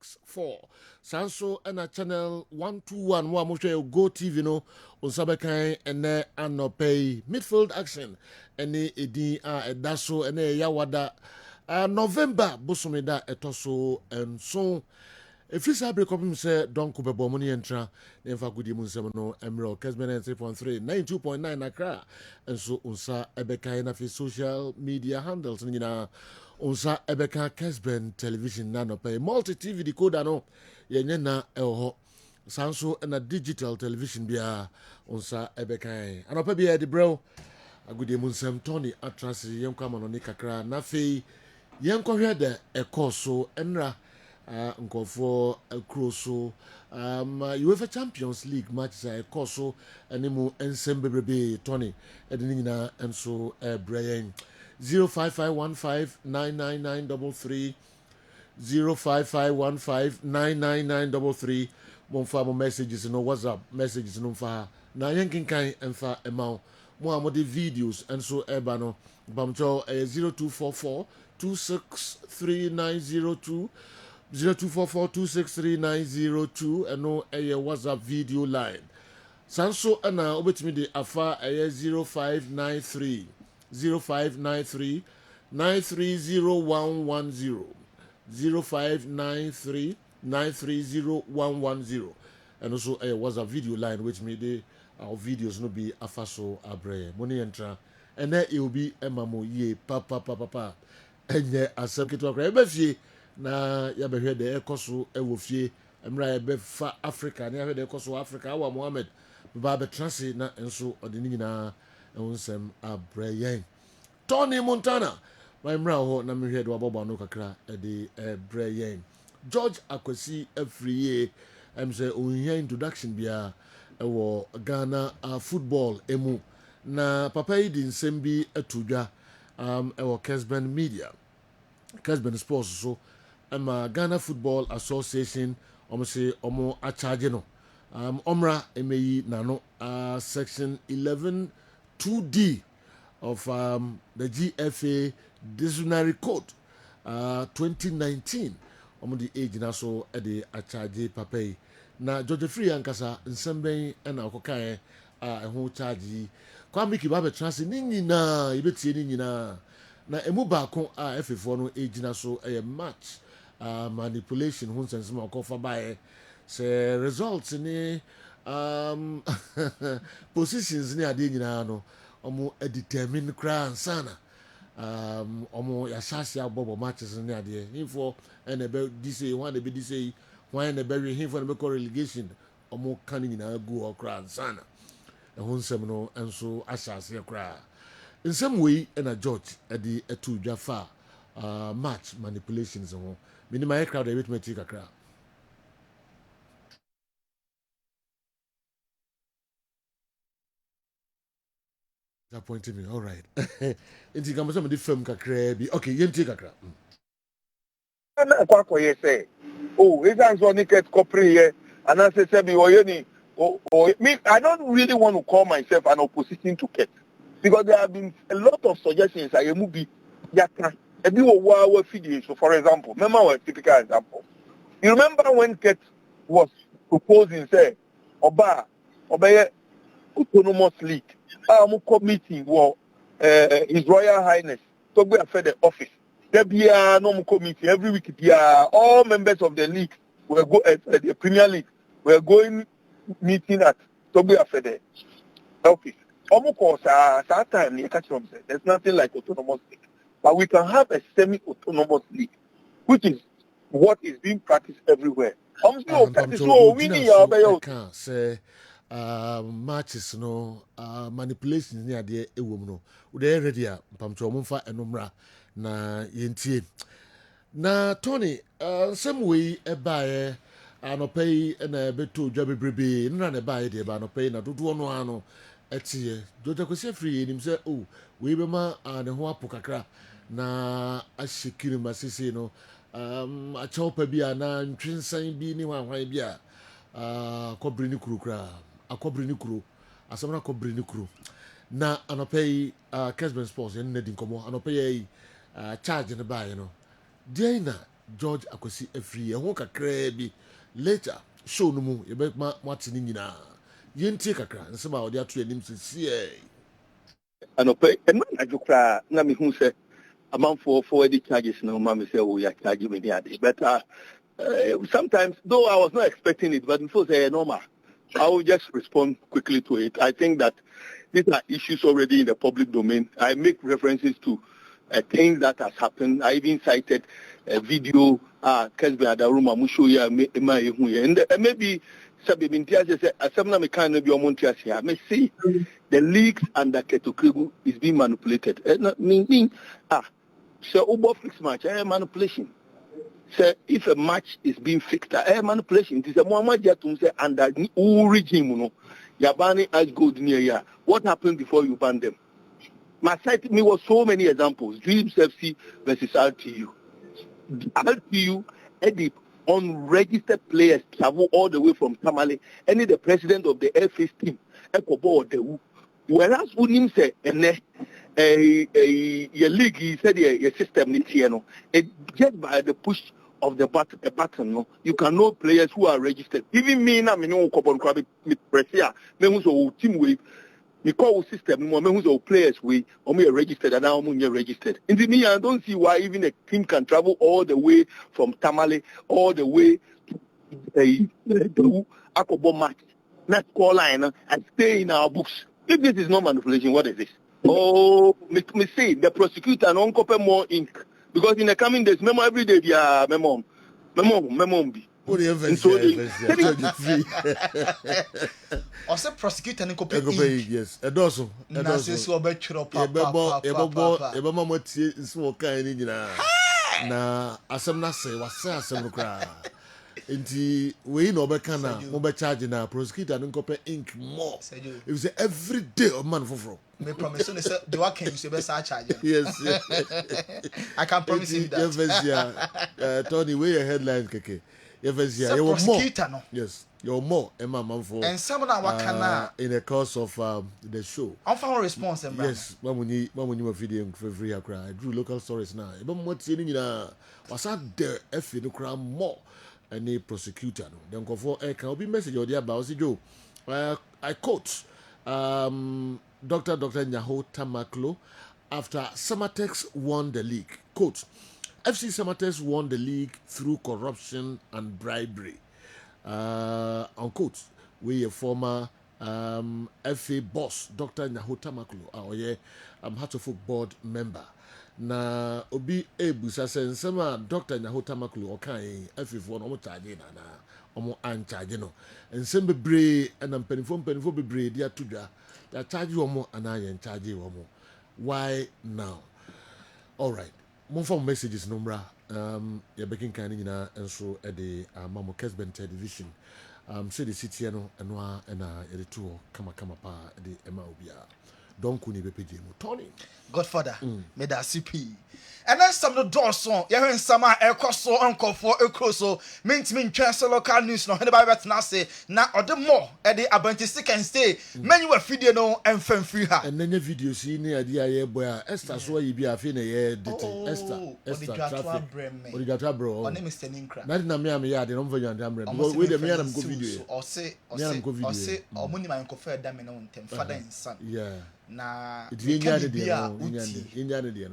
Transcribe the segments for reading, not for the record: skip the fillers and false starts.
264 sanso and channel 121 wa mo hwe Go TV no onsabekan ene anopay midfield action ene edin a edaso ene yawada November bosomeda etoso enso Efisa break up say don't ko bebo money entra na emfa gudi mu nsem no emro Kessben 3.3 92.9 Accra enso unsa ebeka na fi social media handles nyina unsa ebeka Kessben television na no pay multi TV decoder no yenye na eho sanso na digital television bia unsa ebeka anopa bia de bro agudi mu nsem Tony atrasi yenkwa ma no ni kakra na fe yenkwa hwe de ekoso enra nkofo akroso UEFA Champions League matches a koso animu ensem bebrebe Tony edini nyina enso Brian 0551599933 0551599933 monfa mo messages no WhatsApp messages no fa na yenkinkan emfa emao mo amode videos enso eba no bamcho 0244 263902 0244263902 and no a WhatsApp video line. Sanso ana obetimi de afa 0593 0593 930110 0593 930110 and also a WhatsApp video line which me de our videos no be afaso abre money entra and then it will be emamo ye papa enye asakito akra ebefie na ya behwe de ekoso ewofie emra ya befa Africa na ya de ekoso Africa awa Mohammed ba betrase na enso odeni nyina ewonsem abrayen Tony Montana my emra ho na mehwe de wabobo no kakra de brayen George Akwasi Afriye say ohia introduction bia ewo Ghana football emu na papa yi di nsem bi atudwa ewo Kessben Media Kessben Sports so Ghana Football Association say omo a charge no omra emeyi nano section 11 2D of the GFA disciplinary code 2019 omo the age na so e de a charge papai na George Free ankasa nsemben na akokae ho charge kwa miki ba be trans ni nyina ibetie ni nyina na emu baako FF no age na so e match manipulation hun sense ma ko fa bae se results ni positions ni ade nyina no omo determine kra sana omo ya shasi abobo matches ni ade info and be this one dey be this one dey be him for the relegation omo kan nyina go kra sana hun sem no enso ashasi kra in some way na George edi etu dwafa match manipulations ho minimum crowd bit me take akra disappointed me all right inti kama some the film kakra bi okay yem take akra na kwako ye say oh isn't so niket corporate here and I say be oyeni me I don't really want to call myself an opposition to Ket because there have been a lot of suggestions I move be yaka ebi wo wa video so for example remember one typical example you remember when Ket was proposing say oba autonomous league committee wo His Royal Highness to go after the office there be a normal committee every week all members of the league will go the Premier League we're going meeting at to go after the office that time there's nothing like autonomous league but we can have a semi-autonomous league which is what is being practiced everywhere say matches no manipulations ni ade ewom no we dey ready a pamcho momfa enomra na yentie na Tony some way ebae anopai na beto dwa bebrebe nna na ebae de ba anopai na dodo no ano etie George Akwasi Free nim say oh we be ma ne ho apokakra na ashikiri masisi no a chopa bi ana ntwensan bi ni hwan bi a kobri ni kuru kra akobri ni kuru asamna kobri ni kuru na anopai Kessben Sports en na di nkomo anopai charge ne bae no dey na George Akwesi Efri ho kakra bi later show no mu yebema watini nyina yentie kakra nsema odi ato anim sisi anope ema na jukra na me hu say amount for the charges no ma me say we are charging me there but sometimes though I was not expecting it but before say normal I will just respond quickly to it. I think that these are issues already in the public domain. I make references to things that has happened. I even cited a video Kessben at the room I'm show you and maybe I may see the leagues under Ketokrigu is being manipulated. So Uber fix match, manipulation. So if a match is being fixed, manipulation. It is a Muhammad Yatum say under who regime, you know, you're banning as good near ya. What happened before you ban them? My site me was so many examples. Dreams FC versus RTU. RTU the unregistered players travel all the way from Tamale. Any the president of the FA's team, whereas Unim say your league, he said your system needs here, no. Just by the push of the button, no, you can know players who are registered. Even me now, me know couple crab me press here, me who's team way, me call system, me who's players way, or me registered and now me registered. In the me, I don't see why even a team can travel all the way from Tamale, all the way to Akobo match, not score line, and stay in our books. If this is not manipulation, what is this? Oh, me say the prosecutor don't copy more ink because in the coming days, memo every day via memo be. What the also prosecutor and copy yes, a dozen. Na se so be twiro papa ebama motie nso kan ni nyina na asem na se wasa asem no kra enti we no be kan na mo be charge na prosecutor no copy ink more if say every day of man for me promise you say the work can you be charge yes I can promise you that yes Tony we your headline keke yes you prosecutor no yes you're more Emma Manfo and some na wakana in the course of the show on for response yes when we video free I drew local stories now even what see nyina wasa there F no kra more any prosecutor no then go for can be message or there about Joe I quote Dr. Nyaho Tamaklo after Samatex won the league. Quote, FC Samatex won the league through corruption and bribery. Unquote, we a former FA boss, Dr. Nyaho Tamaklo, Hatofuk board member. Na obi ebusa sensema Dr. Nyaho Tamaklo okan FA for no charge na omo an charge no. Ensem bebre na mpanifo bebre dia tudwa. They charge you more and I charge you more. Why now? All right. More from messages number. You're baking kind and so at the Mamo Kessben television. Say the city and the tour kama pa the Emma Obia. Don't kuni bepeje mo Tony. Godfather, me da CP. And then some the door song, you hear some so uncle for so means transfer local news no head by na say na or more at the Abantistic and stay. Many were video no and fan free her. And then the video see near the boy Esther so you be a fin Esther traffic. Or you got bro. My name is Teninka. Not na me am ya the number you am with the me am go video. Or say or money my confer them on them father and son. Yeah. Na inya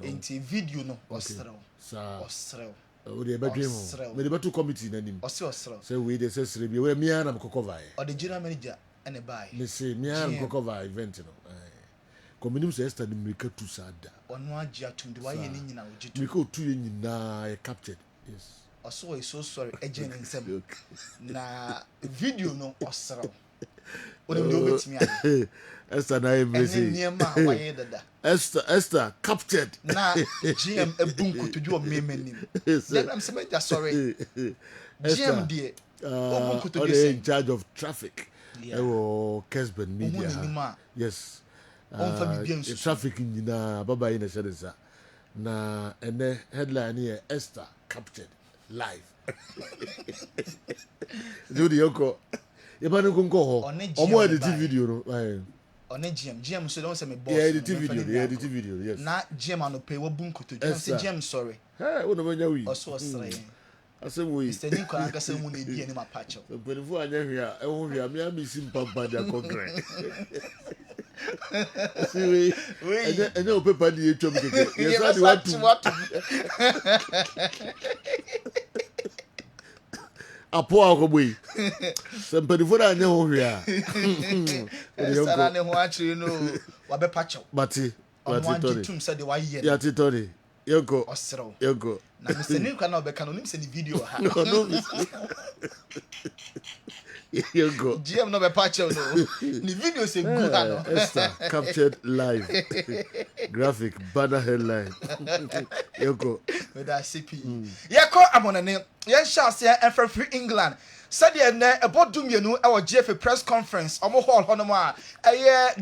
enti video no osrew o de bedwe ho me de beto committee nanim osrew say we dey say sre bi we me ana mkokova o de general manager ene buy me say me ana mkokova event no community say Esther ni meka tu sada ono agi atum de waye ni nyina ogitu meka otu nyina e captured yes also is so sorry agent nsem na video no osrew o de obetimi ade Esther na embrace Esther captured na GM ebunku to do memenim then I'm saying that sorry GM die ebunku to be in charge of traffic Kessben media yes traffic nyina baba ina shedesa na ene headline here Esther captured live Judy Yoko yebanu kunko ho omo edit video no on GM so don't say me boss yeah the video yes na GM no pay wo bunku to say GM sorry hey wo no manya wi also sorry asem we Mr. Nico anga se mu na di ani mapacho mpanifu anya hwea e ho hwea me amisi mpampa dia kongre we ene o paper di etwam keke yes I want to apo akoboi se mpanifu anya ho hwea sara ne ho achiri no wa be pacho bati tori tum se de wa ye ya ti tori yego osro yego na Mr. Nico na obeka no nim se ni video ha no yego GM no be pacho no ni video se good no Esther captured live graphic banner headline yego with that CP yeko amonane yen shase en free England said ne ebodum yenu e wo GF press conference omo hall hono ma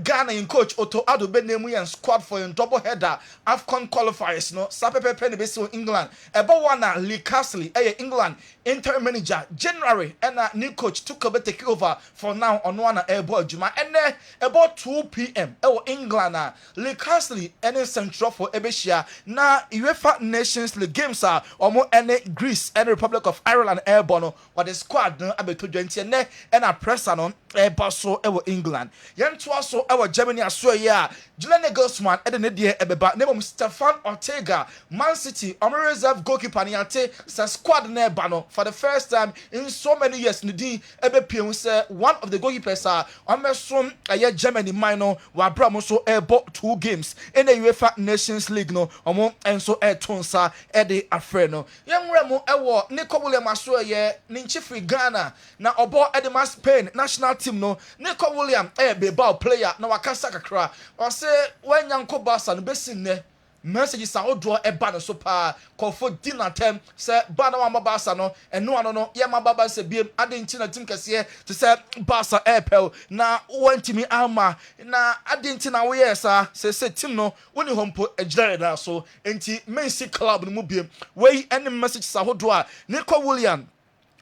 Ghana in coach Otto Addo benemu yen squad for in double header AFCON qualifiers no sapepepe ne besi England ebo wana Lee Castle England interim manager January and new coach took over take over for now on one ebo adwuma ene about 2 p.m. England Lee Castle any central for ebeshia na UEFA Nations League games are omo ene Greece and Republic of Ireland airborne or the squad no abeto 20 ne and a pressure no baso England yento aso Germany aso ya Julian Nagelsmann ne de ebeba name Stefan Ortega Man City reserve goalkeeper ni ate sa squad na eba no for the first time in so many years nidi ebepiem say one of the goalkeepers are omesom Germany minor wa bra so ebo 2 games in the UEFA Nations League no omo enso etonsa de afre no yenwre mo ewo Nico Williams aso ye ni chifri Ghana na obo edema Spain national team no Nico Williams beba player na wakasa kakra o say wanyanko Barca no besin ne message sa odo eba no so pa kofo dinatem say ba na wa Barca no eno ano no ye mababa se biem adenti na team kase to say Barca pel na wantimi ama na adenti na we yesa say team no woni hompo ejire na so enti Messi club no mu biem we any message sa odo a Nico Williams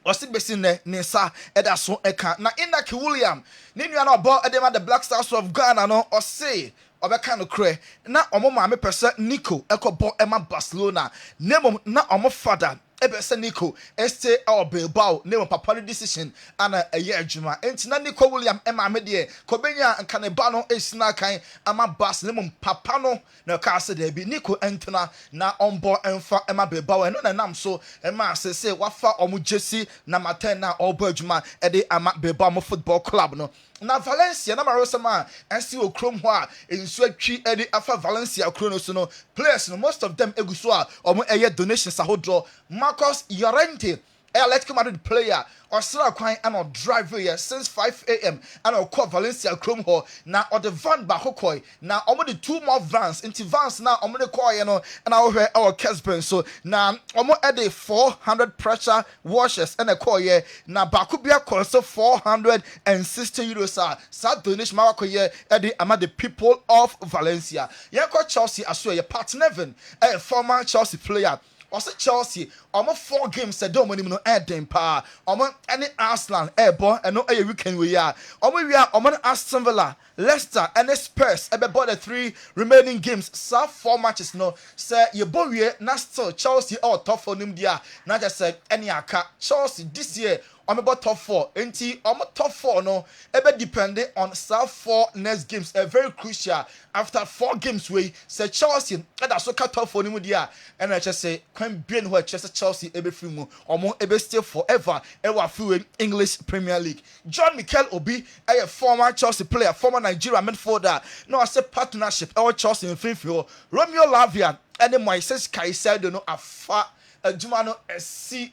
osi besin ne sa eda so eka na Inaki William ni nua na obo edema the Black Stars of Ghana no osi obeka no kre na omo maame pese Nico ekobo ema Barcelona nemo na omo father ebese Nico este our Bilbao name papa decision ana eye adwuma enti na Nico William ema me de kobenya nkane ba no esina kan ama Bas name papa no na ka se de bi Nico entena na ombo emfa ema Bilbao eno na nam so ema sese wafa omo jesi na maten na obo adwuma ede ama Bilbao mo football club no na Valencia na marosama ensi okrom ho a ensu atwi ede afa Valencia okrom so no players no most of them eguso a omo eye donations ahodro Marcos Llorente Atletico Madrid player Osra kwan and drive here since 5 a.m. and call Valencia Chrome Hall now or the van Bahokoi now almost 2 more vans into vans now I'm gonna call you know and I'll hear our Kessben so now almost at the 400 pressure washers and a call here now Bakubia cost 460 euros sad donation Marco here at the people of Valencia yeah call Chelsea as well your part 11 a former Chelsea player also Chelsea almost 4 games said don't money no Eden pa almost any Arsenal airborne and no a weekend we are almost Aston Villa Leicester and Spurs about the 3 remaining games so 4 matches no say your boy na still Chelsea out top for them there not just said any aka Chelsea this year I'm about top 4 enti top 4 no ebe depending on South 4 next games very crucial after 4 games we say Chelsea that's so top 4 nimu dia and I just say can be who Chelsea ebe free mu omo ebe stay forever ewa free English Premier League John Mikel Obi a former Chelsea player former Nigeria midfielder no I say partnership our Chelsea in Midfield Romeo Lavia and Moises Caicedo no afa adwuma no esi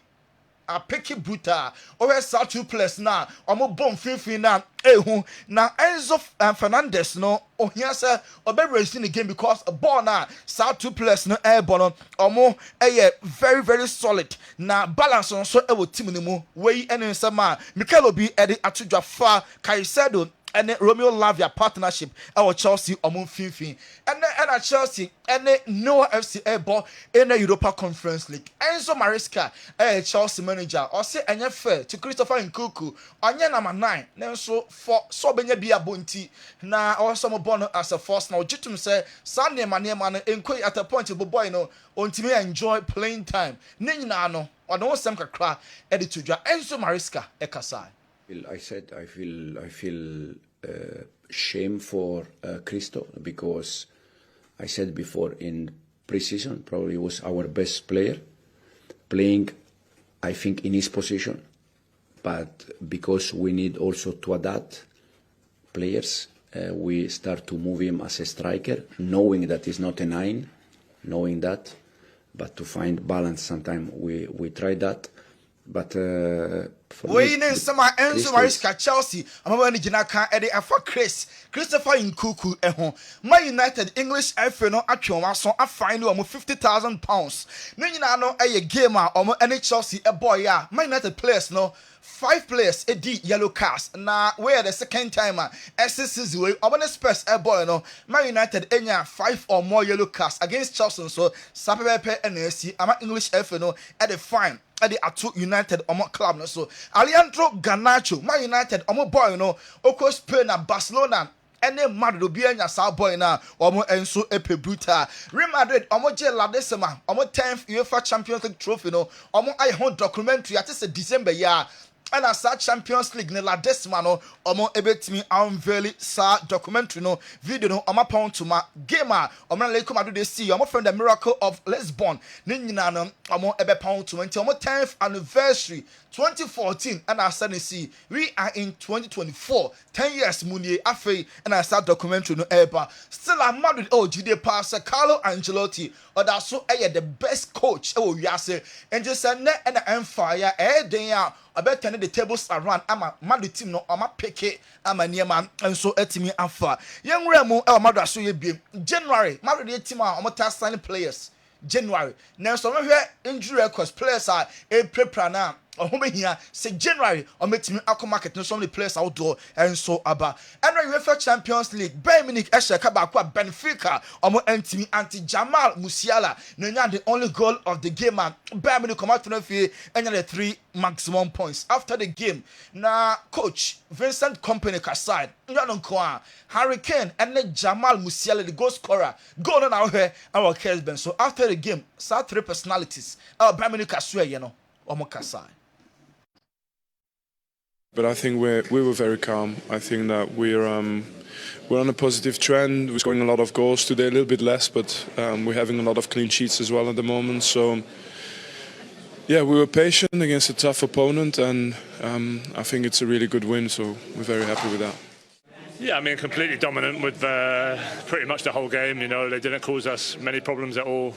a picky bruta or sa 2 plus na omo bom finfin na ehu na Enzo Fernandez no ohia say obe racing the game because a ball na sa 2 plus no airborne omo very very solid na balance on so e wo team ni mu we ene nsama Mikel Obi e de atudwa fa Caicedo and Romeo Lavia partnership our Chelsea omo finfin and Chelsea and Noah FC airborne in the Europa Conference League Enzo Maresca Chelsea manager or say enye fair to Christopher Nkunku onye number 9 nenso for so benya bia bonti na also mo born as a force now jitum say Sunday man no enkoy at a point boy no ontimi enjoy playing time ne nyina no ɔno nsɛm kakra ɛde to dwa Enzo Maresca ɛkasa. I feel shame for Cristo because I said before in pre-season probably was our best player playing, I think, in his position, but because we need also to adapt players, we start to move him as a striker, knowing that he's not a 9, knowing that, but to find balance sometimes we try that. But we in some Enzo Maresca Chelsea, I'm going to Jinaka Eddie for Christopher Nkuku eho. My United English FA no atwe so I find you £50,000. No you know a gamer or any Chelsea a boy ya. My United players no 5 players a D yellow cards. Now where the second timer SSC way or Spurs a boy no. My United enya 5 or more yellow cards against Chelsea so Sapepe NSC ama English FA no at the fine. At the Atu United omo club no so Alejandro Garnacho my United omo boy no oko Spain na Barcelona ene Madrid obi anya sa boy na omo enso epe brutal Real Madrid omo je la desema omo 10th UEFA Champions League trophy no omo aye hon documentary at say December ya and as that Champions League ne la desma no omo ebetimi unveil sa documentary no video no omo pound to ma gamer omo na Laka Madrid dey see omo from the Miracle of Lisbon ne nyina no omo ebe pound to until omo 10th anniversary 2014 and I said see we are in 2024 10 years munie afei and I start documentary no eba still a Madrid Jide pass Carlo Ancelotti or that so the best coach wiase and just say na and empire den ya about turn the tables around ama Madrid team no ama peke ama niema and so etimi afa young remu Madrid so ye bi January Madrid team a omo signing players January now so we injury records players are a prepare now here say January or metimi akọ market no so many players outdoor and so aba and UEFA Champions League Bayern Munich eshaka ba kwa Benfica omo entimi anti Jamal Musiala no nya the only goal of the game and Bayern Munich come out to fie enya the 3 maximum points after the game na coach Vincent Kompany aside nya no kwa Harry Kane and Jamal Musiala the goal scorer goal on our Kessben so after the game saw 3 personalities Bayern Munich aswe you know omo kasai. But I think we were very calm. I think that we're on a positive trend. We're scoring a lot of goals today, a little bit less, but we're having a lot of clean sheets as well at the moment. So yeah, we were patient against a tough opponent, and I think it's a really good win. So we're very happy with that. Yeah, I mean, completely dominant with pretty much the whole game. You know, they didn't cause us many problems at all.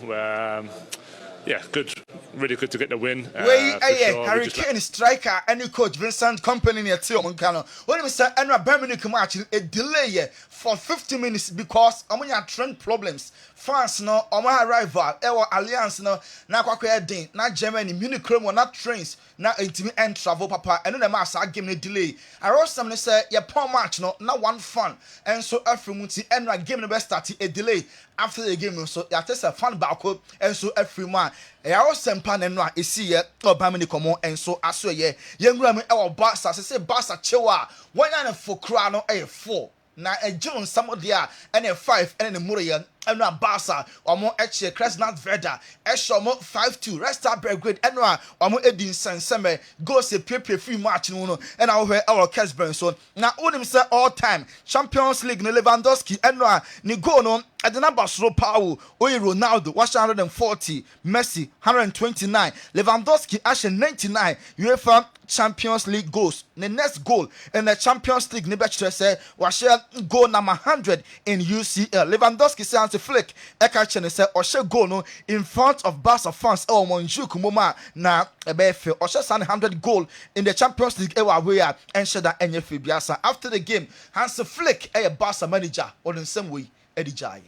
Yeah, good. Really good to get the win. Sure. Harry Kane striker and coach Vincent Kompany near Tio Moncano. When we say Bayern Munich match a delay for 50 minutes because amonya trend problems. France no omo rival ewo alliance no na kwakwa den na Germany Munich chrome na trains na intimi and travel papa eno na ma sa game no delay. I wrote something say your poor match no na one fun and so every muti enra game no be start a delay after the game so ya test a fan back and so every man ya o sempa na no a esi ye Bayern Munich komo and so aso ye yenwura me ewo Barca say Barca chewa wanya na fokra no 4 na John Samodia and a 5 and a Murian and a Barca or more Eche Kresnat Veda Eshomo 5-2 Resta Belgrade and one Edin San Seme goes a pepe free match no and our Kessben so now onim say all time Champions League no Lewandowski and ni go no at the number slow power Ronaldo 140 Messi 129 Lewandowski Ashe 99 UEFA Champions League goals the next goal in the Champions League Nibetcher say was goal number 100 in UCL Lewandowski say to flick Ekachen say Oshe goal no in front of Barca fans Monjuk Moma na ebefe Oshe 100 goal in the Champions League where and shada enyefe biasa after the game Hans Flick a Barca manager on the same way Eddie Jai.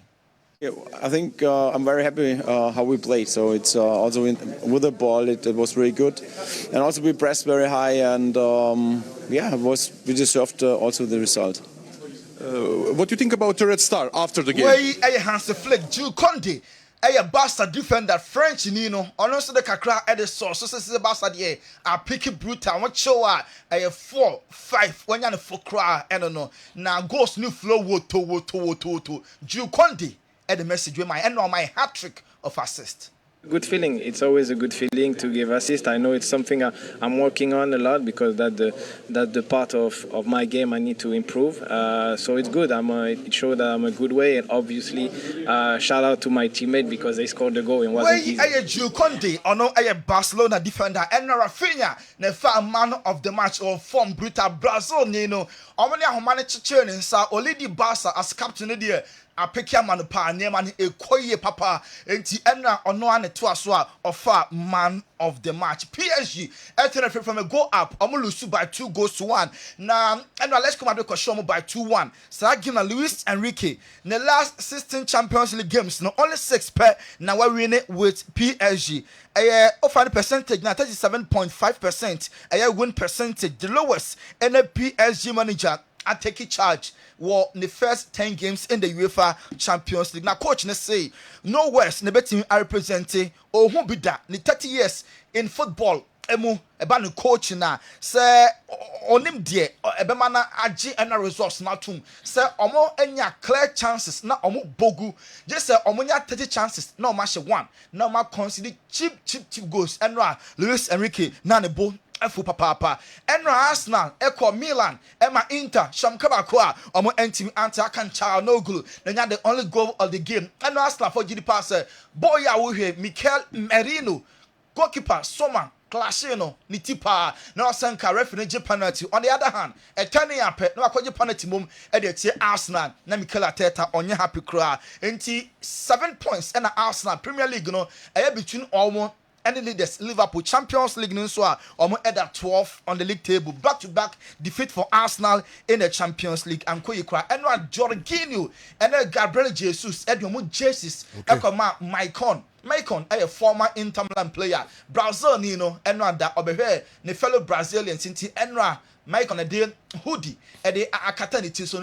Yeah, I think I'm very happy how we played. So it's also with the ball, it was really good, and also we pressed very high, and we deserved also the result. What do you think about the Red Star after the game? Well, Hans Flick, Jules Conde, a Barca defender, French Nino, honestly the kakra at the source. So says the Barca the a picky brutal. What show a 4-5 when you're for cry. I don't know. Now goes new flow to Jules Conde. At the message with my end on my hat trick of assist. Good feeling. It's always a good feeling to give assist. I know it's something I'm working on a lot because that's the part of my game I need to improve. So it's good. It showed that I'm a good way, and obviously shout out to my teammate because they scored the goal and wasn't easy. Jules Conte, Barcelona defender, and Rafinha, the man of the match or form brutal Brazil, Omani Humani Chichen and Sa Olidi Barca as captain of the year. A pekia man pa neman e koye papa enti enra ono ane to aso offer man of the match. PSG etene from a go up omo lose by 2-1 na enra let's come at the by 2-1 sa give na Luis Enrique the last 16 Champions League games no only 6 per na we win it with PSG offer percentage na 37.5% win percentage the lowest any PSG manager I take charge were the first 10 games in the UEFA Champions League. Now, coach, let's say, no worse, the team I represent, or who be that, 30 years in football, emu, about the coach na, say, onim die, ebemana aji and results na tum, say, omo enya clear chances, na omo bogu, just say, omo nya 30 chances, no match 1, no ma consider cheap goals, and Luis Enrique, na ne bo, Efu papa enra Arsenal eko Milan ema Inter shamkaba kwa omo entimi anti akancha no goal na the only goal of the game enra Arsenal for GD pass boy ya wo hwe Mikel Merino goalkeeper Soma Clashino ni tipa na osanka referee je penalty. On the other hand etani ape na akwaje penalty mom e de tie Arsenal na Mikel Arteta onye happy cry enti 7 points and Arsenal Premier League no between almost and the leaders Liverpool Champions League so almost at 12 on the league table, back-to-back defeat for Arsenal in the Champions League and Koyikra and Jorginho and Gabriel Jesus and Jesus Maicon a former Inter Milan player Brazil and that obey the fellow Brazilians since Enra Mike on a day hoodie at the Akatani so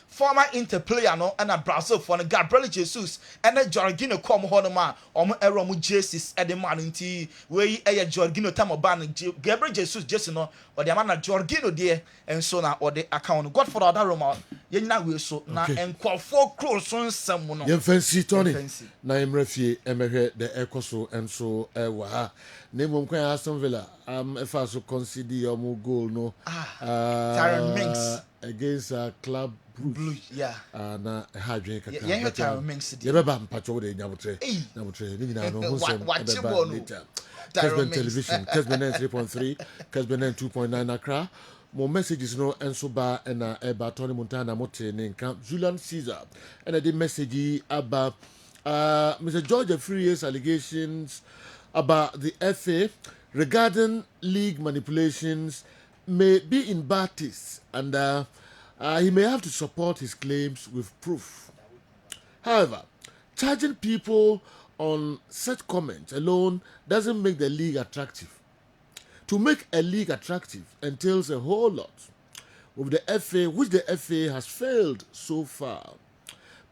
former Inter player no and a Brazil for Gabriel Jesus and a Jorginho come honoma or Jesus at the man inti where a Jorginho Tamoban Gabriel Jesus just no or the man Jorginho dear and so now or the account God for other Roma yena we so na and call 4 crores on someone yen fancy Tony na emrefie emehwe the ekoso and so wa name kwan Aston Villa if I so consider your goal no Tyron Minks against Club Blue na hadwen kaka yeah Tyron Minks ye beba mpacho de nyabotre ni na no ho sem beba later Kessben television Kessben 3.3 Kessben 2.9 Accra more messages no enso ba na eba Tony Montana mote ne nka Julian Caesar and the message about Mr. George Free's allegations about the FA regarding league manipulations may be in bad taste and he may have to support his claims with proof. However, charging people on such comments alone doesn't make the league attractive. To make a league attractive entails a whole lot with the FA, which the FA has failed so far.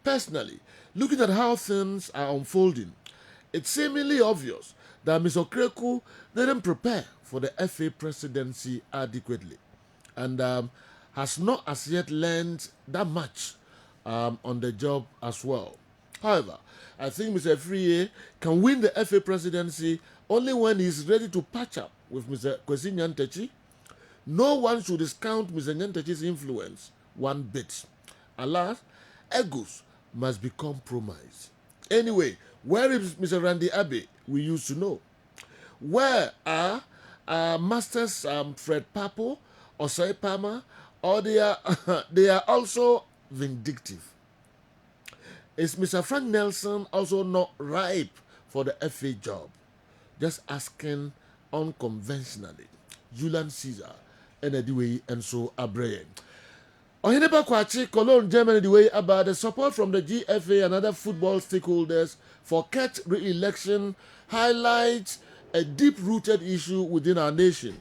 Personally, looking at how things are unfolding, it's seemingly obvious that Mr. Kreku didn't prepare for the FA presidency adequately and has not as yet learned that much on the job as well. However, I think Mr. Friye can win the FA presidency only when he's ready to patch up with Mr. Kwesi Nyantakyi. No one should discount Mr. Nyantakyi's influence one bit. Alas, egos must be compromised. Anyway, where is Mr. Randy Abbey? We used to know. Where are Masters Fred Papo or Sai Palmer? Or they are also vindictive. Is Mr. Frank Nelson also not ripe for the FA job? Just asking unconventionally. Julian Caesar, Enediwe, and so Abraham. Oheneba Kwachi, Cologne, Germany, the way about the support from the GFA and other football stakeholders for Ket re-election highlights a deep-rooted issue within our nation.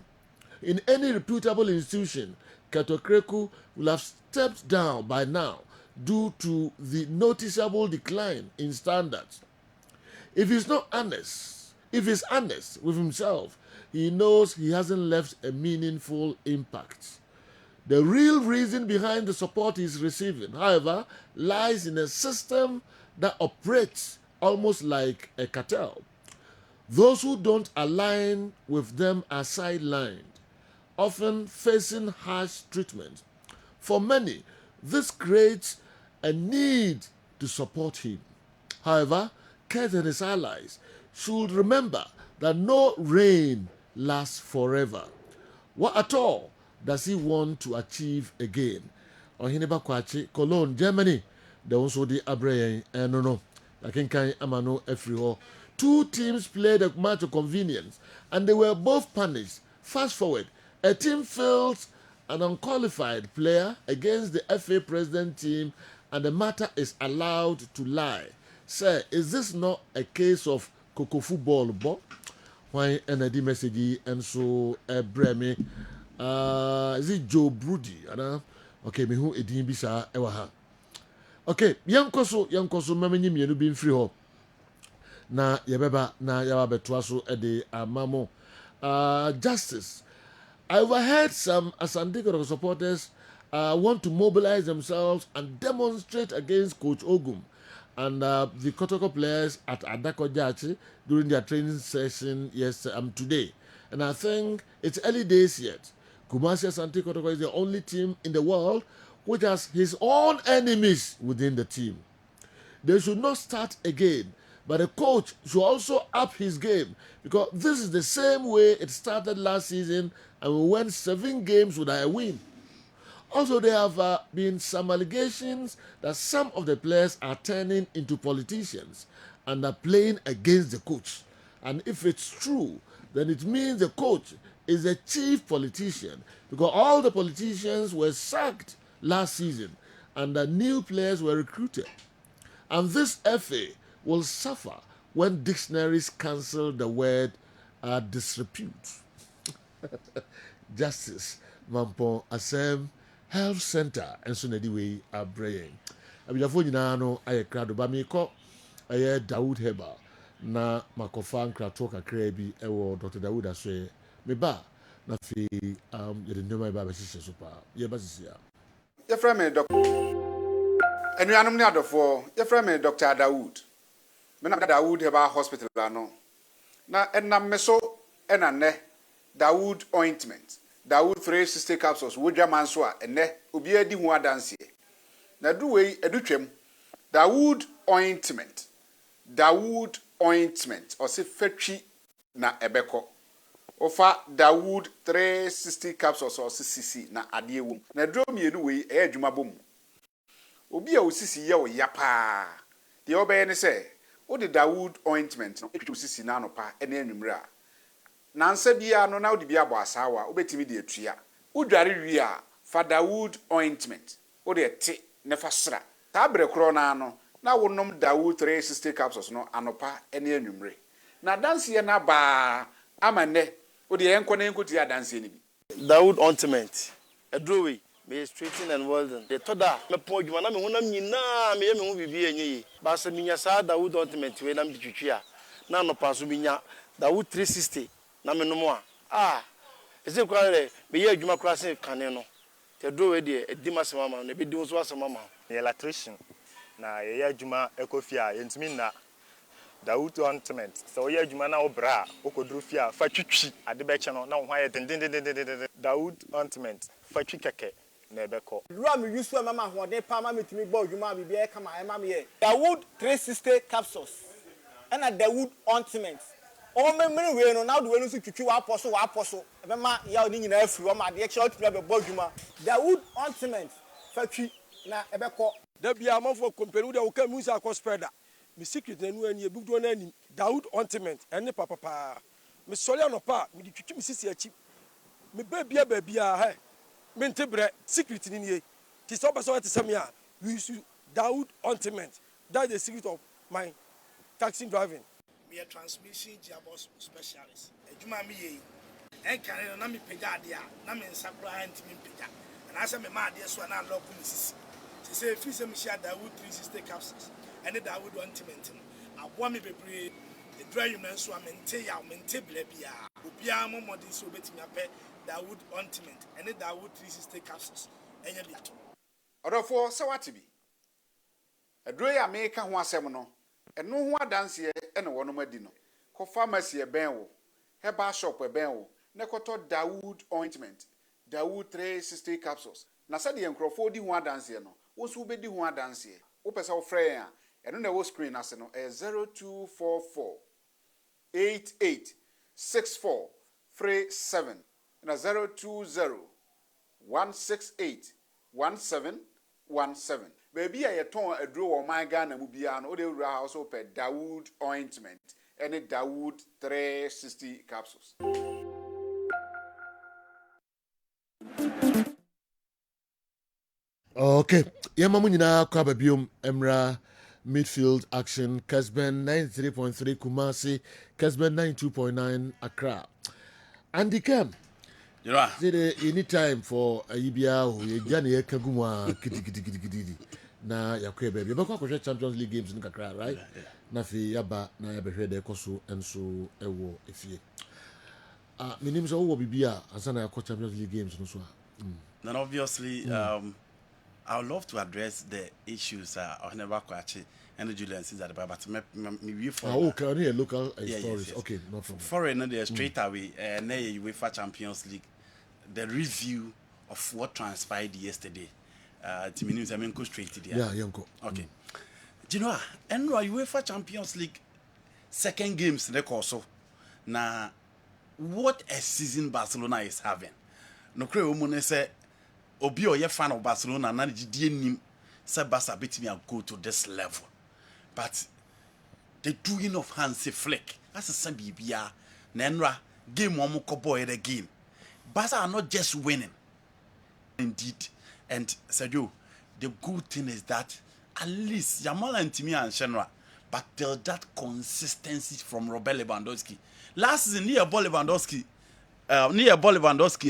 In any reputable institution, Keto Kreku will have stepped down by now due to the noticeable decline in standards. If he's honest with himself, he knows he hasn't left a meaningful impact. The real reason behind the support he's receiving, however, lies in a system that operates almost like a cartel. Those who don't align with them are sidelined, often facing harsh treatment. For many, this creates a need to support him. However, Kurt and his allies should remember that no reign lasts forever. What at all does he want to achieve again? Ohineba Kwachi, Cologne, Germany. They also the Abraham and no. I can amano efriho. Two teams played a match of convenience and they were both punished. Fast forward, a team fields an unqualified player against the FA president team and the matter is allowed to lie. Sir, is this not a case of cocoa football, Bob? Why energy message and so breme is it Joe Broody? Okay, me who edin bisa ewa ha. Okay, yankoso mama nyi mienu bi mfiri ho. Na yebeba na yawa betoa so de amamo. Justice. I overheard some Asante supporters want to mobilize themselves and demonstrate against Coach Ogum and the Kotoko players at Adako Jachi during their training session today. And I think it's early days yet. Kumasi Asante Kotoko is the only team in the world which has his own enemies within the team. They should not start again, but the coach should also up his game because this is the same way it started last season and we went 7 games without a win. Also, there have been some allegations that some of the players are turning into politicians and are playing against the coach. And if it's true, then it means the coach is a chief politician because all the politicians were sacked last season and the new players were recruited. And this FA will suffer when dictionaries cancel the word disrepute. Justice, Mampon, Asem, Health Center, and so anyway, are braying. Abiyafo nyinaa no ayɛ krado ba mekɔ ɛyɛ Dawood Heba na makofa nkrato kakra bi ɛwɔ Dr. Dawood asoɛ me ba na fe yɛde ndoma ba bɛhyehyɛ so pa yɛba sisia yɛfrɛ me Dr. Anuanom ne adɔfoɔ yɛfrɛ me Dr. Dawood me na Dawood Heba Hospital ano na ɛnam me so ɛna nnɛ Dawood ointment Dawood 360 capsules wodwa man so a ennɛ obi adi hu adanse na duwei edutwam Dawood ointment ɔse fatwi na ebekɔ ofa Dawood 360 capsules ɔse sisi na ade ewom na duro mienu wei ɛyɛ adwuma bom obi a osisi yɛ o yapa de obɛyɛ ne sɛ wo de Dawood ointment no etwi osisi na anopa ɛne anwumre a nansa bia no na wodi bia bɔ asawa wobetimi de atua wodware wi a fa Dawood ointment wo de te ne fa sra ta bre kro na no na wonom Dawood 360 capsules no anopa ene anwumre na danse na ba amane wo de enko na enko ti adanse ni bi Dawood ointment edrowe me straighten and welding the toda me po dwuma na me honam nyina me hu bibi enyi ba se minya sa Dawood ointment we na me twitwi a na anopa so minya Dawood 360 na me no mo ese kware me ye adwuma kra se kane no te do we de edima mama no be di so asema mama electrician na ye adwuma ekofia yentimi na Dawood ointment so ye adwuma na obra okoduru fia fa twitwi ade be che no na wo hwa ye dendendendendende Dawood ointment fa twi keke na ebeko lua me yusu mama hode pa mama metimi bo adwuma bibia e kama e mama ye Dawood 360 capsules and a Dawood ointment o memre we no na do we no so twitwi wa aposo ebe ma ya oni nyina afiri o ma de che otumi be bo adwuma Dawood ointment fatwi na ebeko da bia amafo company de wo ka mu sa spreader mi secret na nu ani ebudo na ani Dawood ointment ene papa mi sole no pa mi twitwi mi sisi achi mi babia he mi ntebre secret ni nie ti so person te sem ya we use Dawood ointment that is the secret of my taxi driving. Me a transmission gearbox specialist. Ejuma mi ye. Enkare na mi pega ade a na me nsakura antimi pega. And I say me ma ade so na lock me sisi. She say if you say me share Dawood 360 capsules and the Dawood ointment. Abo me bebre the dry you man so amente ya mente blebia. Obia mo modin so betimi apɛ Dawood ointment and the Dawood 360 capsules. Enya biato. Odofo se watibi. Aduro ya me ka ho asɛm no eno ho adanse ene wonom adi no ko pharmacy eben wo herbal shop eben wo na koto Dawood ointment Dawood 360 capsules na said the enkrofo di ho adanse no wo so be di ho adanse wo pese wo frɛ ya eno na wo screen ase no 0244 886437 na 020 168 1717 baby a yeton aduro wo man Ghana mu bia no wo de wura house pe Dawood ointment any Dawood 360 capsules. Okay, yamamu nyina kwa babium emra midfield action Kessben 93.3 Kumasi, Kessben 92.9 Accra. Andy Kem. Say any time for a Ibia who ye jani kaguma kidi na yakwe baby. You bakwa Champions League games in Accra, right? Na fi yaba na yabe de koso enso ewo efie. My name is Owo Bibia asana yakwa Champions League games no so. And obviously I would love to address the issues of never quite and Julian since at the but me for okay, local stories. Yes. Okay, no problem. Foreign there straight away and UEFA Champions League, the review of what transpired yesterday. To me, I mean, go straight to there. Yeah, Yanko. Okay. Do you know, and UEFA Champions League second games they also now what a season Barcelona is having. No, Creo say. Obi or ye fan of Barcelona na di nim say Barca beat me and go to this level. But the doing of Hansi Flick, that's a same bibia Nenra game one more boy again. Barca are not just winning. Indeed. And Sergio, the good thing is that at least Yamal and Timmy and Shenra, but there's that consistency from Robert Lewandowski. Last season near Lewandowski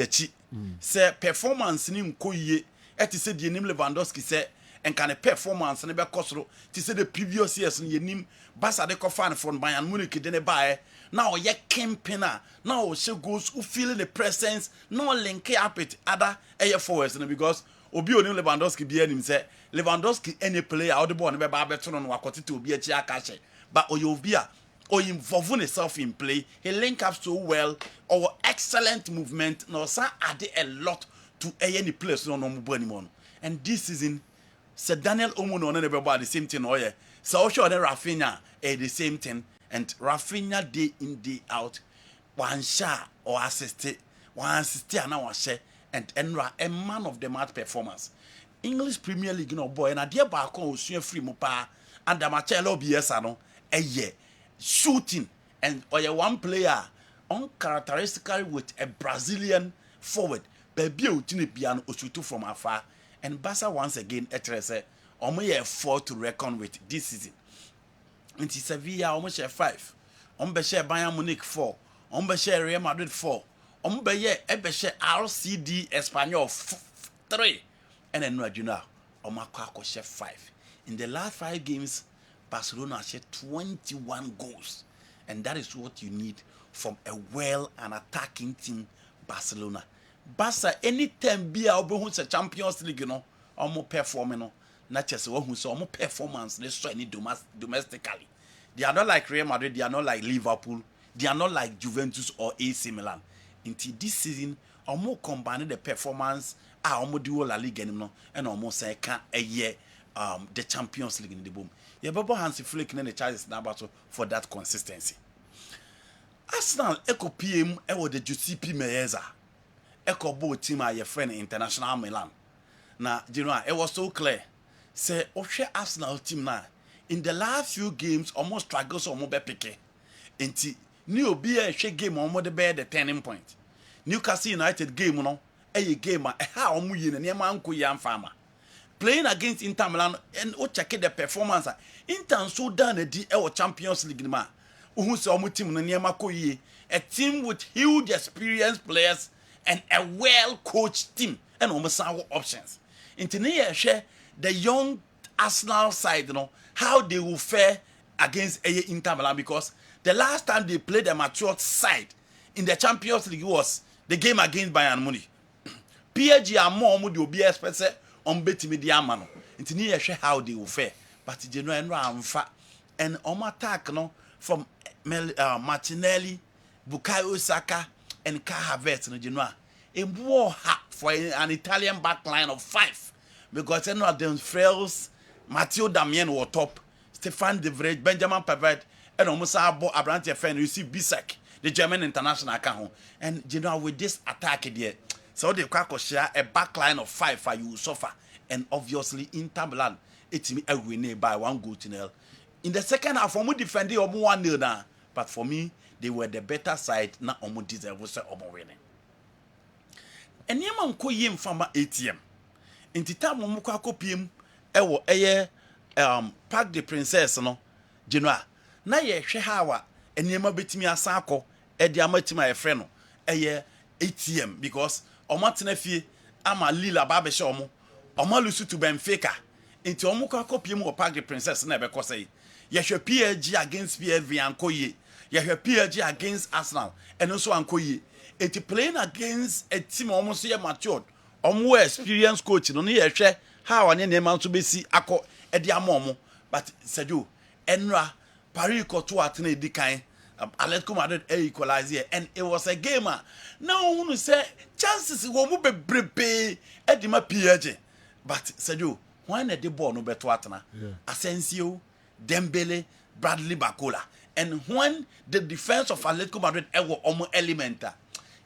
achi say performance ni nkoye eti say the nim Lewandowski say and can a performance ne be kosoro ti say the previous years ni nim Barca de fan from Bayern Munich de ne bae now ye campaigner now she goes who feel the presence no link up it other air forwards because obi oni Lewandowski be anim say Lewandowski any player out the ball ne be ba beto no akoti to obi achi akache but oyobia or involve himself in play, he link up so well, or excellent movement, no sir add a lot to any place no anymore. And this season, Sir Daniel Omono and everybody the same thing, oh yeah. So sure that Rafinha the same thing, and Rafinha day in day out, one shot or assist, and now share, and Enra a man of the match performance. English Premier League no boy, and a dear Barco was free mopa, and the Marcello BS a year. Shooting and or one player uncharacteristically with a Brazilian forward baby utini piano osutu from afar and Barca once again etrese omo 4 to reckon with this season. Into Sevilla almost 5 be share Bayern Munich 4 be share Real Madrid 4 be share RCD Espanyol 3 and then Rajuna share 5 in the last 5 games. Barcelona shared 21 goals, and that is what you need from a well and attacking team. Barcelona, Barca anytime be a Champions League, you know, almost performing, no, not just who saw almost performance. They saw any domestically. They are not like Real Madrid. They are not like Liverpool. They are not like Juventus or AC Milan. Until this season, almost combining the performance, almost do La Liga, and almost say a year. The Champions League in the boom. Yeah, Bobo Hansi Flick and the charges now for that consistency. Arsenal Echo PM ewo the Giuseppe Meazza. Echo bo team a your friend International Milan. Now, you know, it was so clear. Say, Oshe Arsenal team now in the last few games almost struggles almost be picky. Inti new be a game almost the turning point. Newcastle United game no, a game a how omu yin and yama unko yam farmer. Playing against Inter Milan and check the performance. Inter so done a Champions League ma. Who saw team a team with huge experienced players and a well coached team and almost our options. Into share the young Arsenal side, how they will fare against Inter Milan because the last time they played a mature side in the Champions League was the game against Bayern Munich. PSG are more would be expected on betting with the amano. Into near how they will fare. But you know, and attack from Martinelli, Bukayo Saka, and Kai Havertz no Genoa. A war hat for an Italian back line of 5. Because you know them frails, Matteo Damien were top, Stefan De Vrij, Benjamin Pavard, and almost Abo Abrante Fen receive Bisek, the German international account. And you know with this attack there, so they can share a back line of 5 for you suffer. And obviously Inter Milan, it's me a winner by 1-0. In the second half, Omo defended Omo 1-0 now. But for me, they were the better side. Now Omo deserve to say Omo winning. And yema nko yem fama ATM. Inti time Omo kwa kopiem ewo eye Parc des Princesses no Genoa. Na ye hwe hawa enema betimi asan akọ e de amatima e frɛ no eye ATM because Omo tena fie ama Lille ba be hye Omo. Omo lusu to Benfica. Inti Omo kwa kopiem wo Parc des Princesses na be kɔ sei. Ye hwe PSG against PSV anko ye. Ye hwe PSG against Arsenal and also anko ye. It's playing against a team almost here matured. Experienced coach. No ye hwe how ane name to be see akọ e dia momo. But Sergio Enra Paris koto atene di kan Atletico Madrid equalize here and it was a game. Now who say chances wo mu bebrebe e di ma PSG. But Sergio when the ball no beto atena Asensio, Dembele, Bradley Barcola. And when the defense of Atletico Madrid ever omo elementa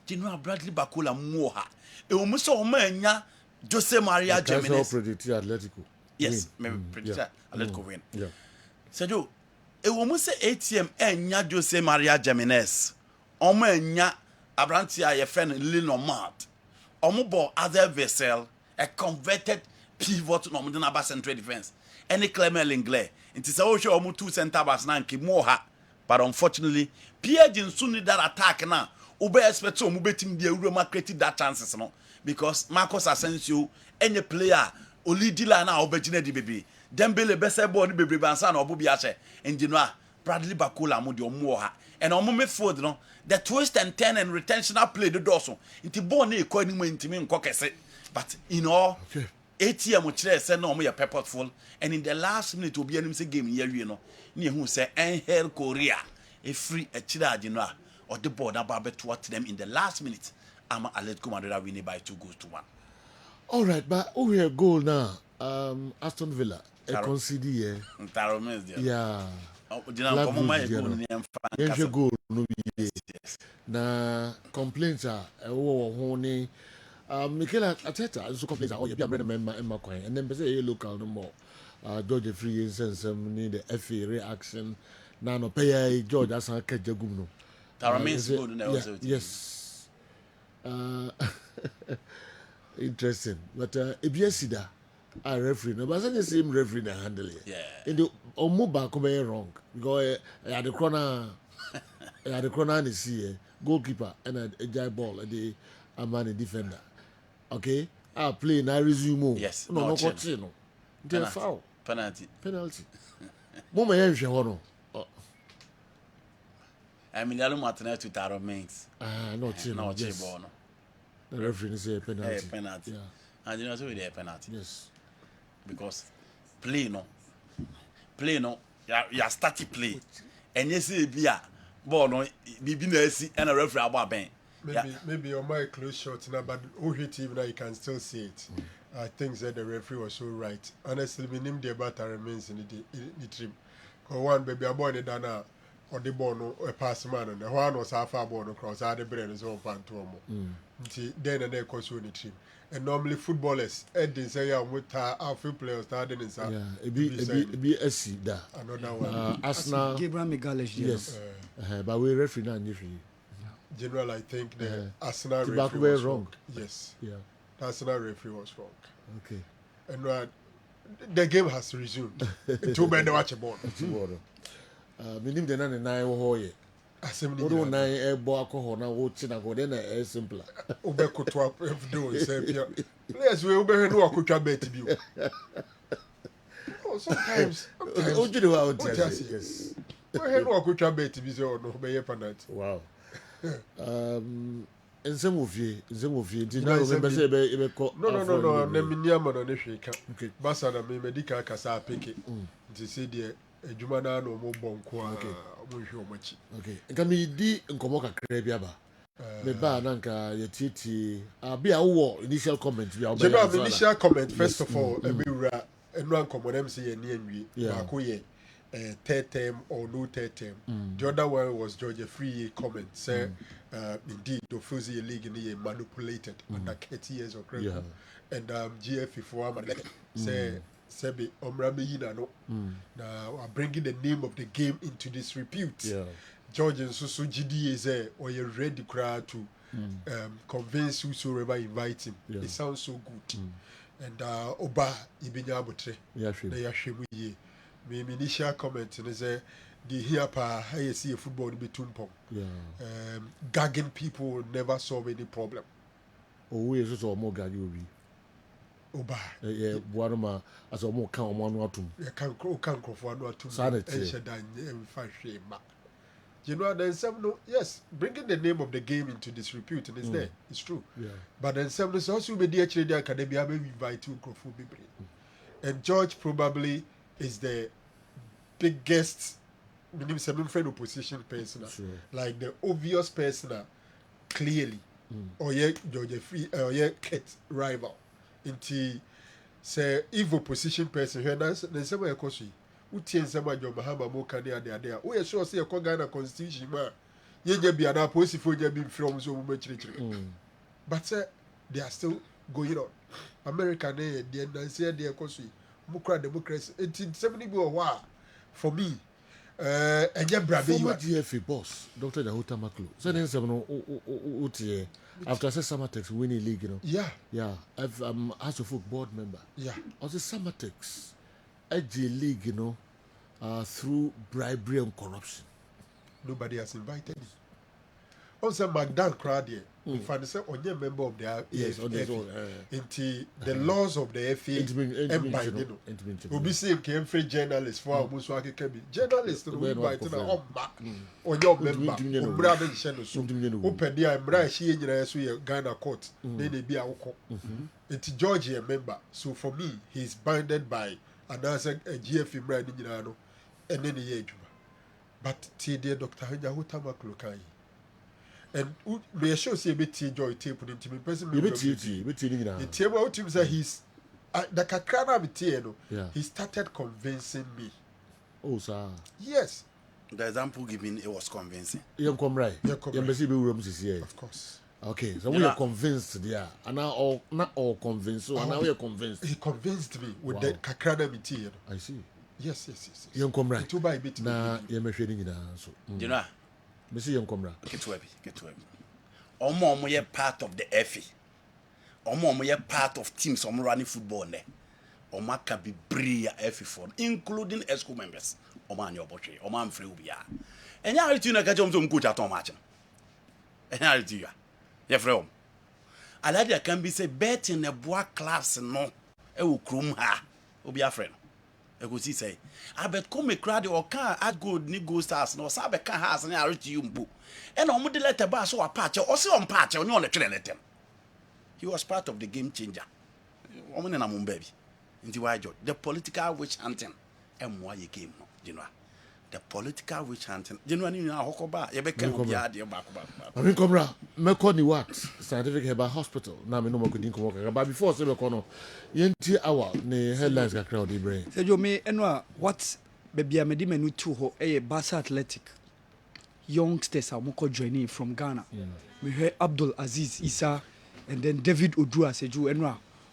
General Bradley Barcola moha. E o muso o manya Jose Maria Jimenez. Predicted Atletico. Yes, me predicted Atletico win. Yeah. Sergio, e o muso ATM enya Jose Maria Jimenez. O manya Abrantia ye friend Lenormand. Omo ball other vessel a converted pivot no mo na ba central defense. Any Clement Lenglet. It is also omo two center backs na nke moha. But unfortunately, PSG soon need that attack now. Ube expect so mubetim the Euroma created that chances no because Marcos Asensio any player only dealer na obejine di baby Dembele best ball ni baby bansa na obubi ache and you know Bradley Barcola mo de omo ha and omo midfield no the twist and turn and retentional play the doso inti ball na ekọ ni mo intimi nko kese but in all ATM mo kire say na omo ye purposeful and in the last minute obi anim say game ye wie no na ehun say Angel Correa a free a chira agino or the board about to them in the last minute. I'm Atletico Madrid winning by 2-1. All right, but we have goal now. Aston Villa, a concede here. Yeah. Goal no be na complaints are honey. Mikel Arteta also complains oh you be a brand member in Macoy and then say local no more. George Free instance need the FA reaction. Now no pay George as a kejagum no. That remains good in the yes. Interesting. But Ebiesida a referee. No, but the same referee that handle it. Yeah. In the Omuba come wrong because at the corner and see goalkeeper and a jai ball at the Amani defender. Okay? I play and I resume. Yes. No, no. They foul. Penalty. Mama Yenshi Emiliano Martinez to Taro Minks. No, yes. The referee say a penalty. Penalty. Yeah. And you know, so a penalty. Yes. Because play no, you start to play. And you see, be a ball no, be see, and a referee about Ben. Maybe on my close shot now, but who hit him now, you can still see it. I think that the referee was so right. Honestly, we named the batter remains in the trim. Because one baby, I born it down or the ball no a pass man and the one was half a ball across the brain is all pan to him. Then and then cause you the team. And normally footballers, they say with our few players starting in South. Yeah, it be SC there. Another one. Arsenal. Gabriel Migales. Yes. But we referee now General, I think the Arsenal referee was wrong. Yes. Yeah. The Arsenal referee was wrong. Okay. And the game has resumed. Too bad watch a ball. Minim de na 9 ho ye. Assembly. Odo 9 ebo alcohol na wo chi na go de na simpler. Obekoto do say players we obe no akotwa bet bi. Oh sometimes. Oju de wa o yes. We no akotwa bet bi say no be ye penalty. Wow. Nsemofie nti na remember say be ko. No na miniama na hwe ka. Basa na me medical kasa apeke. Nti say de adwuma na no mo bonko a mo hwe o machi okay nka mi di nkomo kakra bi aba me ba na nka yetiti abi a wo initial comment bi a je ba initial comment first of all emewura enu ankomo dem say ye ne anwie ba ko ye third term or no third term. The other one was Georgia Free comment say indeed the first league in the manipulated under 30 years of credit and GF for say Sebi Omrame Yina no now bringing the name of the game into disrepute. George and Susu GD is or you ready crowd to convince whosoever invite him. It sounds so good. And Oba Ibinya Botre the Yashimu my initial comment is the here pa I see a football be tumpong. Gagging people will never solve any problem. Oh, we is also more gaggy will be. Oba. Yeah, Buanama as a more count one or two. You can't for one or two. Sanity. You know, then some no, yes, bringing the name of the game into disrepute and it's there. It's true. Yeah. But then some also be the actually the academy maybe invite you go for and George probably is the biggest opposition person, like the obvious person, clearly, or Georgia Free, or Kate rival. Into say if opposition person here, then somewhere cause who change some of your Mahama Mokania there. We are sure say a Kogana constitution, you be an opposition for you being from so much. But they are still going on. American, the Nancy, the Kosi, Mukra democracy, 1870 for me. And your brother, former DFA boss, Dr. Dahuta Maklo. So then, some after Samatex winning league, you know. Yeah. I've as a football board member. Yeah. Also Samatex, edgy league, you know, through bribery and corruption. Nobody has invited me. Also, McDonald crowd here. In fact, say only member of the into the laws of the FA. We be saying came free journalists for almost what can be journalists. We invite na on your member. We brother share so. Open there, brother she engineer so your Ghana court. Then they be a woko. It's Georgia member. So for me, he's bounded by another GFA brand engineer and then the age. But today, Dr. Dahuta Maklo kai. And me sure say be joy tape into me person me the table out him say he's the kakrana be no he started convincing me. Oh sir, yes, the example given it was convincing. You come right, you must be room is here, of course. Okay, so we are convinced there and now not all convinced, so now we are convinced. He convinced me with the kakrana be I see. Yes. You come right to buy bit na you me shading in so you know. Mr. Young Comra. Get to it. Omo ye part of the FA. Omo ye part of teams running football there. Oma can be brilliant FA for including ESCO members. Oma your botry. Oma am free ubia. And ya you na catch some good at match. And ya you. Ya free. Aladia can be say bet in a bois class no. E wo krum ha. Ubia friend. I could see say, I bet come a crowd or car at good ni go stars no sabe can has an arrow to you mbu. And on the letter bar so a patch or so on patch on the train at him. He was part of the game changer. Woman and a moon baby. Into why the political witch hunting and why you came, you know. The political witch hunting. You know, Hokoba, you became yard your back. I mean, Cobra, Mekoni what? Scientific Herbal Hospital. Now, me no more couldn't come but before Sebecono, Yenti hour, ne headlines got crowded brain. Say, you may, and what baby, I made him a new two, a Bassa Athletic. Youngsters are more joining from Ghana. We heard Abdul Aziz Issa and then David Odua, said you, and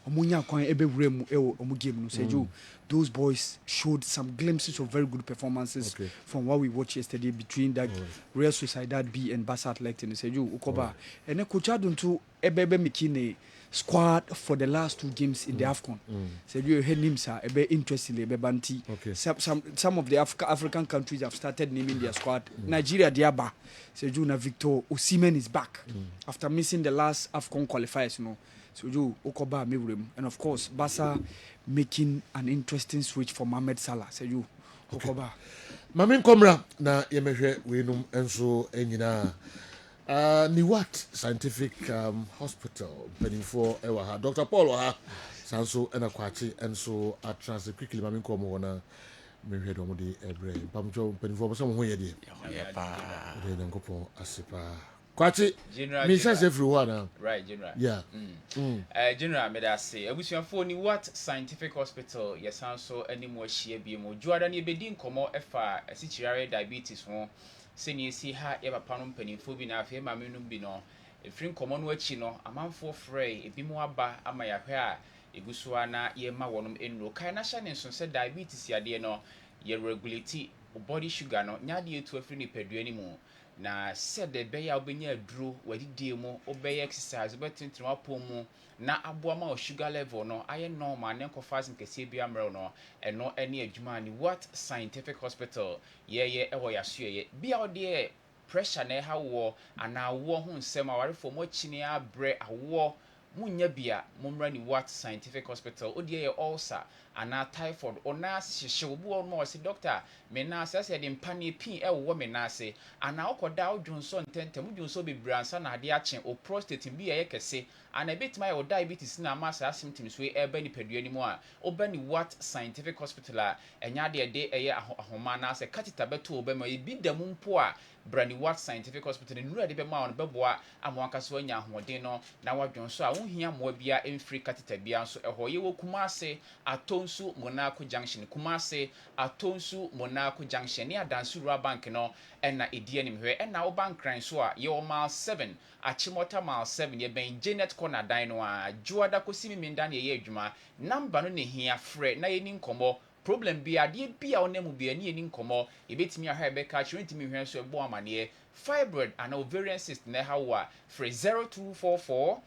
Omunya Kwan Ebe Remu Omugim, said you. Those boys showed some glimpses of very good performances from what we watched yesterday between that Real Sociedad B and Bassa Athletic. And said you, Ukoba, and then Coach Adun to Ebebe Mikine squad for the last two games in the AFCON. Said you heard him, sir, a very interestingly, Bebanti. Some of the African countries have started naming their squad. Nigeria, Diaba, said you, Victor Osimhen is back after missing the last AFCON qualifiers, you know. So you Okoba Mirim, and of course Bassa making an interesting switch for Mohamed Salah. So you Okoba. Mamin Komra na yemehwe wenum enso enyina. Ni what scientific hospital penning for ewa Dr. Paul ha sanso ena kwachi enso a transit quickly Mamin Komona me hwe do mo de ebre pamcho penfo so mo ho ye de pa de nkopo asepa kwati me say everyone na right general yeah general me da say abusuafo ni what scientific hospital yesan so animu ahia bi mo juada ne bedi nkomo efa asichirare diabetes ho seni esi ha ye papa no mpanimfo bi na afi ma menum bi no efiri nkomo no achi no amanfo frey ebi mu aba ama yahwe a egusua na ye ma wonum enro kai na hya ne nso se diabetes yade no ye regulate body sugar no nyade etu afiri ni padua ni mu na said the be ya obenya aduro wadidie mu obey exercise obetintinu apom mu na aboa ma sugar level no aye normal na nkofas nkese bia mrel no eno ene adwuma ni what scientific hospital ye ewo yasoye bia ode pressure na ha wo ana wo ho nsem awarefo mo chini abre awo munya bia momra ni what scientific hospital odie ye ulcer ana typhoid ona hihye obu ono o se doctor me na asese de mpane pin ewo me na ase ana okoda odwonso ntentem odwonso bebransa na ade ache o prostate bi ye kese ana betima ye diabetes na masa symptoms we eba ni padua ni mu a oba ni what scientific hospital a enya de eye ahoma na ase catheter beto obema e bi damu mpo a brani what scientific hospital nura de be ma on beboa amoankaso anya ahoden no na wadwonso a wohia moa bia emfiri catheter bia nso eho ye wokuma ase atonsu Monaco junction kumase atonsu Monaco junction ni adansu rural bank no na edie nim hwe na wo bank kran so a ye o mile 7 achimota mile 7 ye ben Janet corner dan no a juada kosimi minda na ye adwuma number no ne hia frɛ na ye ni nkomo problem bi ade bi a onemu bi ani ni nkomo ebetimi aha ebeka chirentimi hwe so ebo amane fibroid and ovarian cyst na ha wa frɛ 0244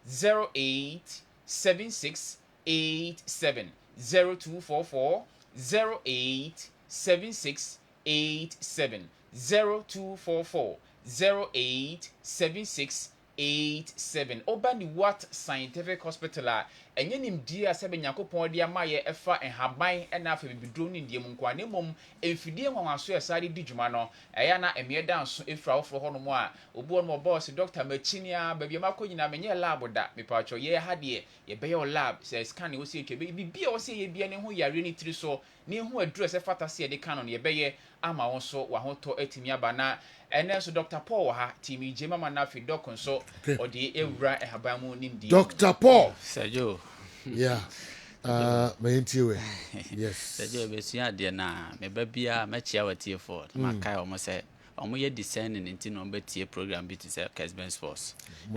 087687 0244 087687 0244 087687 Obani what scientific hospital a enye nimdie asebe nyakopon de amaye efa enhaban na afa bibidro ni ndie mu nkwa ne mom emfidie nwanwaso esare di dwuma no eya na emie danso efra ofro ho no mu a obu no boss doctor machinia babia makonyina menye lab da mepacho ye ha de ye be your lab say scan wo se etwe bibia wo se ye bia ne ho yare ni tiri so ne ho address e fatase de canon ye be ye ama won so wa ho to atimi aba na ene so Dr. Paul ha timi jema na fi doc nso odi ewura ehaban mu nimdi Dr. Paul Sergio yeah maintiwe yes Sergio besua de na me ba bia ma chia watie for makai o mo se omo ye discerning nti no betie program bi ti se Kessben Sports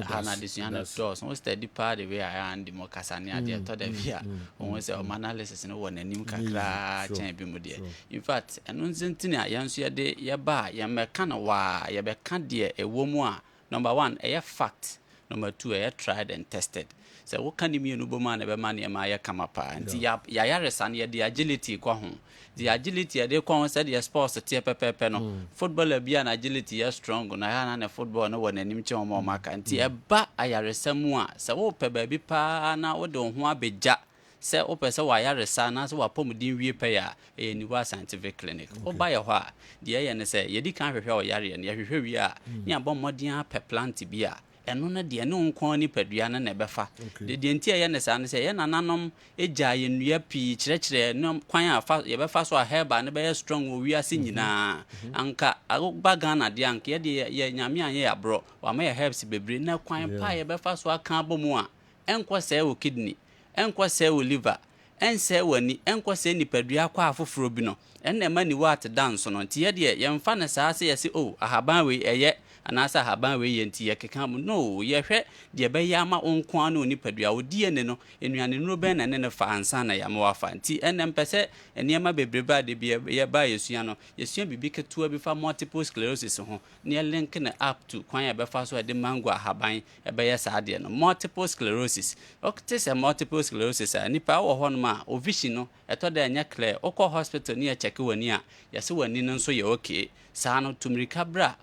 ha na disua na dos no steady pa de we and mo kasane ade to da via o se o analysis no won anim kakra chen bi mu de in fact eno nzinti na yanso ye de ye ba ye meka na wa ye be ka de ewo mu a number 1 e fact number 2 e tried and tested so what can you no boma na be ma na ma ya kama pa nti ya resa na de agility kwa ho the agility de kwa said the sports tie pepepe no footballer bia na agility ya strong na ya na football no wona nim che o maka nti e ba ayaresa mu a se wo pe ba bi pa na wo de ho abegya se wo pe se wa ayaresa na se wa pomudin wie pe ya e ni wa scientific clinic o ba ye ho a de ye ne se ye di kan hwehwe o yare ne hwehwe wie a ni abon modin a pe plant bia eno na de no nkon ni padua na befa de ntia ye ne sa ne se ye nananom eja ye nnua pi kirekire no kwan afa ye befa so a herba ne be strong wo wiase nyina anka agba Ghana de anka ye de ye nyame an ye abro wa ma ye herbs bebre na kwan pa ye befa so aka abomu a enko se wo kidney enko se wo liver ense wani enko se ni padua kwa afoforo bi no enne ma ni wat dance no ntia de ye mfa ne sa se ye se ahaban we eye anasa haban we yenti yekeka mu no yehwe de be yama onko na onipadua odie ne no enuane no be na ne fa ansa na yama wafa nti enne mpese enema bebreba de be ye ba yesua no yesua bibi ketua bi fa multiple sclerosis ho ne link na up to kwan ya be fa so de mango haban e be ye sa de no multiple sclerosis okte se multiple sclerosis ani pa wo ho no ma o vision no eto da nya clear okọ hospital ni e check wani a yese wani no so ye okay sa no tumrika bra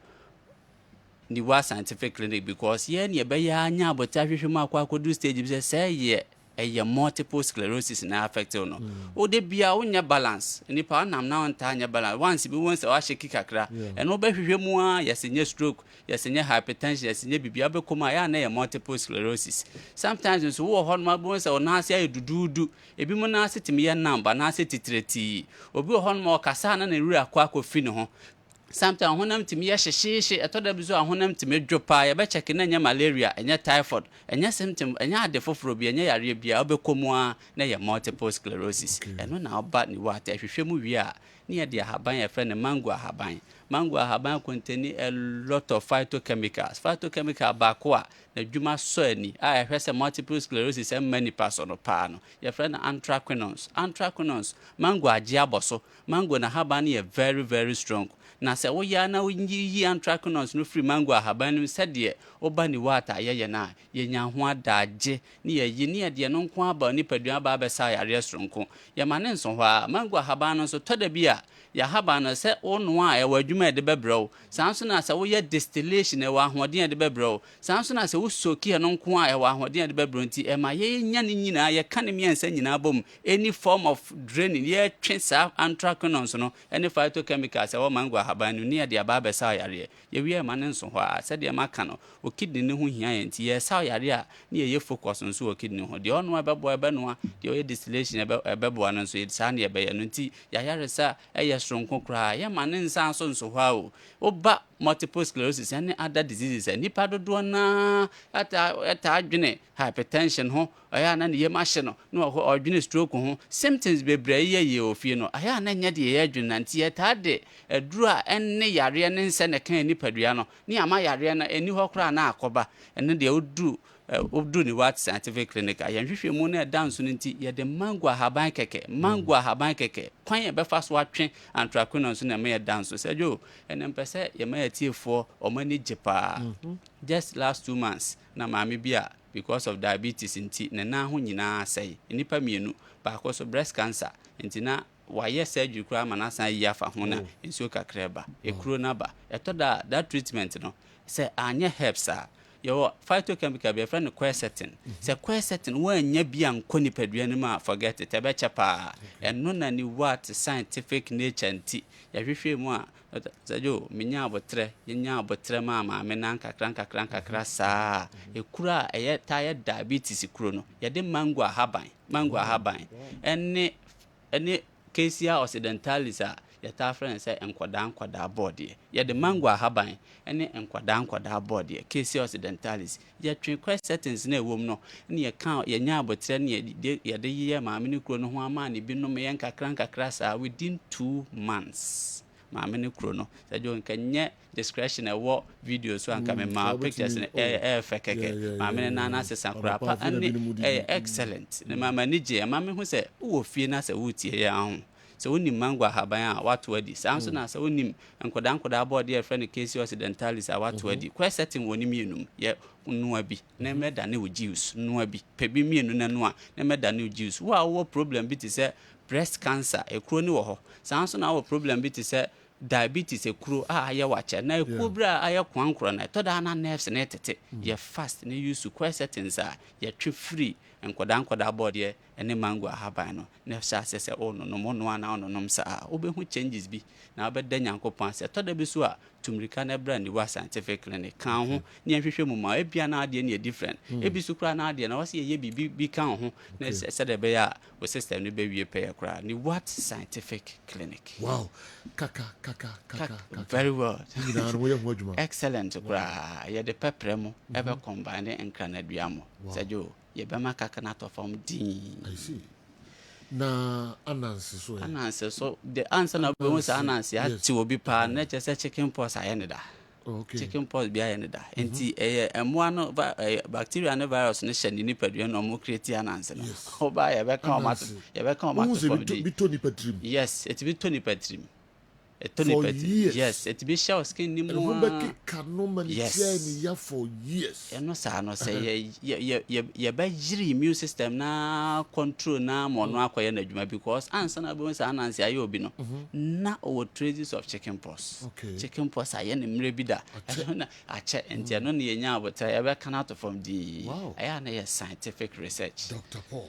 ni wa scientific clinic because ye ne be ya nya abota hwehwe ma akwa akodu stage bi say ye multiple sclerosis na affect no o de bia wonya balance nipa anam na onta anya balance once bi won say wa sheki kakra and no be hwehwe mu a yesenye stroke yesenye hypertension yesenye bibia be koma ya na multiple sclerosis sometimes so wo ho no ma say ona ase ay dududu ebi mu na ase timi ye namba na ase titreti obi wo ho no kasa na rura akwa fi ne ho sometimes honam timi ye hyehye etoda bizo honam timi dwopa ye be check na nya malaria enya typhoid enya symptom enya ade foforo bi enya yare bia obekomu a na ye multiple sclerosis eno na oba ni wa ta hwehwe mu wi a ne ye de ahaban ye friend mango ahaban contain a lot of phytochemical ba ko a na dwuma so ani a ye hwese multiple sclerosis and many person no pa no ye friend anthraquinones mango age aboso mango na haban ye very very strong na se wo ya na yi anthraquinones no free mango ahaban no se de oba ni water ye na ye nya ho adaje ni ye yi ni de no nko aba ni padua ba be sa yare stronko ye ma ne nso ho a mango ahaban no so toda bi a ya haban no se ono a e wadwuma de bebrɛw sanso na se wo ye distillation e wa ahoden de bebrɛw sanso na se wo soki no nko a e wa ahoden de bebrɛw nti e ma ye nya ne nyina ye ka ne miensa nyina bom any form of draining ye twen sa anthraquinones no any phytochemicals e wo mango ahaban no ni de aba be sa yare ye wi e ma ne nso ho a se de ma ka no o kidney ne ho hia ye nti ye sa yare a ni ye focus nso o kidney ho de ono ebebo ebeno de o ye distillation ebebo no nso ye sa ne ye be ye no nti ya yare sa eye stronko kra ye ma ne nsa nso ho a o oba multiple sclerosis and other diseases and nipa dodo na ata adwene hypertension ho aya na ne ye ma hye no na odwene stroke ho symptoms bebre ye ofie no aya na nya de ye adwene nanti ye ta de aduru a enne yare ne nse ne kan nipadua no ne ama yare na eni ho kra na akoba enne de odu ni what scientific clinic ayan hwehwe mu na dance no nti ye de mango ahaban keke kwan ye be fa so atwe anthraquinones na me dance so jo ene mpese ye ma atiefo o mani jepa just last 2 months na maami bia because of diabetes nti ne na ho nyina sei nipa mienu ba ko so breast cancer nti na waye surgery kura manasa yi afa ho na nsuo kakreba ekuro na ba etoda that treatment no say anya herbs a your phytochemical be friend quercetin say quercetin wa anya bia nko nipadua ni ma forget it ebe chepa eno na ni what scientific nature nti ya hwehwe mu a zajo menya abotre yenya abotre ma me nan kakran saa ekura eye tire diabetes kuro no ye de mango ahaban ene Casia occidentalis a yata friend say enkwada board ye de mango ahaban ene enkwada board ye Casia occidentalis ye twen quercetins na ewom no ne ye kan ye nya abotre ne ye de ye maame ne kuro no ho ama ne bi no me yen kakran saa within 2 months maame ne kuro no sajo nkanye discretion ewo video so anka me ma pictures ne fekeke maame na na sesa kura pa ane excellent ne mama ni je maame hu se wo fie na se wutie ya ho se woni mango ahaban a wato adi sanso na se woni enkoda board ye friend Casia occidentalis a wato adi quercetin woni mienum ye nua bi na meda ne juice nua bi pebi mienu na nua na meda ne juice wo problem bi ti se breast cancer ekuro ni wo ho sanso na wo problem bi ti se diabetes ekuro aye wache na ekuro bra aye kwankro na toda na nerves na tete ye fast na use quercetins a ye twe free enkoda board ye ene mango ahaban no na sha sese ono no mono ana ono nom sa obehu changes bi na obeda nyankopon se toda bi so a tumrika na bra ni wa scientific clinic kan ho ne hwehwe mu ma ebia na ade ne different ebi so kra na ade na wase ye bi kan ho na se de be ya o system no be wie pe kra ni what scientific clinic. Wow, kaka very well. Excellent kra ye de pepre mu ebe combine enkranadua mu sajo ye be makaka na to form din. I see. Na anansi so the answer na be won anansi ati obi pa na chese chicken pox ayene da. Okay. Chicken pox bi ayene da. Enti emwa no bacteria and virus ne hye ni padua no mo create anansi no. Oba ye be kan o mato form din. Bi to ni patrim. Yes, it be to ni patrim. For years. Yes, it be show skin ni mo. Yes. For years. No say ye be jiri immune system na control na mo no akoye na adwuma because answer na be say anansi aye obi no na o traces of chickenpox. Chickenpox aye ne mre bi da. Na ache enti no ne yenya abota ye be can out from the aye na scientific research. Dr. Paul.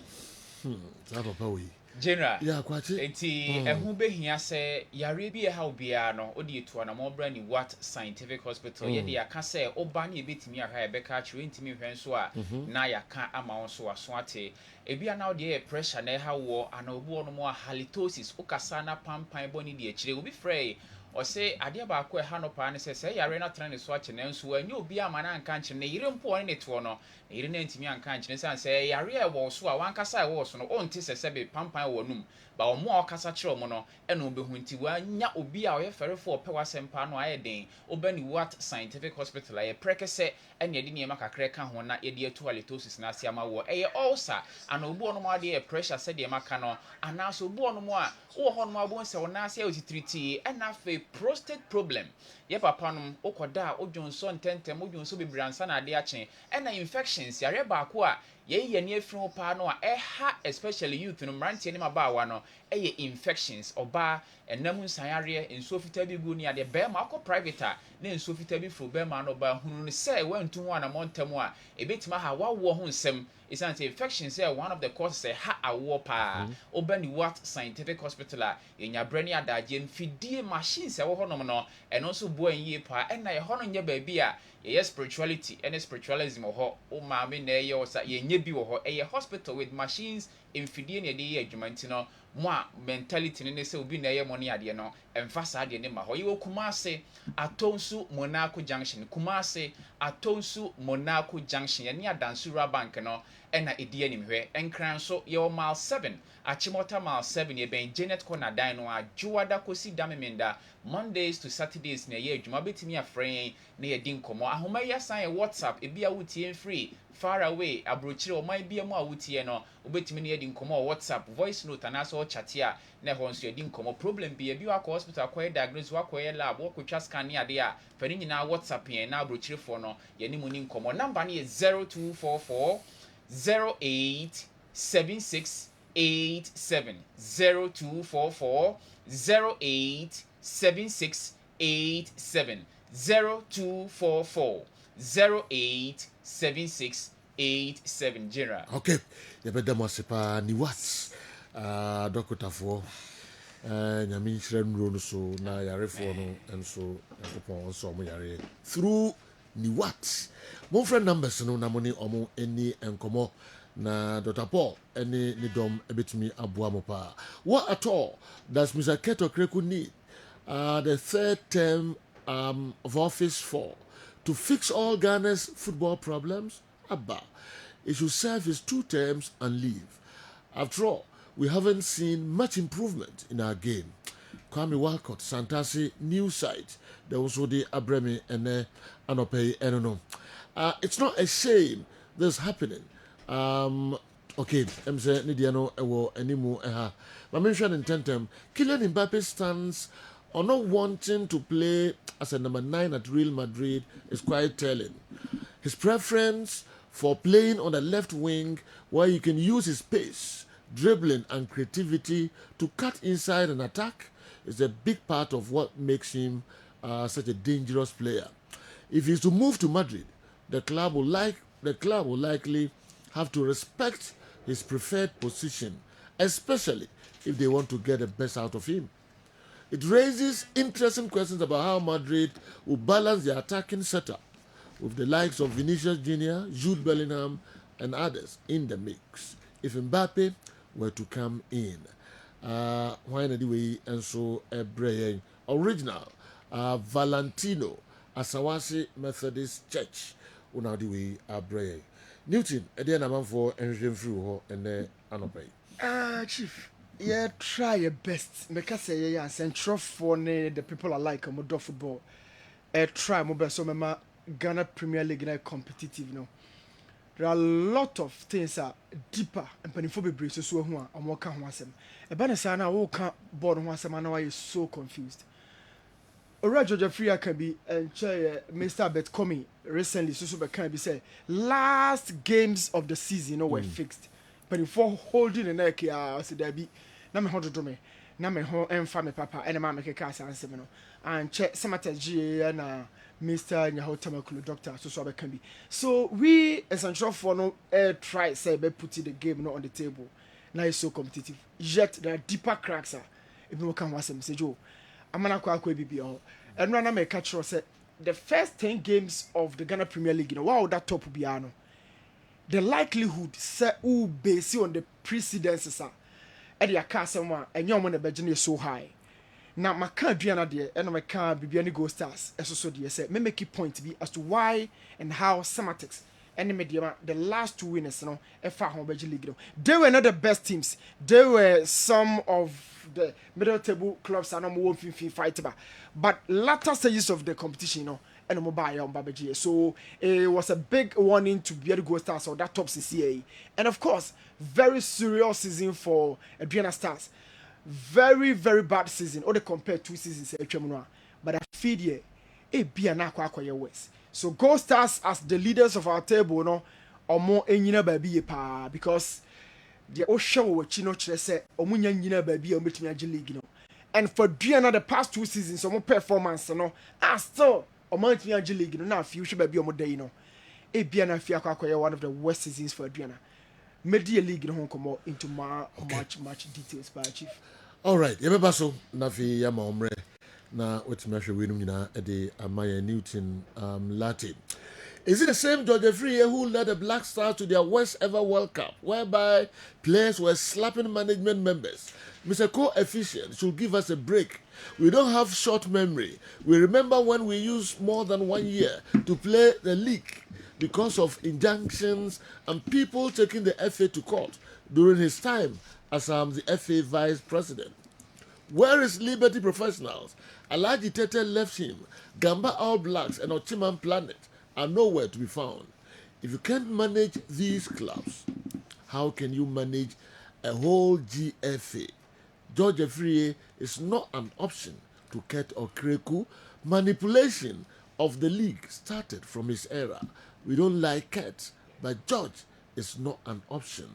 That papa we. General. Yeah, kwachi. Enti ehu behia se yare bi e ha obia no odi etu na mo bra ni what scientific hospital ye de aka se oba na ebetimi aka e beka chiro ntimi hwen so a na yaka ama won so aso ate ebia na odi e pressure na e ha wo ana obu ono mo halitosis ukasa na pampan boni de akire obi frey o se ade ba ko e ha no pa ne se yare na tran ne so ache na nso anyi obi ama na nka nche ne yire mpo ne to no yire na ntimi anka nche ne se yare e wo so a wankasa e wo so no o nti se be pampan wo num ba omo a okasa kire omo no e no behu nti wa nya obi a oye ferefo opewa sempa no aye den obani what scientific hospital aye prekese ene de niema kakra ka ho na ye de atu halitosis na ase ama wo eye ulcer ana obu ono mo ade pressure se de maka no ana so obu ono mo a wo ho no mo abo nse wona ase otitriti ena fe prostate problem ye papa no okoda odwonso ntentem odwonso bibransa na ade ache ena infections yare ba ko a ye ne afiri pa no a eha especially youth no mrantie ne mabawa no eye infections oba enam nsanyare enso fita bi gu ni ade be ma akọ private a na enso fita bi fro be ma no ba hunu ne se wantu ho na montam a ebetima ha wawo ho nsem isn't infections say one of the causes ha awo pa obani what scientific hospital a enya brani adaje mfidie machines e wo honom no eno so bo anyi pa ena ye hono nya ba bi a ye spirituality and spiritualism ho o ma me na ye osa ye nya bi wo ho e hospital with machines mfidie ne de ye adwumanti no mo a mentality ne se obi na ye mo ne ade no emfasa ade ne ma ho ye Kumase Atonsu Monaco Junction Kumase Atonsu Monaco Junction ye ne Adansura Bank no ena edie nimhwe enkran so ye o mile 7 Achimota mile 7 ye ben Janet Corner dan no a Juwada kosi damemenda Mondays to Saturdays na ye adwuma betimi afren na ye din komo ahoma ya san WhatsApp e bia wutie free far away abrochire o man bia mu a wutie no obetimi na ye din komo WhatsApp voice note na so chat ya na ho nso ye din komo problem bia bi wa ko hospital ko diagnose wa ko ye lab wo ko twa scan ya de a fani nyina WhatsApp ye na abrochire fo no ye ni mu ni komo number na ye 0244 087687 0244 087687 0244 087687 General. Okay, you better must pa ni what Dr. Fo nyame nhyira no so na yarefo no enso yakopon so mo yare through ni what mo friend numbers no na mo ni omo eni enkomo na Dr. Paul eni ni dom ebetumi aboa mo pa what at all does Mr. Keto Kreku need the third term of office for to fix all Ghana's football problems? Abba, he should serve his 2 terms and leave. After all, we haven't seen much improvement in our game. Kwame Walcott, Santasi, new site. There also the Abremi and Anope Enono. It's not a shame this is happening. Okay, I'm saying Nidiano Ewo Enimu Eha. But mentioned in Tentem, Kylian Mbappe's stance on not wanting to play as a number 9 at Real Madrid is quite telling. His preference for playing on the left wing where he can use his pace, dribbling and creativity to cut inside an attack is a big part of what makes him such a dangerous player. If he's to move to Madrid, the club will likely have to respect his preferred position, especially if they want to get the best out of him. It raises interesting questions about how Madrid will balance their attacking setup with the likes of Vinicius Jr., Jude Bellingham, and others in the mix if Mbappe were to come in. Why anyway, and so a original Valentino Asawasi Methodist Church. Una the way a Newton, a dear number for and through and then Anope. Chief. Yeah, try your best. Make us say yeah, central for the people are like a football. Try my best. So my Ghana Premier League is competitive now. There are a lot of things are deeper and painful be so who are working on some. A banner sana who can't board on some and why is so confused. George Africa can be and Mr. Betcomi recently so can be say last games of the season were fixed. But before holding the neck so there be na me hold to me. Na me ho emfa me papa and ma make case answer me no. And check Samataji and Mr. Nyahotamakulu doctor so can be. So we essential for no try say be put the game no on the table. Now it's so competitive. Yet there are deeper cracks if you can watch them say Joe. Amana kwa BBO. And when I make catch say the first 10 games of the Ghana Premier League, you know, wow, that top biano. The likelihood say who based on the precedences are at the Akasama and your money is so high. Now my can't be another and my can't be any go stars as so dear say me make a point to be as to why and how Sematics and the last 2 winners, you know, League. They were not the best teams. They were some of the middle table clubs and I'm one fight about. But latter stages of the competition, you know, and mobile on Babaji. So it was a big warning to be able to go stars or that top CCA. And of course, very serious season for Adriana Stars. Very, very bad season. Or they compare 2 seasons. But I feel here, it be an aqua west. So Gold Stars as the leaders of our table, no, or more enyina baby pa because the Osho we chino chere say omunya nyina baby o metumi age league no. And for Diana the past 2 seasons some performance no, still o metumi age league no na future baby o mo dey no. E bia na fia akwa one of the worst seasons for Diana. Media league no come into much details by chief. All right, yebeba so na fi ya ma omre. Na wetimahwe wenum nyina ede amaya Newton Latin. Is it the same George Free who led the Black Stars to their worst ever World Cup, whereby players were slapping management members? Mr. Co-efficient should give us a break. We don't have short memory. We remember when we used more than 1 year to play the league because of injunctions and people taking the FA to court during his time as the FA vice president. Where is Liberty Professionals? Alaji Tete left him. Gamba All Blacks and Ochiman Planet are nowhere to be found. If you can't manage these clubs, how can you manage a whole GFA? George Afriye is not an option to Ket Okreku. Manipulation of the league started from his era. We don't like Ket, but George is not an option.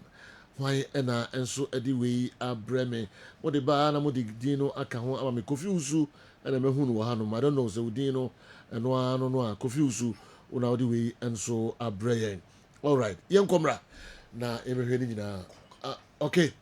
Why ena enso ediwe abreme mo de ba na mo de dino aka ho ama me Kofi Usu ena mehunu wo hanu I don't know se udino eno anu no a Kofi Usu una odiwe enso abreye. All right, yen komra na emehwe ni nyina. Okay,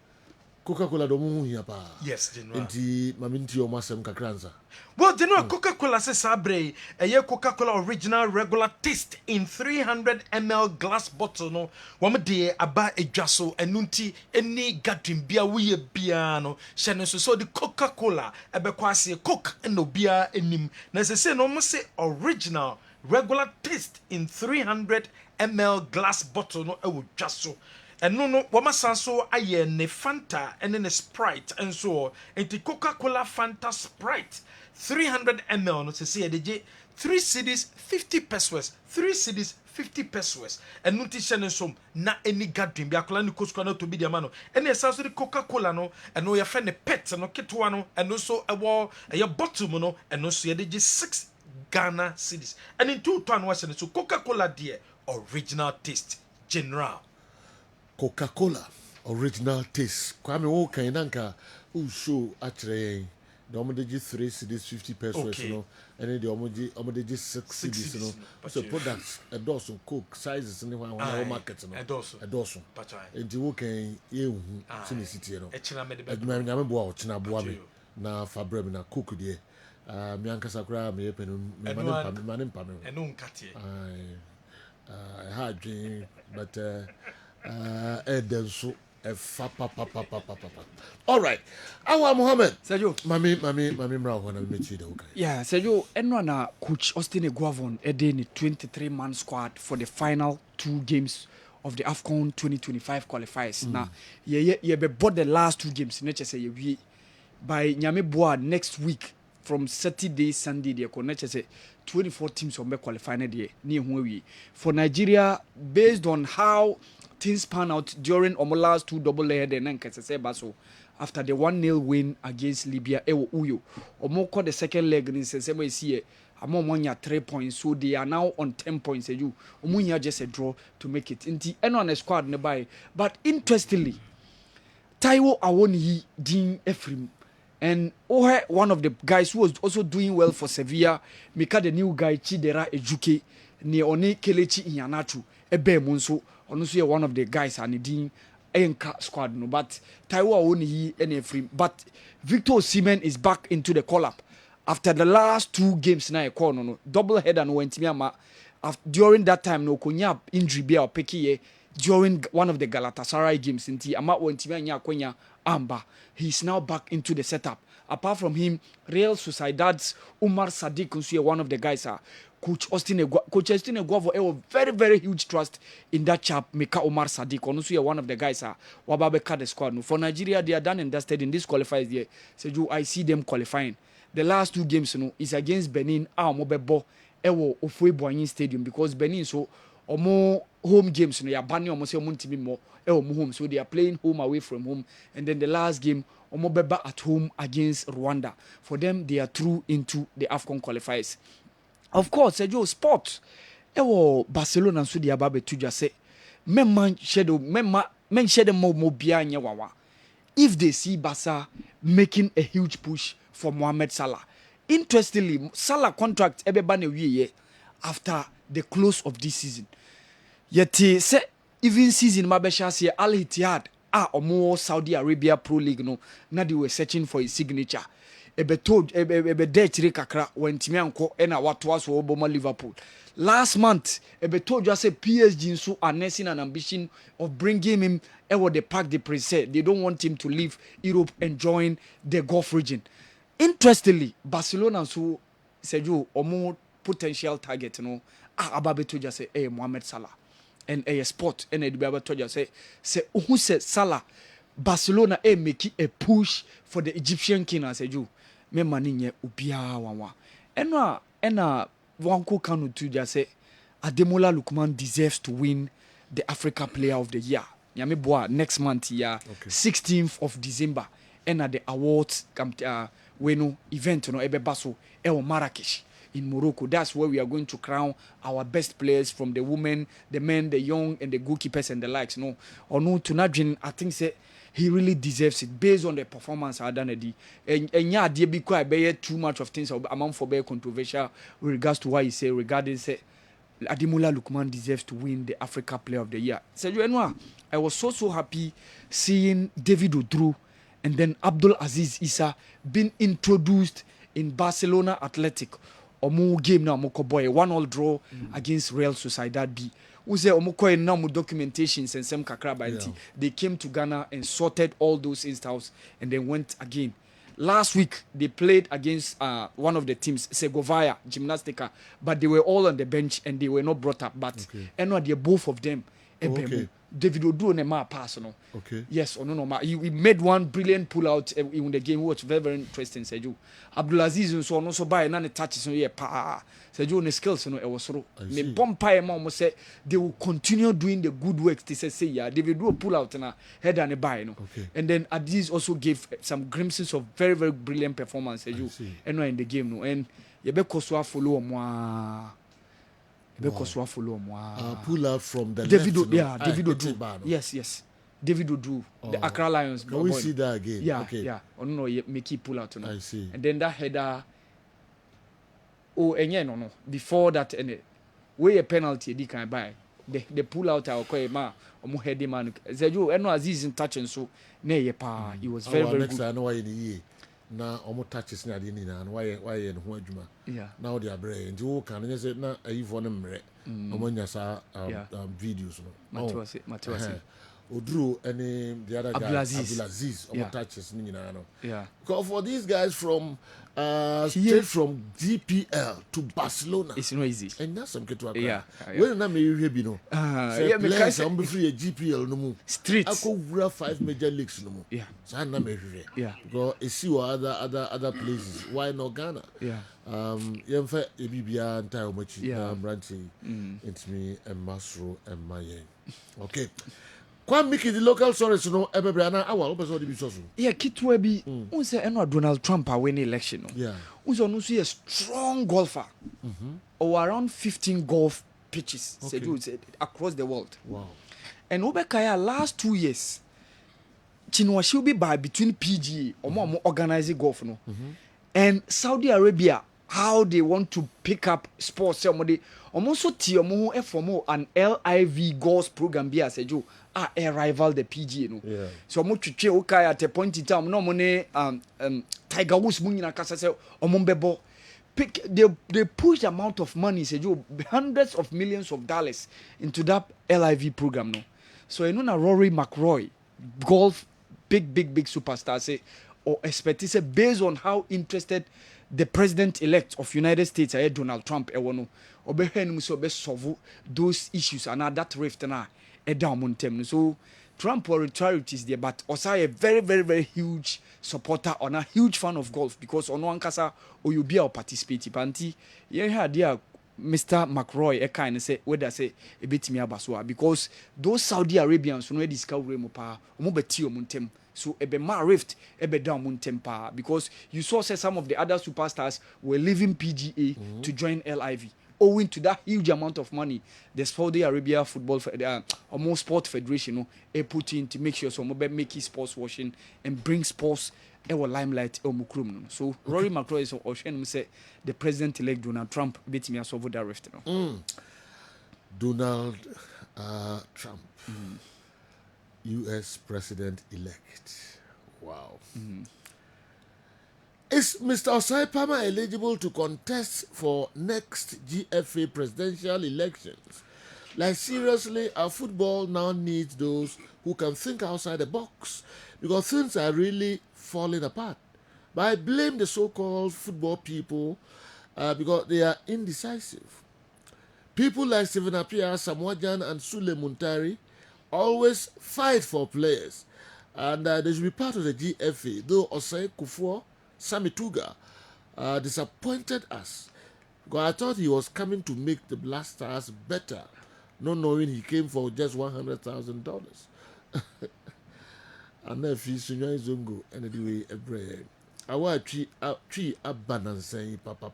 Coca-Cola do mu hia pa. Yes, General. Enti maminti o masem kakranza. Well, General, Coca-Cola says sabre a Coca-Cola original regular taste in 300 ml glass bottle no. Wama de aba edwaso enunti eni gadwin bia we bia no. Shane so the Coca-Cola ebe kwase Coke no bia enim. Na say no mo say original regular taste in 300 ml glass bottle no e wo dwaso. And no, wama sanso aye ne Fanta and then a Sprite and so into Coca-Cola Fanta Sprite 300 ml no say de 3 cedis 50 pesos 3 cedis 50 pesos and no t-shirt some na any gadwin bi akola ni kosko na to bi de ma no and sanso the Coca-Cola no and no ya fe ne pet no ketwa no and no so ewo e bottle no and no so ye de 6 Ghana cedis and in 2 ton was so Coca-Cola dear original taste General Coca-Cola original taste. Kwame wo kan nanka u show atre the omodeji 3 cedis 50 pesos okay. No and the omodeji 6 cedis no so products a dozen Coke sizes in the market no a dozen and wo kan ye hu sini city no e nyame bo a ochina bo ame na fabre na Coke de mi anka sakura me penu me manim pa me enu nkatie I had dream but Edenso all right. Awa Mohammed. Sergio. Mami mra ho na mechi de okay. Yeah, Sergio, enwa na coach Austin Eguavon ede ni 23-man squad for the final 2 games of the AFCON 2025 qualifiers. Na ye be board the last 2 games na say ye wi by nyame boa next week from Saturday Sunday they connect say 24 teams will be qualified for Nigeria based on how things pan out during our last 2 double header and then say baso after the 1-0 win against Libya ewo Uyo. Omo call the second leg in sesame is here. Amo monya 3 points, so they are now on 10 points. Omunya just a draw to make it. Inti eno on a squad nearby. But interestingly, Taiwo Awoniyi Dean Ephraim. And one of the guys who was also doing well for Sevilla, Mika the new guy Chidera Ejuke, ne Oni Kelechi Inyanachu, Ebe Munso, also one of the guys and Dean Enka squad. No, but Taiwo Awoniyi and Ephraim. But Victor Osimhen is back into the call-up. After the last 2 games na no double header no went me during that time no konya injury be or peki during one of the Galatasaray games inti ama went me anya konya amba. He's now back into the setup. Apart from him, Real Sociedad's Umar Sadiq also one of the guys Coach Austin Eguavo was very, very huge trust in that chap, Mika Omar Sadiq. Also, one of the guys Wababeka the squad. For Nigeria, they are done and dusted in this qualifiers year. So I see them qualifying. The last 2 games is against Benin. Mobebo ewo Ofueboanyi Stadium because Benin so omo home games ya bani omo se omo ntimi mo home, so they are playing home away from home. And then the last game omo beba at home against Rwanda. For them, they are through into the AFCON qualifiers. Of course, sport ewo Barcelona so they ababe tuja say men shade mo bia nya wawa. If they see Barca making a huge push for Mohamed Salah. Interestingly, Salah contract ebeba na wiye after the close of this season. Yet say even season mabesha say Al Ittihad omo Saudi Arabia Pro League no na they were searching for his signature. Ebe de chire kakra wentimi anko e na watoa so oboma Liverpool. Last month, ebe told you say PSG so are nursing an ambition of bringing him ewo the Parc des Princes. They don't want him to leave Europe and join the Gulf region. Interestingly, Barcelona so said you omo potential target no ababe told you say Mohamed Salah and a sport and a ababe told you say who said Salah Barcelona make a push for the Egyptian king as said you me mani nye ubia wawa ena wanko kanu to just say Ademola Lookman deserves to win the Africa Player of the Year. Nyame boa next month 16th of December and at the awards event no ebe baso Marrakesh in Morocco. That's where we are going to crown our best players from the women, the men, the young and the goalkeepers and the likes. No, or no to Nadjin, I think say he really deserves it based on the performance I done and yeah, dear be quite bear too much of things among for bear controversial with regards to what he say regarding say Ademola Lookman deserves to win the Africa Player of the Year. So you know, I was so happy seeing David Odru and then Abdul Aziz Issa being introduced in Barcelona Athletic. Omo game na omo boy 1-1 draw against Real Sociedad B. We say omo na mo documentations and some kakra by they came to Ghana and sorted all those installs and then went again. Last week they played against one of the teams, Segovia Gimnastica, but they were all on the bench and they were not brought up. But they both of them. David Odu and Emma pass no. Okay. Yes or no. He made one brilliant pull out in the game, which was very, very interesting. Seju Abdulaziz so no so by none touches no yeah pa. Seju ne skills no it was so. Me bompa mom say they will continue doing the good work. They say yeah David do pull out na head and a buy no. And then Aziz also gave some glimpses of very, very brilliant performance. Seju and in the game no and you be so follow moi. Pull out from the David left. David Odu. Yes. David Odu, the Accra Lions. Can we see that again? Yeah. Oh no, make it pull out. No. I see. And then that header. No. Before that, way a penalty. They can buy the pull out. Our ma omo heady man. Zeju eno Aziz in touch and so ne pa. He was very next good. I know why in the year. Na omo touches na de ni na why en ho adwuma now they are brain nti wo kan say na ayifo no mre omo nya sa videos no Matuasi Odru and the other guy Abdulaziz omo touches ni na no because for these guys from straight from DPL to Barcelona it's not easy and that's some keto akra when na me hwe bi no players am be free GPL no mu street akowura 5 major leagues no mu so na me hwe because e see other places why not Ghana yemfa ebibia ntai omachi branching into me and Masro and Mayen okay Kwa miki the local stories no ebebre na awa obeso de bi so so. Yeah, kitwa bi un say eno Donald Trump a win election no. Yeah. Un so no so a strong golfer. Or around 15 golf pitches said across the world. Wow. And Obekaya last 2 years Chinua will be by between PGA or organizing golf no. And Saudi Arabia how they want to pick up sports somebody almost so tiomo for an LIV golf program be as a Joe a rival the PGA no. Yeah. So mo twetwe okay at a point in time no money Tiger Woods mu nyina kasa say omombebo pick they push the amount of money say Joe hundreds of millions of dollars into that LIV program no. So you know Rory McIlroy golf big superstar say or expect say based on how interested the president-elect of United States, Donald Trump, solve those issues and that rift na so Trump will retire it is there, but also a very huge supporter and a huge fan of golf because on one kasa or you be a participate. Panti, you had dear Mr. McRoy a kind say whether say a bit me abaswa because those Saudi Arabians when discover mopa mobetio muntem. So ebe ma rift ebe down mun temper because you saw say some of the other superstars were leaving PGA to join LIV owing to that huge amount of money the Saudi Arabia football almost sport federation no put in to make sure some make sports washing and bring sports limelight mukrum. So Rory McIlroy is Ocean say the president-elect Donald Trump beat me solve that rift no. Donald Trump. U.S. President-elect. Wow. Is Mr. Osai Palmer eligible to contest for next GFA presidential elections? Like seriously, our football now needs those who can think outside the box because things are really falling apart. But I blame the so-called football people because they are indecisive. People like Stephen Appiah, Samuajan, and Sule Muntari always fight for players, and they should be part of the GFA. Though Osei Kufuor, Sami Tuga disappointed us because I thought he was coming to make the Black Stars better, not knowing he came for just $100,000. And if he's Sunya Zongo, and anyway, a bread. I want tree abundance, papa.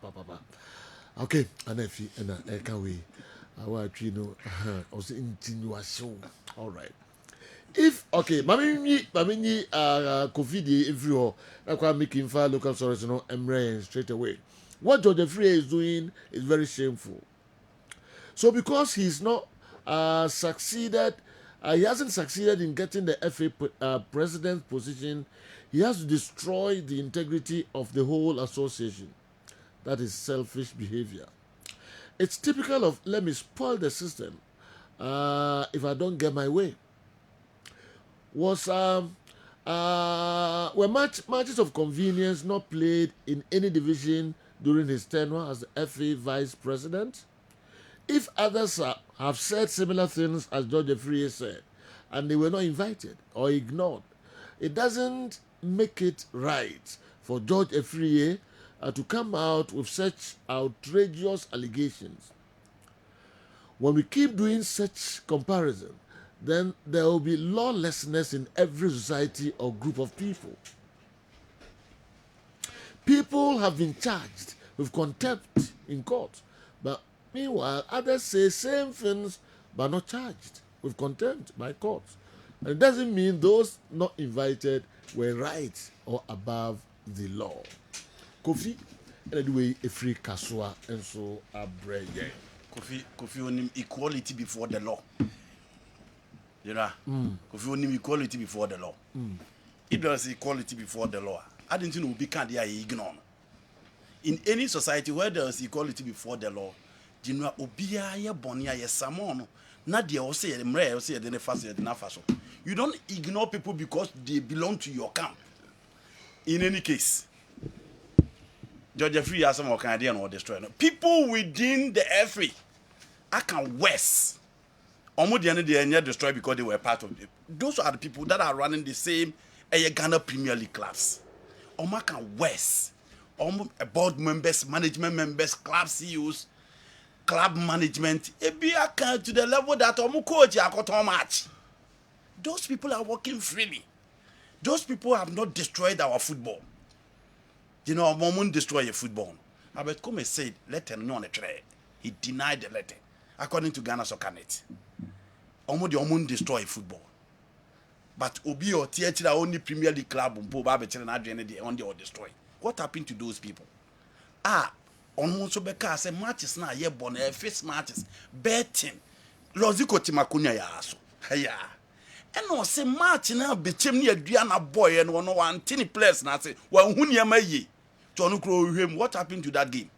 Okay, and if he and I can't wait. I want to know. Also, insinuation. All right. If okay, Mamini, COVID everywhere. That's why I'm making fire local stories, Emre straight away. What George Free is doing is very shameful. So because he's not succeeded, he hasn't succeeded in getting the FA president position. He has to destroy the integrity of the whole association. That is selfish behavior. It's typical of let me spoil the system if I don't get my way. Was were matches of convenience not played in any division during his tenure as the FA vice president? If others have said similar things as George Afriyie said, and they were not invited or ignored, it doesn't make it right for George Afriyie to come out with such outrageous allegations. When we keep doing such comparison, then there will be lawlessness in every society or group of people. People have been charged with contempt in court, but meanwhile others say same things but not charged with contempt by courts. And it doesn't mean those not invited were right or above the law. Kofi, anyway, a free kaswa and so a bread. Kofi onim equality before the law. You know, Kofi onim equality before the law. If there's equality before the law, I didn't know we can't ignore. In any society where there's equality before the law, you know, obia ya bonia ya samon. Not the ose mre ose the nefase the nafaso. You don't ignore people because they belong to your camp. In any case, George Afriyie has some kind of destroy. People within the FA, I can West. Almost the end of the year destroy because they were part of it. Those are the people that are running the same Ghana Premier League clubs. Almost can West. Almost board members, management members, club CEOs, club management. It be to the level that almost coach a match. those people are working freely. Those people have not destroyed our football. You know, Momon destroy your football. Albert Kome said, letter no on a tray. He denied the letter. According to Ghana Soccer Net. Omon destroy football. But Obi or Theatre only Premier League club on the destroy. What happened to those people? On Monsobeka say matches na ye born face matches betting. Loziko timakunya ya aso. Yeah. And no say match na bechem ni adua na boy and one one tiny players na say wan hu niam ayi. To kro hwem, what happened to that game?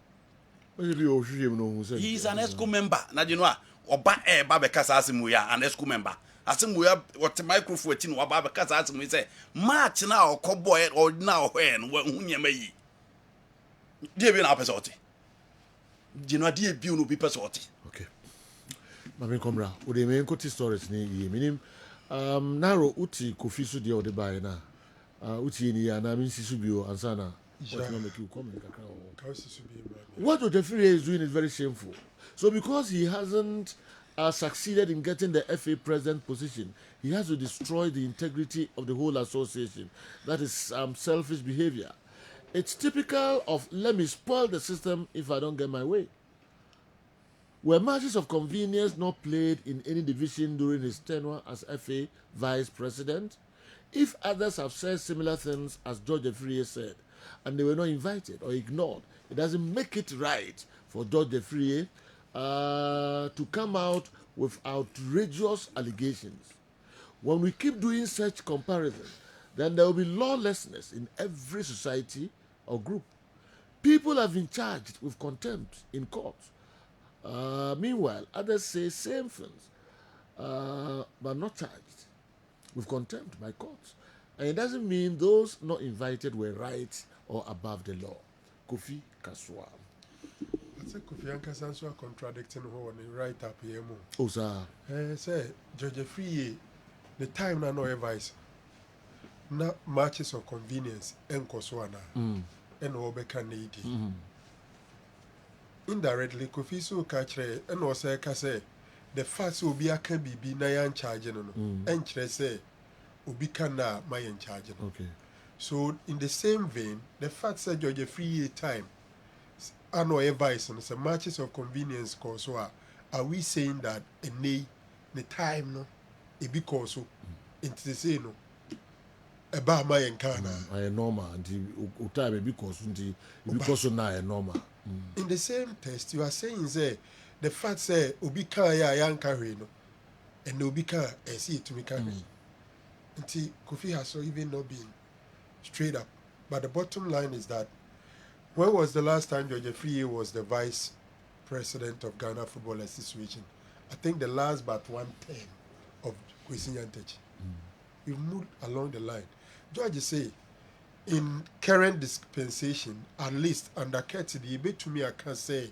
He is an ESCO member. Na you know oba ba be kasa asimu ya an ESCO member. Asimu ya what microphone tin oba be kasa asimu say match na okoboy or na when wan hu niam ayi. Die bi na pesoti. You know die bi no bi pesoti. Okay. Mami komra, o de me nkoti stories ni ye minim naro uti kofisu de ode bae na uti ni ya na min sisu bio ansana what no make you come what Ojefirie is doing is very shameful. So because he hasn't succeeded in getting the FA president position, he has to destroy the integrity of the whole association. That is selfish behavior. It's typical of let me spoil the system if I don't get my way. Were matches of convenience not played in any division during his tenure as FA vice president? If others have said similar things as George Ojefirie said, and they were not invited or ignored, it doesn't make it right for George Ojefirie to come out with outrageous allegations. When we keep doing such comparisons, then there will be lawlessness in every society or group. People have been charged with contempt in court. Meanwhile, others say same things, but not charged with contempt by courts. And it doesn't mean those not invited were right or above the law. Kofi Kaswa. I say Kofi Ankasanso contradicting who on the right up here. Oh, sir. Say, George Ojefirie, the time na no advice. Na matches of convenience and Koswana and Obeka needy. Indirectly, Kofi so catch and also say the fact will be a can be na yan charging and say Ubika na my in charging. Okay. So in the same vein, the fact that George Ojefirie time and no advice on some matches of convenience cause are we saying that the time no it because so into the say no about my encana I normal and the time because now normal. In the same test, you are saying say the fact say Ubika ya yan carry no and Ubika see to me carry. Until Kofi has so even not been straight up. But the bottom line is that when was the last time George Ojefirie was the vice president of Ghana Football Association? I think the last but 1/10 of Kwesi Nyantakyi. We've moved along the line. George say in current dispensation, at least under Ketty, to me I can say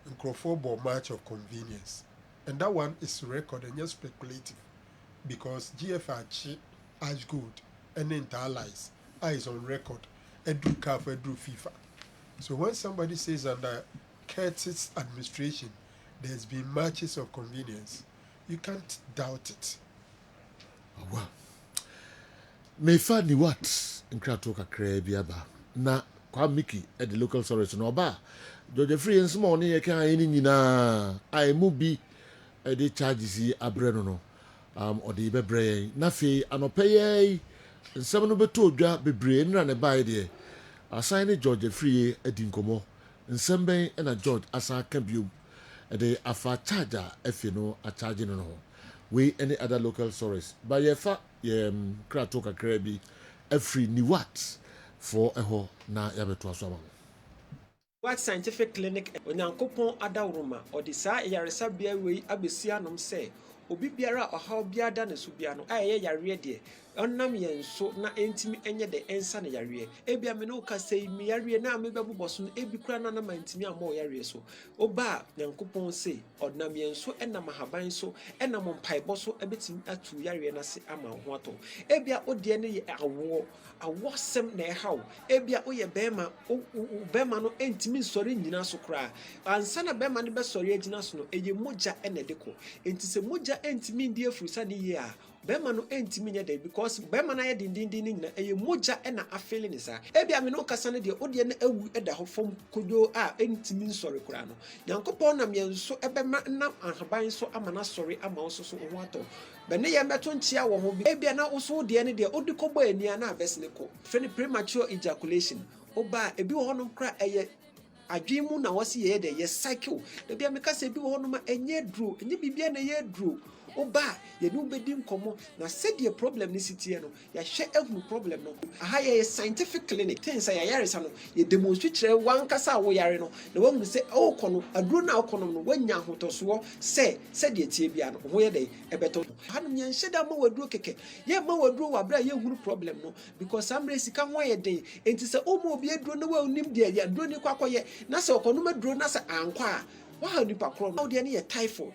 in Crawford match of convenience. And that one is record and just speculative. Because GFR as good and then allies is on record and do CAF and do FIFA. So when somebody says under Curtis administration there's been matches of convenience, you can't doubt it. Oh, wow. Me fani what nkrato kakra biaba na kwa Mickey at the local service no ba George Ojefirie nsmo ne ye kan yin nyina ai mu bi e de charges yi abre no o de bebre na fe anopeye nsem no beto odwa bebre nra ne bae de assign George Ojefirie adi nkomo nsem ben na George asa ka biom e de afa charger efe no a charge no we any other local source but ye fa ye krato kakra bi every ni what for eho na yabeto aso What scientific clinic onyankopon adawroma odisa yaresabia wei abesia nom se obi biara ohaw biada ne so bia no ayeye yare de onnam yenso na entimi enye de ensa ne yare ebia me no ka sei mi yare na me bebuboso no ebi kura na na mantimi amo yare so oba nyankopon se onnam yenso enam haban so enam mpaibo so ebetim atu yare na se ama ho ato ebia odie ne ye awosem na ehaw ebia oye bema no entimi sori nyina so kra ansa na bema ne be sori agina so no eye moja ene deko enti se moja entimi ndi afurisa ne ye a bema no entimi nya dey because bema na ye dindindin na eye moja na afele ne sa ebia me no kasa ne de ode na awu eda ho fom kodo a entimi nsori kura no Nyankopon na me nso ebema na ahaban so amana sori ama so so ho ato bene ye meto nchia wo ho ebia na uso de ne de odi kobo ania na abesne ko feni premature ejaculation oba ebi wo honom kra eye adwemu na wasi ye de ye cycle de bia me kasa ebi wo honom enye dro enye bibia na ye dro oba ye no bedi nkomo na said the problem ni city no ya hwe ehunu problem no aha ye scientific clinic things ya yare sa no ye demonstrate wan kasa wo yare no na wahunu se o kono aduro na okono no wanya hotoso se said the tie bia no ho ye de ebeto hanum ye nheda ma waduro keke ye ma waduro wa bra ye hunu problem no because amre sika ho ye den enti se o mo obi aduro na wa unim de ya aduro ni kwakoye na se okono ma aduro na se ankwa wa ha nipa kro no de ne ye typhoid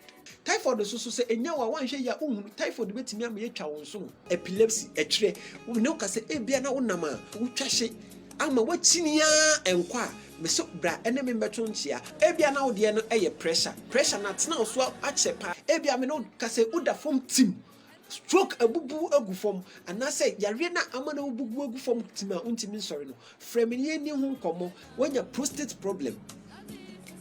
so se enya wa wanhwe ya ohunu typhoid betimi am ye twa won so no epilepsy etire wo ne ka se ebia na wonam a wotwahye ama wachinia enkwa me so bra ene me beto nchia ebia na wode no eye pressure na tena so achepa ebia me no ka se uda form team stroke abubu agufom anase yare na amana obubu agufom team a untimi nsori no fremini ni hu nkomo wanya prostate problem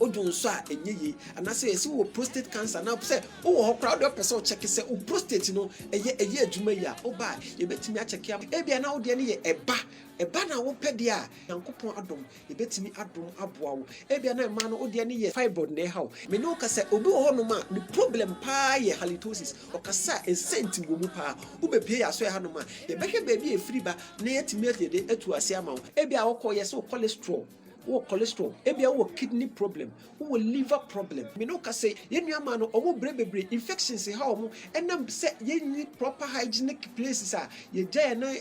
odun so a enyeye anase yesi wo prostate cancer na say wo ho crowd person check say wo prostate no eye adwuma ya oba ye betimi a check am ebia na wo de ne ye eba na wo pede a Yankopon adom ye betimi adom aboa wo ebia na ma no wo de ne ye fibroid na hawo me no ka say obi wo no ma the problem pa ye halitosis okasa esenti wo mu pa wo bepie ya so ya no ma ye behwe ba bi e free ba na yetimi de etu ase ama wo ebia wo ko ye so cholesterol wo cholesterol ebia wo kidney problem wo liver problem me no ka say ye nuama no owo brebebre infections ha omo enam say ye need proper hygienic places a ye jaya na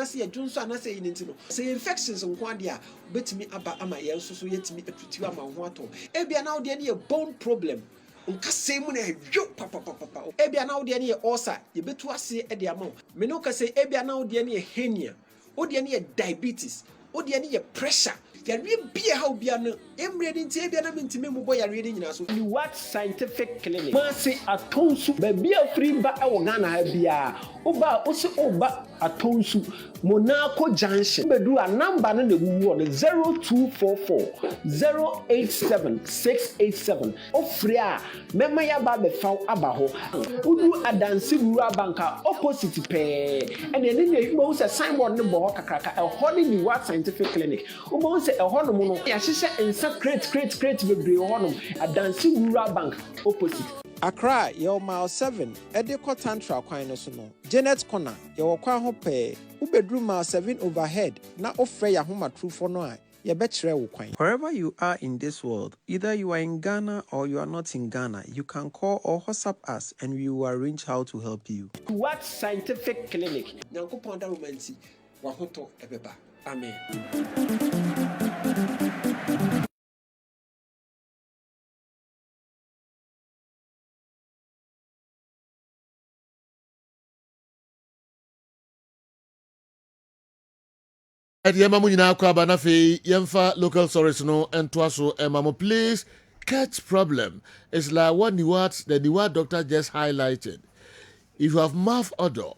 say ye junso na say yinti no say infections nko ade a betimi aba ama ye nso so yetimi atutu ama ho ato ebia na wo de ye bone problem nka say mu na hwo papa ebia na wo de ye ulcer ye betu ase e de ama me no ka say ebia na wo de ye hernia wo de ye diabetes odi ani ye pressure yare bia ha obia no emre ni ntie bia na mentime mu boy yare ni nyina so ni what scientific clinic ma se atonsu ba bia free ba e wo Ghana ha bia oba osi oba atonsu Monaco junction bedu a number no na wuwu on 0244 087687 ofre a mema ya ba be fa aba ho udu adansi rural banka opposite pe ene ne mo se signboard ne bo kakraka e ho ni what scientific clinic mo se e ho no mo no ya hihye ensa crate bebre ho no adansi rural bank opposite Accra, your mile 7, Edeko Tantra Quine no. Janet Corner, your kwa hope, Ubedru mile 7 overhead, na ofre ya homa true for no. Wherever you are in this world, either you are in Ghana or you are not in Ghana, you can call or WhatsApp us and we will arrange how to help you. What scientific clinic? Nyanko Ponda Romancy, Wahoto Ebeba. Amen. Yemamu nyina akwa ba na fe yemfa local stories no ento so emamo please catch problem. It's like what the Niwat doctor just highlighted. If you have mouth odor,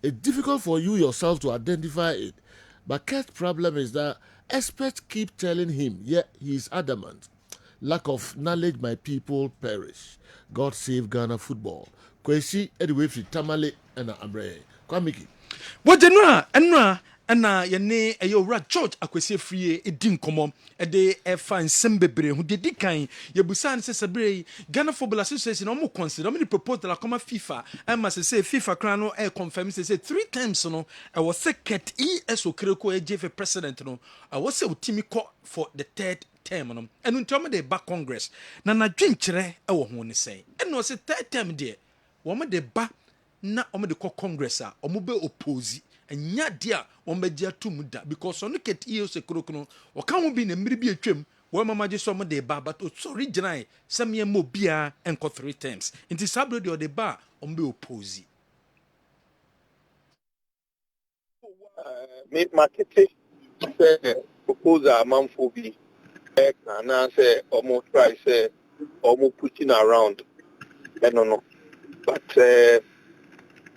it's difficult for you yourself to identify it. But catch problem is that experts keep telling him, yet he is adamant. Lack of knowledge, my people perish. God save Ghana football. Kwesi anyway fi tamale and abre. Kwamiki. What enra na yene eyowra George akwese frie edi nkomo de efa nsem bebre hu de dikan yebusan se sebre Ghana Football Association no mo consider me propose la come FIFA and say FIFA kran no e confirm say 3 times no e was second ESO kreko ejefe president no I was say utimi call for the third term no enu ntom de ba congress na dwenkyere e wo ho ne sei eno se third term de wo me de ba na omo de congress a omo be oppose enya dia omo be gia tum da because on ket iyo se krokno o kan wo bi na mmiri bi atwam wo mama je so omo de ba but sorry general samye mo bia enko 3 times inti sabro de o de ba omo be oppose me market say proposal manfo bi na say omo try say omo pushing around no but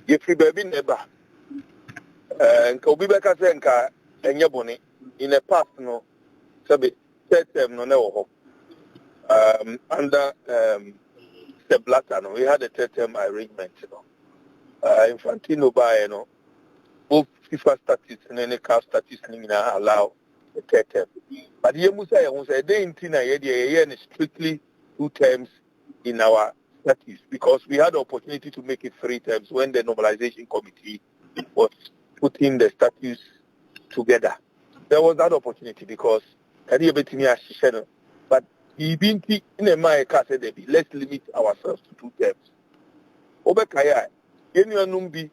yɛfiri baabi na ɛba nka obi bɛka sɛ nka ɛnyɛ bɔne in the past no sɛbe third term no na ɛwɔ hɔ under the Laka no we had a third term arrangement Infantino by both FIFA statutes and any CAF statutes allow the third term but here Musa say they intend strictly 2 terms in our statutes because we had the opportunity to make it 3 terms when the normalization committee was putting the statutes together. There was that opportunity because but in a let's limit ourselves to 2 terms. Obekaya, anyone be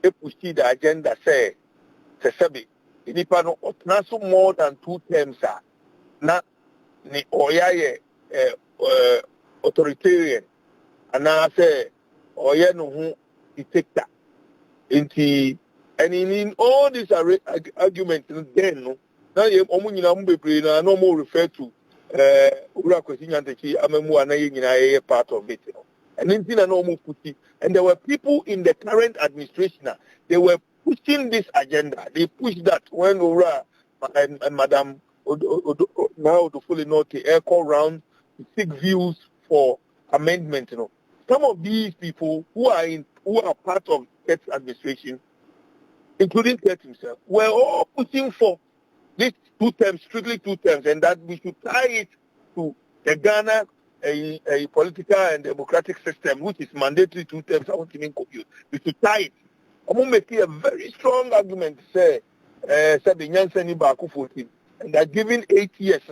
a push the agenda say Sesabi, Nipano or more than 2 terms are not ni oyaye authoritarian and I say oya no who dictator. And in all these arguments then no now you no more refer to Ura Kwesinyanteki Amemu and part of it. And and there were people in the current administration, they were pushing this agenda. They pushed that when Ura and Madam now to fully note the air call round to seek views for amendment. Some of these people who are part of Ted administration, including Ted himself, were all pushing for these 2 terms, strictly 2 terms, and that we should tie it to the Ghana a political and democratic system, which is mandatory 2 terms. I want to compute. We should tie it. I'm going to make a very strong argument to say, the Nyansani Baku 14, and that given 8 years,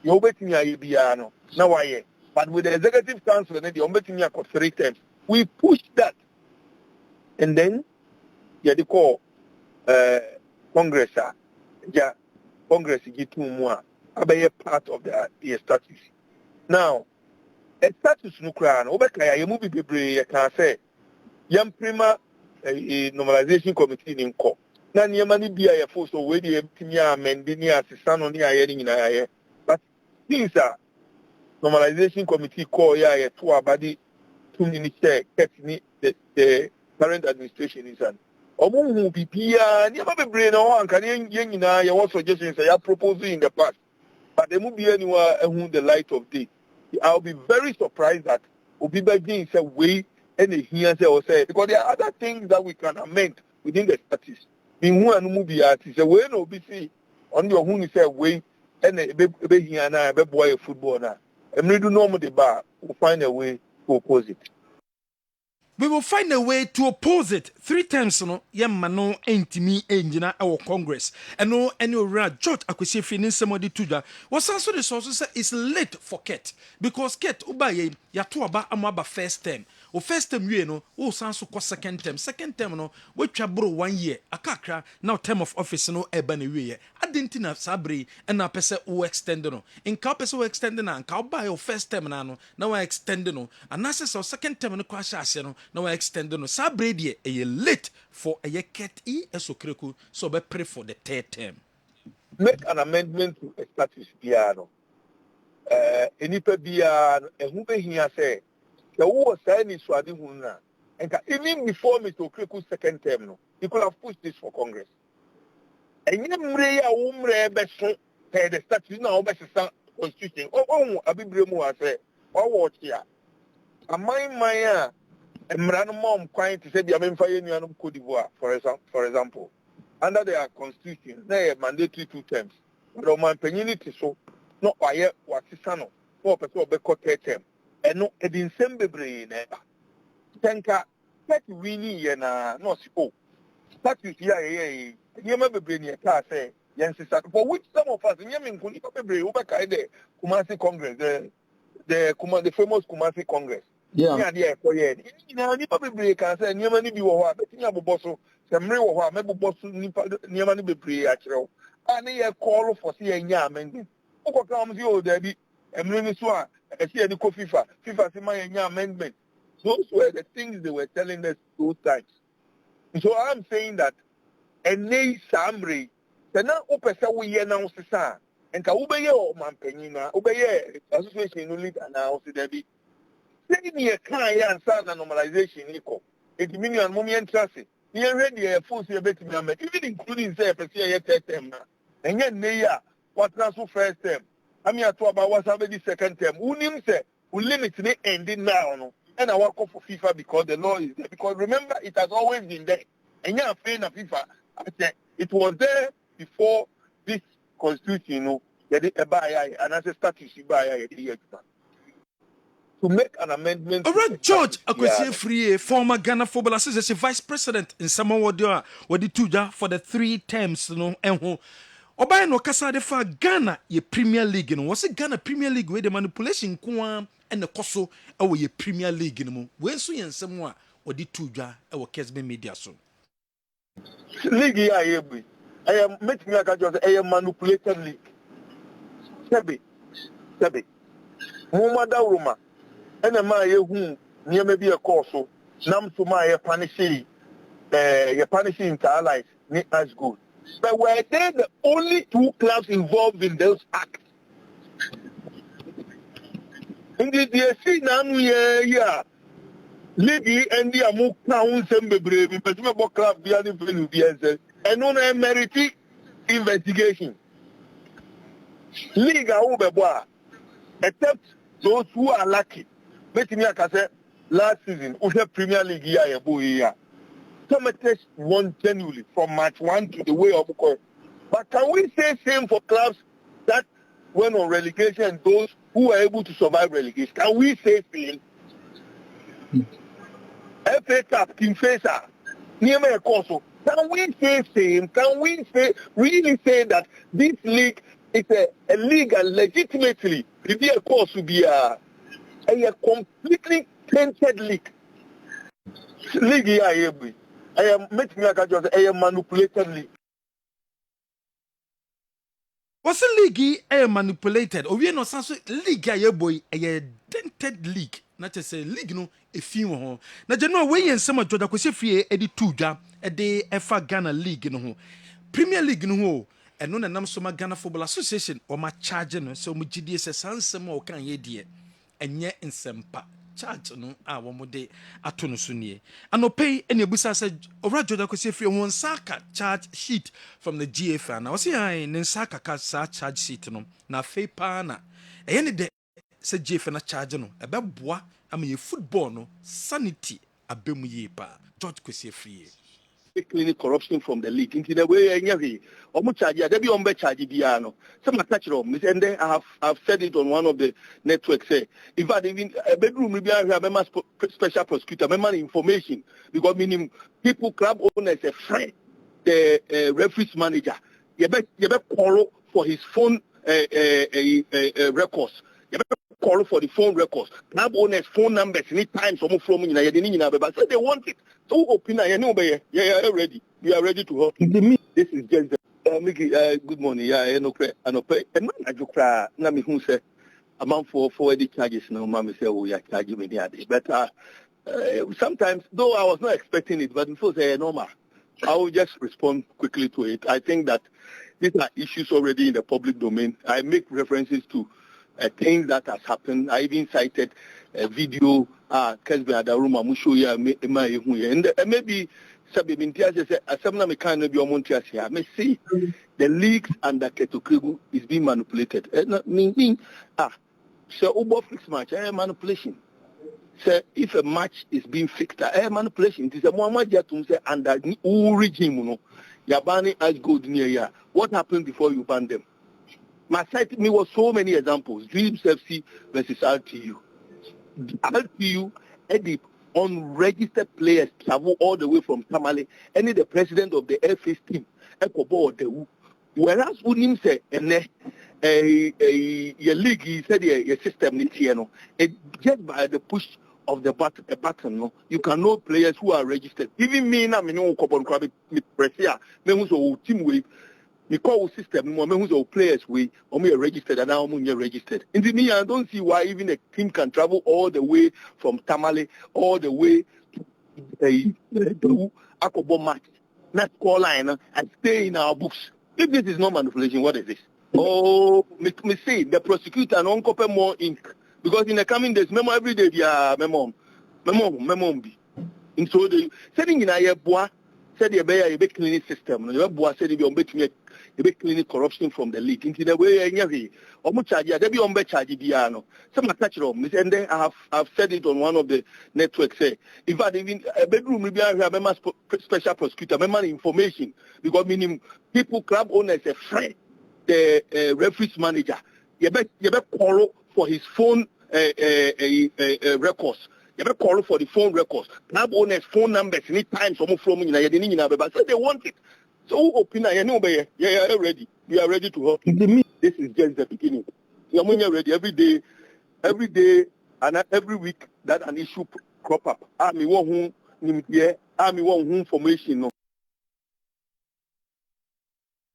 you're betting now why? But with the executive council, you're betting 3 terms. We pushed that, and then they call Congress. Yeah. Congress is a part of the status. Now, a status nuclear, Obekaya, you move be can say, Yam Prima a normalization committee in court. Nan Yamani be a force of Wadi Timia, Mendinia, Sisano, in but things are normalization committee call ya a 2 body 2 minutes kept the current administration is an. Omu bibia never be brain on can yen your suggestions I proposing in the past. But there will be anywhere who the light of day. I'll be very surprised that Obiba Jin said way any here say or say because there are other things that we can amend within the statutes. In who and movie artist a way no BC on your who say way and a baby here and a boy a footballer. And we do normal the bar will find a way to oppose it. We will find a way to oppose it 3 times. No, Yamano ain't me engine our Congress. And no, any George Akwesi Finin somebody to that was also the source say it's late for Ket because Ket Ubaye Yatuaba Amaba first term. O first term you know, o sanso ko second term. Second term no, we trabro 1 year. Akakra now term of office no ebane we. Adentina Sabri and na pese o extend no. In ka pese o extend na ka buy o first term na no, now I extend no. And na se second term no crash no. Now I extend no. Sabre a late for a Ket esokreku so be pray for the 3rd term. Make an amendment to a status piano. Enipa piano and who be here say the war saying is Swadi Huna. And even before Mr. Kriku's 2nd term, no, he could have pushed this for Congress. And Yamrea Umre Besson said the statute now Besson constitution. Oh, Abibremo, I say, watch here. A my and Mom quiet to say the Amenfayan Cote d'Ivoire, for example. Under their constitution, they are mandatory 2 terms. But on my penalty, so not by what is Sano, 4% of 3rd term. And no, it in same brain. Tanka, that really and no, oh, that is here. You remember brain your car say, yes, for which some of us in Yemen could not be over the Kumasi Congress, the famous Kumasi Congress. Yeah, you know, you probably can say, Niamani be what, but you have a boss, some real maybe boss, Niamani be pre actual. And they call for seeing amendment. What comes you, Debbie, and Miniswa, I see any FIFA, see my amendment. Those were the things they were telling us 2 times. So I'm saying that a nay samri, the now opesa we announce the son, and Kaubaya or Mampenina, Obey association only announced Debbie. Say me a kind and son normalization equal. It means and mommy and trust. Here ready a full see a bit even including say a third term now. And yet near what transfer first term. I mean at about what's the second term. Who name say who limit the ending now no. And I work for FIFA because the law is there. Because remember it has always been there. And you're a fan of FIFA. I said it was there before this constitution, you know, and as a status to make an amendment. Alright, George Akwesi Free, former Ghana Football Association Vice President in Samoa Wadi Tuja for the 3 terms, no, and Oba no kasa de fa Ghana ye Premier League no. Was it Ghana Premier League where the manipulation kwa and the koso ewo ye Premier League no mu. We so yen semwa Wadi Tuja ewo Kessben media so. League here I am making like I am manipulated league. Sebe. Mumada Roma. And a man who near maybe a course so nam to my punishing entire life as good. But were they the only 2 clubs involved in those acts? Indeed, the see now yeah. Lady and the Amuk Town Sembe but club beyond the and on a merit investigation. Liga Ubeboa, except those who are lucky. Making me say last season, we have Premier League here. Some tests won genuinely from match 1 to the way of going. But can we say same for clubs that went on relegation and those who were able to survive relegation? Can we say same? FA Cup, King Faisal, Niamey Koso. Can we say same? Can we really say that this league is a league and legitimately be a course to be a completely tainted league? League here, I am making like a manipulated league. Was the league manipulated? Or we no sense league ya boy a dented league. Not to say league no a few ho. Na jeno we yen sama George Akwesi Free edi tuja e de efa Ghana league no ho. Premier League no ho. Eno na nam so ma Ghana Football Association o ma charge no so mu gidie se sansem o kan ye die. Enye nsempa. Charge no a wo mo de ato no so nie. Anopay ene ebusa se Owura George Akwesi Free won saka charge sheet from the GFA. Na wo se ai ne saka ka sa charge sheet no na fe pa na. Eye ne de se GFA na charge no ebe boa ama ye football no sanity abemu ye pa. George Akwesi Free. Cleaning corruption from the league. Into the way charge, there be on charge biano. Some catch them. And then I've said it on one of the networks. Say, in fact, even a bedroom will be a special prosecutor, information because meaning people club owners a friend, the referees manager. You bet call for his phone records. You bet call for the phone records. Club owners phone numbers anytime someone from you so they want it. So opinion, you know, yeah, ready. We are ready to help. This is just good morning. Yeah, I know. And I just cry. Na me who say amount for the charges. No, mommy say we are charging me there. But sometimes, though I was not expecting it, but before say normal, I will just respond quickly to it. I think that these are issues already in the public domain. I make references to things that has happened. I even cited a video. Kessben Adaruma Musho ya and maybe Sabi Bintia said Asamna Mekano be Montias here. May see the leagues under Ketokrigu is being manipulated. So Ubo fix match, manipulation. So if a match is being fixed, manipulation. It is a Muhammad Yatum say under new regime, Yabani as good near ya. What happened before you ban them? My site me was so many examples. Dreams FC versus RTU. RTU, the unregistered players travel all the way from Tamale, and the president of the FA's team, whereas Unim say, your league, he said your system is here, just by the push of the button, no, you can know players who are registered. Even me, I know, team with. We call system who's all players we are registered and now we are registered. In the me, I don't see why even a team can travel all the way from Tamale all the way to Akobo match, not score line and stay in our books. If this is not manipulation, what is this? Oh, me say the prosecutor and uncle more ink because in the coming days, memo every day, yeah, memo be. And so the setting in a bois said the big cleaning system, and the bois said the big cleaning corruption from the league. Into the way any almost charge, there be on charge Biano. Some catch them, and then I've said it on one of the networks. Say, if I even a bedroom, maybe I have a special prosecutor, information, because meaning people, club owners, a friend, the referees manager, you bet quarrel for his phone records. You better call for the phone records. Club owners' phone numbers any time someone from you so they want it. So open I know yeah, ready. We are ready to help. This is just the beginning. We are ready every day and every week that an issue crop up. Army one who information no.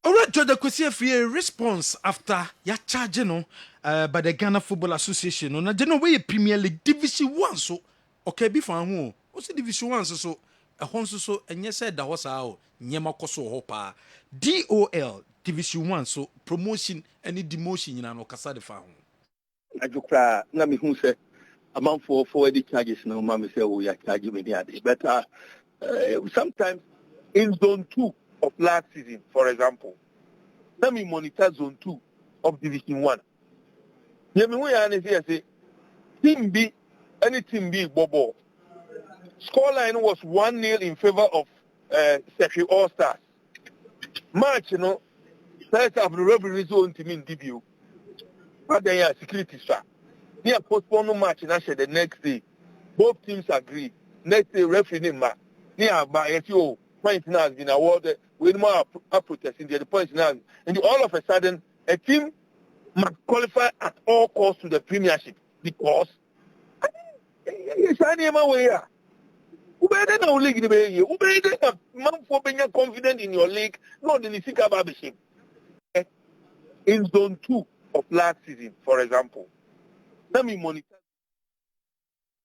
All right, George Akwesi free a response after ya charge no by the Ghana Football Association. No, na je no we Premier League Division 1 so okay bi fa ho. O se Division 1 so ehon so enye said da ho sa o nyema koso ho pa. DOL Division 1 so promotion any demotion nyina no kasa de fa ho. Ajukra na me hu se amount for the charges no ma me say we are charging me there. But sometimes in zone 2 of last season, for example, let me monitor zone 2 of Division 1. Yeah, me we say team B, any team B bobo. Scoreline was 1-0 in favor of Sefi All Stars. Match, first half the referee zone team in debut. But then security strap. Near postpone match and the next day. Both teams agree. Next day referee name near by point now has been awarded with more protesting the points now. And all of a sudden a team must qualify at all costs to the premiership because it's any way. Who better now league the way you better man for being confident in your league, not in the Sika Babiship. In zone 2 of last season, for example. Let me monitor.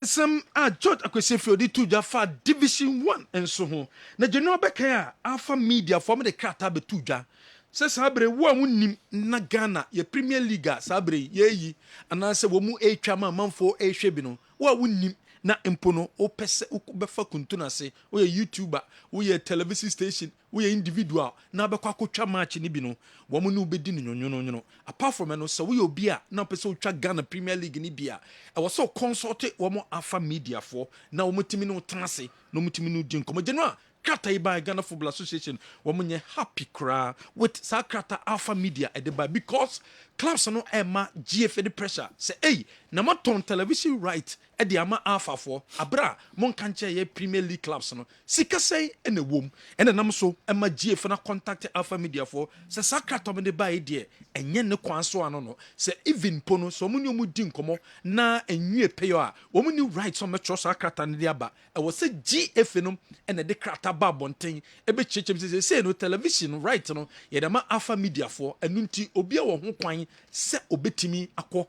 Some George Akwesi free odi tuja fa Division 1 enso ho. Na general beka Alpha Media for me the krata be tuja. Se sabre wo amunim na Ghana ye Premier League sabre ye yi anase wo mu etwa manfo ehwe bi no. Wo awunim na empono o pese befa kuntuna se wo ye YouTuber, wo ye television station, wo ye individual na bekwa akotwa match ni bi no. Wo mu no bedi no nyono. Apart from no so wo ye obi a na pese otwa Ghana Premier League ni bia. E wo so consult wo mo Alpha Media for na wo mutimi no transe no mutimi no di nkomo general krata iba Ghana Football Association womenye happy cra with sakrata Alpha Media edeba because clubs no ema GFA the pressure say hey na maton television right e de ama Alpha for abra mon kanche ye Premier League clubs no sika say ene wom ene nam so ema GFA na contact Alpha Media for say sakrata me de ba e de enye ne kwan so ano no say even pono so munyo mu di nkomo na enwie payo a wo mu ni right so metro sakrata ne de aba e wo say GFA no ene de krata ba bonten ebe chechem say no television right no ye de ma Alpha Media for enunti obi a wo ho kwan se obetimi akwa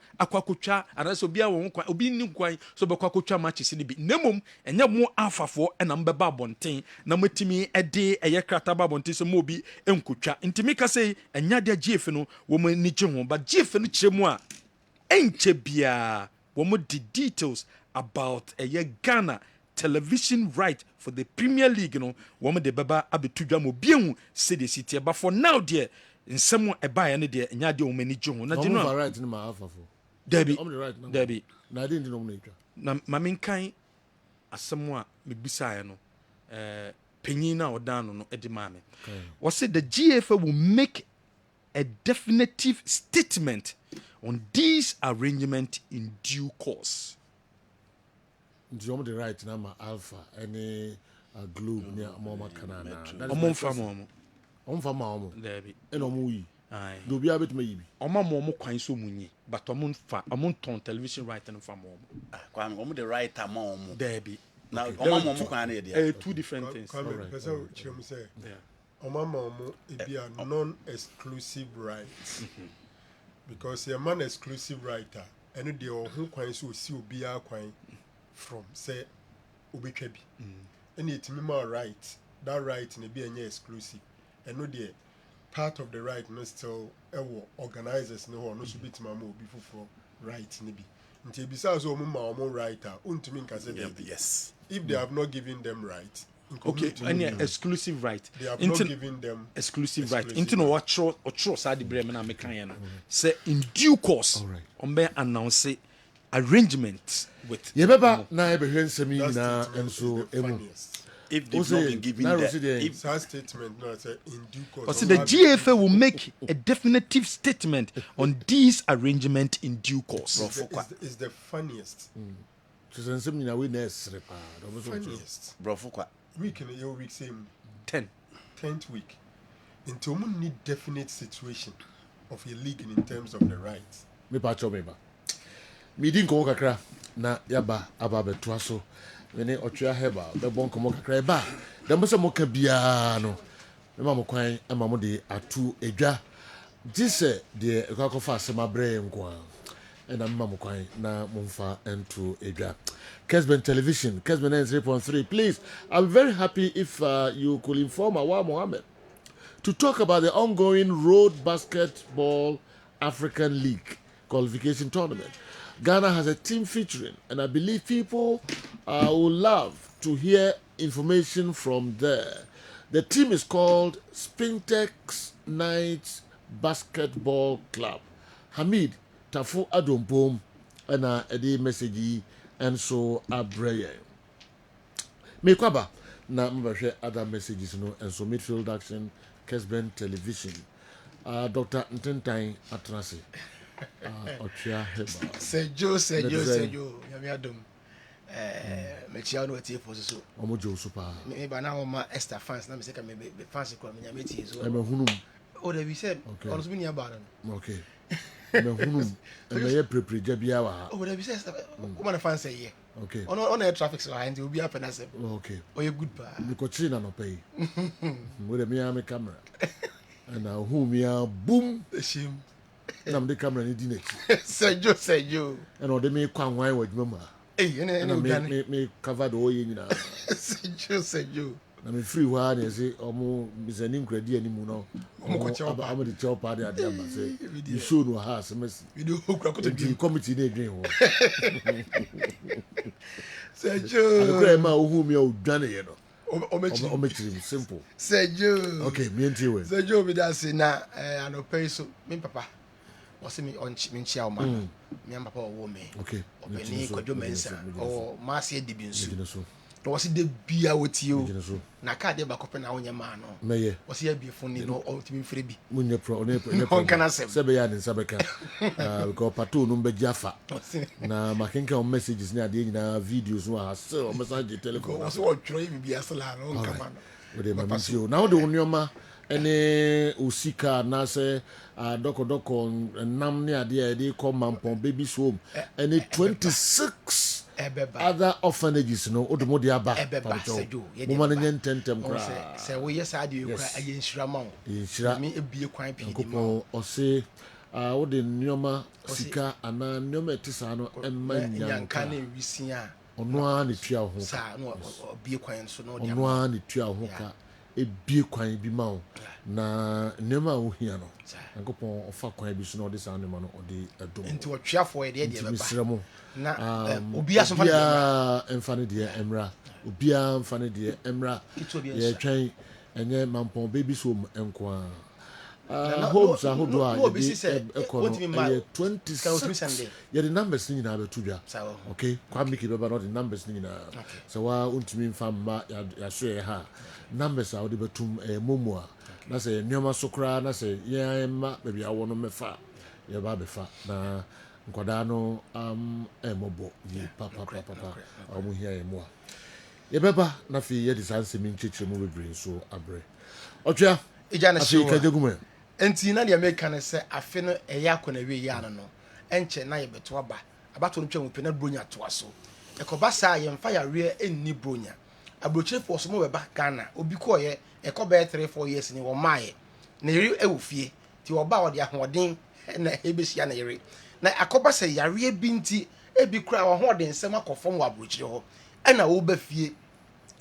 anase obi a wo ho kwan obi ni kwan so be kwakotwa matches ni bi nemom enye mo Alpha for ena mbeba bonten na matimi ede eye krata ba bonten so mo obi enkotwa ntimi ka say enya de GF no wo mo ni gye ho ba GF no kyeremu a enche bia wo mo the details about eye Ghana television right for the Premier League no wo de baba abetudwa mo biehu se de city but for now there nsemo eba ya ne de nya de wo mani gye ho na gye no right ni ma Alpha for Debbie right Debbie na dey denominate na mamenkan asemo a mebisa ya no penyin na odan no edi maame what said the GFA will make a definitive statement on this arrangement in due course. Do the right na ma Alpha any globe near mama canana omo Debbie eno mu yi do bia bet me yi omo kwan so munyi but omo ton television right and fam kwame omo the right amount Debbie now omo kwan na dey two different things person chim say omo e a non-exclusive rights because a man exclusive writer eno de ohun kwan so si obi a kwan from say obetwa bi and it me right that right na be any exclusive eno de part of the right no still organizers no no so bit mama obi for right ni bi nti ebisa so mo right untumi nka say yes if they have not given them right okay any exclusive right they have not given them exclusive right into no what side the na me kan say in due course on be announce arrangement with yebeba na ebehwe nsemi na enso emu if they've not been given that statement no say in due course so the GFA will make a definitive statement on this arrangement in due course. Is the funniest nsemi na we na esre pa funniest brofo week in your week same 10th week until we need definite situation of a league in terms of the rights me pa cho me ba mi din ko kakra na yaba aba beto so mene otwa heba be bon ko kakra ba dem se mo ka bia no me ma mo kwan ma mo de atu edwa gise de ekokofa asema bre nko and I'm Mamukwan na Mumfa and to Edra. Kessben Television, Kessben 3.3. Please, I'm very happy if you could inform Awa Mohammed to talk about the ongoing Road Basketball African League qualification tournament. Ghana has a team featuring, and I believe people will love to hear information from there. The team is called Spintex Knights Basketball Club. Hamid Tafu Adompom and a message and so abreye. Mekwaba na mbahwe other messages no and so midfield action Kessben Television. Dr. Ntentain Atrasi. Otria Heba. Sejo. Yami adom. Mechia no tie for so. Omojo super. Me ba na oma Esther fans na me say ka me fans ko me nyame tie so. E me hunum. Oh, they said on so many about okay. Me hunum. E me ye prepare bia wa. Oh, they said woman fans say yeah. Okay. On air traffic so and will be up and say. Okay. Oh, you good pa. Me ko chi na no pay. With me am camera. And now who me boom shame. Na me camera ni di next. Sejo. And o de me kwan wan wa dwuma ma. Me cover the whole nyina. Sejo. Na me free wa na say omo bizani nkradi animu no. Omo ko chewa omo de chewa pa de ade am say. You show no house mess. Video kura ko to the committee na edwin ho. Sejo. Akure ma ohu mi o dwane ye no. Omechi simple. Sejo. Okay, me nti we. Sejo bi da se na anope so me papa. Wasi mi nchia o man. Me am papa o me. Okay. Obeni kwadwo mensa. O ma se edi bi nso. To wasi de bia wotio. Na ka de ba kope na wonya ma no. Meye. Wasi abi funi no ultimate free bi. Munye pro ne kana sem. Sebe ya ni sabeka. Because pato no mbeji afa. Na makenka on messages ni ade nyina videos no ha so message telecom. Wasi wo twro yi bia sala no nkama no. Ode mamisi na wo de wonioma ene osika na se doko nam ne ade e de come mampon baby home ene 26 other orphanages no odomo de aba mo man nyentem kra se wo yesa ade kra aye nshira ma wo nshira me ebie kwan pii di ma o se wo de nioma sika ana nioma etisa no emma nyanka na wisia ono a ne tua ho sa no obie kwan so no de ono a ne tua ho ka ebie kwan bi ma wo na nioma wo hia no nkopon ofa kwan bi so no de sa nioma no ode adom nti otweafo e de beba na obi aso fa mfane de emra obi a mfane de emra ye twen enye mampon baby so enko homes ahodo a ye 26 ye the numbers ni na betu bia okay kwa miki beba no the numbers ni na so wa untimi mfa ma ya so ha numbers a odi betum momo a na se nyoma sokra na se ye ma baby awo no mefa ye ba befa na nkwada no emobo ye papa omu hia ye mo ye beba na fi ye disanse mi nchechire mu bebre so abre otwa ija na shi kajegume enti na de make na se afe no eya akona we ya no enche na ye beto aba abato no twam pe na bronya to aso ekoba sa ye mfa ya re enni bronya abrochire force mo beba Ghana obi ko ye ekoba 3-4 years ni wo maaye na yiri ewufie ti oba wo de ahoden na ebesia na yiri na akoba se yare binti ebi kura wo ho de nsem akofom wa abrochire ho na wo ba fie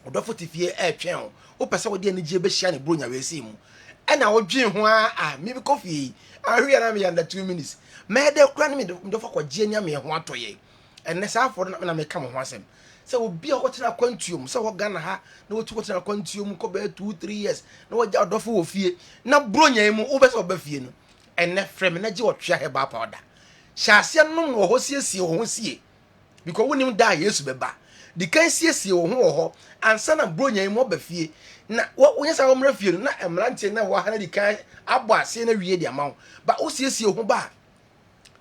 odofo te fie etwen ho wo pese wo de anije be hia ne bronya we si mu ɛna wodwen ho a me bi coffee ahwe na me under 2 minutes me de kura ne me do fa kɔgye nya me ho atoye ɛnɛ saa afɔ na me ka mo ho asɛm sɛ obi a wɔtena kwantuom sɛ wɔ Ghana ha na wɔtu wɔtena kwantuom kɔ bɛ 2-3 years na wɔgya ɔdɔfo wɔ fie na bronya mu wo bɛ sɛ ɔba fie no ɛnɛ frɛ me na gye wɔtwea heba powder hyɛ aseɛ nom wɔ hɔ siesie wɔ ho sie because wonim da Yesu bɛba di kan siesie wɔ ho wɔ hɔ ansa na bronya mu ɔba fie na wonyɛ sa wɔmra fie no na emrantie na wɔ ha na di kan abɔ aseɛ na wie di ama wo ba wo siesie ho ba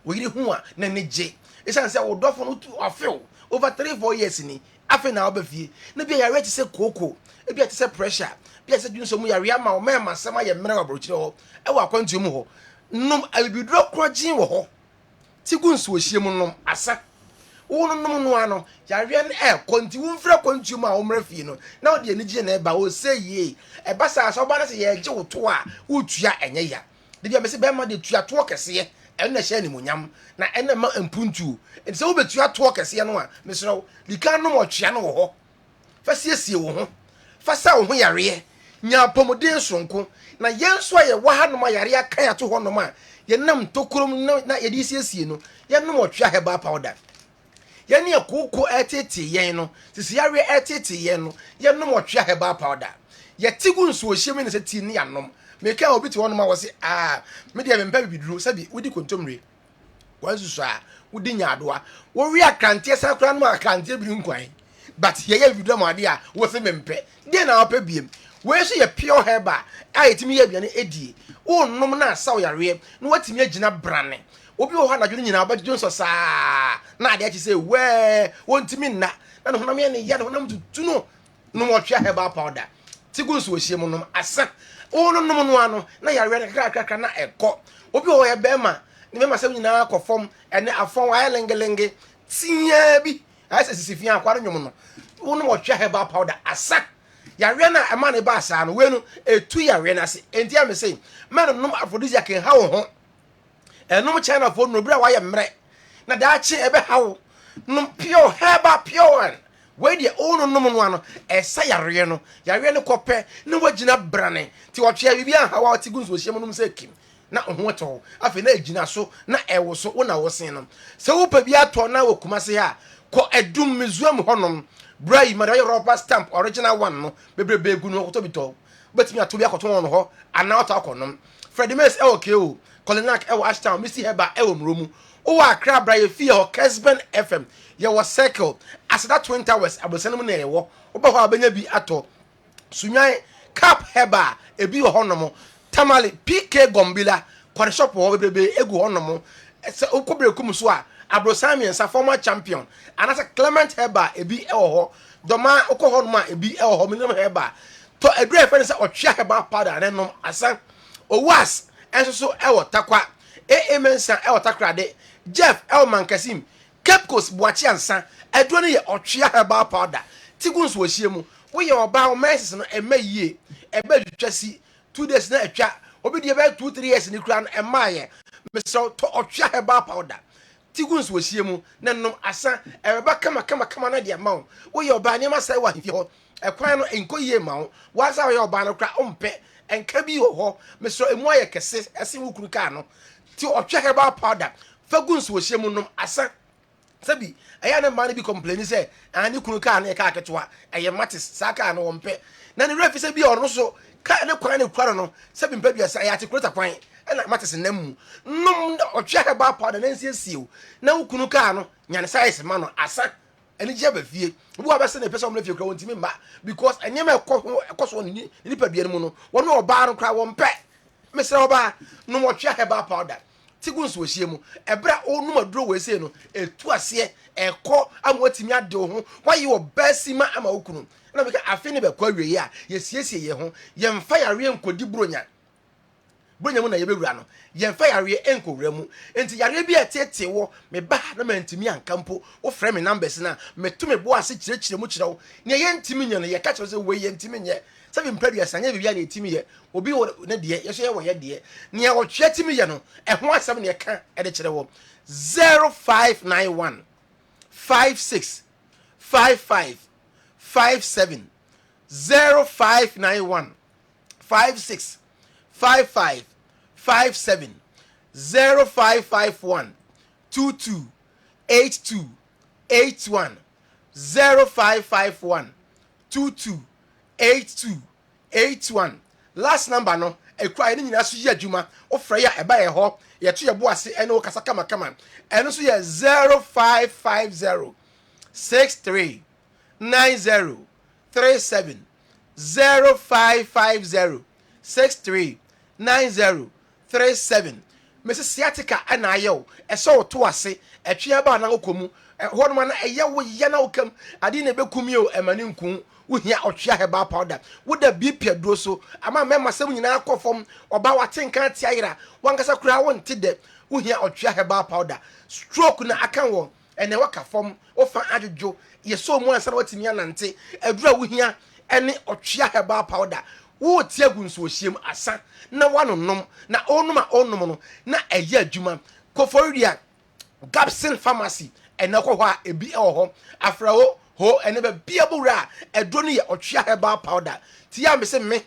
wo yiri ho a na ne gye ɛsan sɛ wo dɔfo no tu afew over 3-4 years ni afe na ɔba fie na bia yare te sɛ koko bia te sɛ pressure bia sɛ dwun so mu yare ama wo mɛma sɛm ayɛ mmerɛ wɔ brokyire hɔ ɛwɔ akwantuo mu hɔ nom abibiduro korɔgyen wɔ hɔ ti gu nsuo hye mu nom asa wo nom no ano yare no konti wo mfra kwantuo mu a wo mmerɛ fie no na wo de ani gye na ɛba wo sɛ yie ɛba sa so ba na sɛ yɛ gye wo to a wo tua ɛnyɛ ya de bia mɛsɛ bɛma de tua to kɛseɛ ɛna hyɛ ni munyam na ɛna ma mpuntu ɛsɛ wo betua to kɛseɛ no a mesrɛ wo dika no mo twea no wɔ hɔ fa siesie wo ho fa sa wo ho yare nya pomodin sonko na yenso a ye wa ha no ma yare aka ya to hɔ no ma ye nam tokurum na ye di siesie no ye no mo twea heba powder ye ne akoko etete yen no sisi yare etete yen no ye no mo twea heba powder ye tigu nso ohye me ne sɛ ti ne yanom me ka obi ti hɔ no ma wɔ se me de me mpa bibiduro sabi wodi kontomre wansusu a wodi nyaadoa wo wi akrantie sakra no akrantie bi nkwan but ye bibiduro ma de a wo se me mpɛ de na opa biem we so ye pure herba a yetimi ye aduane edie wo nom na asaw yare na watimi agina brane obi wo ha na dwene nyina abadwo nso saa na ade achi se we wontimi nna na no honam ye ne ya no honam tutu no no mo twea herba powder tigu nso ohie mu nom asa wo no nom no ano na yare kakra na ekɔ obi wo ye bema ne bema sɛ nyina akɔfom ene afon wa lengelenge tinya bi asa sisifia akwaro nwom no wo no mo twea herba powder asa yare na ema ne ba asa no we no etu yare na se enti am say men nom aphrodisiac kan ha wo ho enom China fo no bra wa ye mre na da chi ebe ha wo nom pure herba pure one we de ono nom no ano esa yare no kopɛ ne wagina brane ti wɔtwe bibi an ha wa ti gunso hye nom sɛ kim na ho to afi na agina so na ɛwo so wo na wo sen no sɛ wo pa bi atɔ na wo kuma se ha kɔ edum mizuam honom brai ma da rubber stamp original one no bebrebe gu no to bi to betimi ato bi akoto no ho ana ɔta akonom Freddie Mace okay o Kolinak Ashtown Missy Heba mromu o Accra bra ye fie ho Kessben FM ye was circle as that Twin Towers abosenum na ye wo oba ho abanya bi ato sunwan Cap Heba ebi wo honom Tamale PK Gombila kware shop wo bebrebe egu honom se okobrekum so a Abrosamiensa former champion anasa Clement Heba ebi ho doma okohonom a ebi ho minimum Heba to edre fe se otwea Heba powder nenom asa owas enso so takwa mensa takrade Jeff Elman Kasim Kepkos Boachi ansa edro ne ye otwea Heba powder tiguns wo hie mu wo ye oba o meses no emaye eba twasi 2 days na atwa obi de be 2-3 years ni kura no emaye meso to otwea Heba powder tiguns wo hie mu na nom asa eba kama na de ma wo ye oba ne ma sai wa hie ho ekwan no enkoyie ma wo wa sa wo ye oba no kura ompe enka bi ho meso emu aye kese ese wukuru ka no ti otwe Heba powder faguns wo hye mu nom asa sabi aya na man bi complain say ani kunu ka na ka aketwa eye matis saka na wompe na ne refi say bi ono so ka ne kwan ne kwaro no sabi mpa bi asa aya te kurota kwan na matis nam nom otwe Heba powder na nsiesie na wukunu ka no nyane size ma no asa eni je ba fie bu abese na pese omle fie kra wontimi mba because enyema ekoso ni pa bia mu no won oba no kra won pe mesra oba no mo twa Heba powder tigunso wo hie mu ebra onu maduro we se no etu ase ekọ amotimi ade ho wayi wo basima ama okunu na beka afi ne be kwa wie a yesiesie ye ho ye mfa yare enkodi bronya mu na ye bewura no ye mfa yare enkowura mu enti yare bi etete wo me ba na mantimi ankampo wo frɛ me numbers na metu me bo ase kyerɛkyerɛ mu kyerɛw ne ye ntimi nya no ye ka kyerɛ se we ye ntimi nye sabi mpadu sanya bibia na etimi ye obi wo na de ye so ye wo ye de ne wo twa timi ye no ho asɛm ne ka de kyerɛ wo 0591 56 55 57 0591 56 55 57 0551 22 82 81 0551 22 82 81. Last number no ekura ni nyina so ye adwuma ofra ya eba ye ho ye to ye bo ase ene wo kasa kama kama eno so ye 0550 63 90 37 0550 63 90 37. Mrs. Siatica and Ayo, a so to ase, a chiaba na okomu, one man a yaw yana okam, I didn't be kumio and manunkum, we hear or chia about powder. Would there be Pia Doso? A man member 7 in our conform or Bawa 10 can't tire, one cassa crown tidde, we hear or chia about powder. Stroke na akanwo, and the waka form, or fan added Joe, ye so more and what in Yanante, a draw we hear any or chia about powder. Wo tie gunso hiem asa na wanonom na onuma onomo na eye adwuma koforia Gapson pharmacy ena kɔ hɔ a ebi ɛwɔ hɔ afrawo ho ene ba bia bowra ɛdo no yɛ ɔtwea herbal powder tia me se me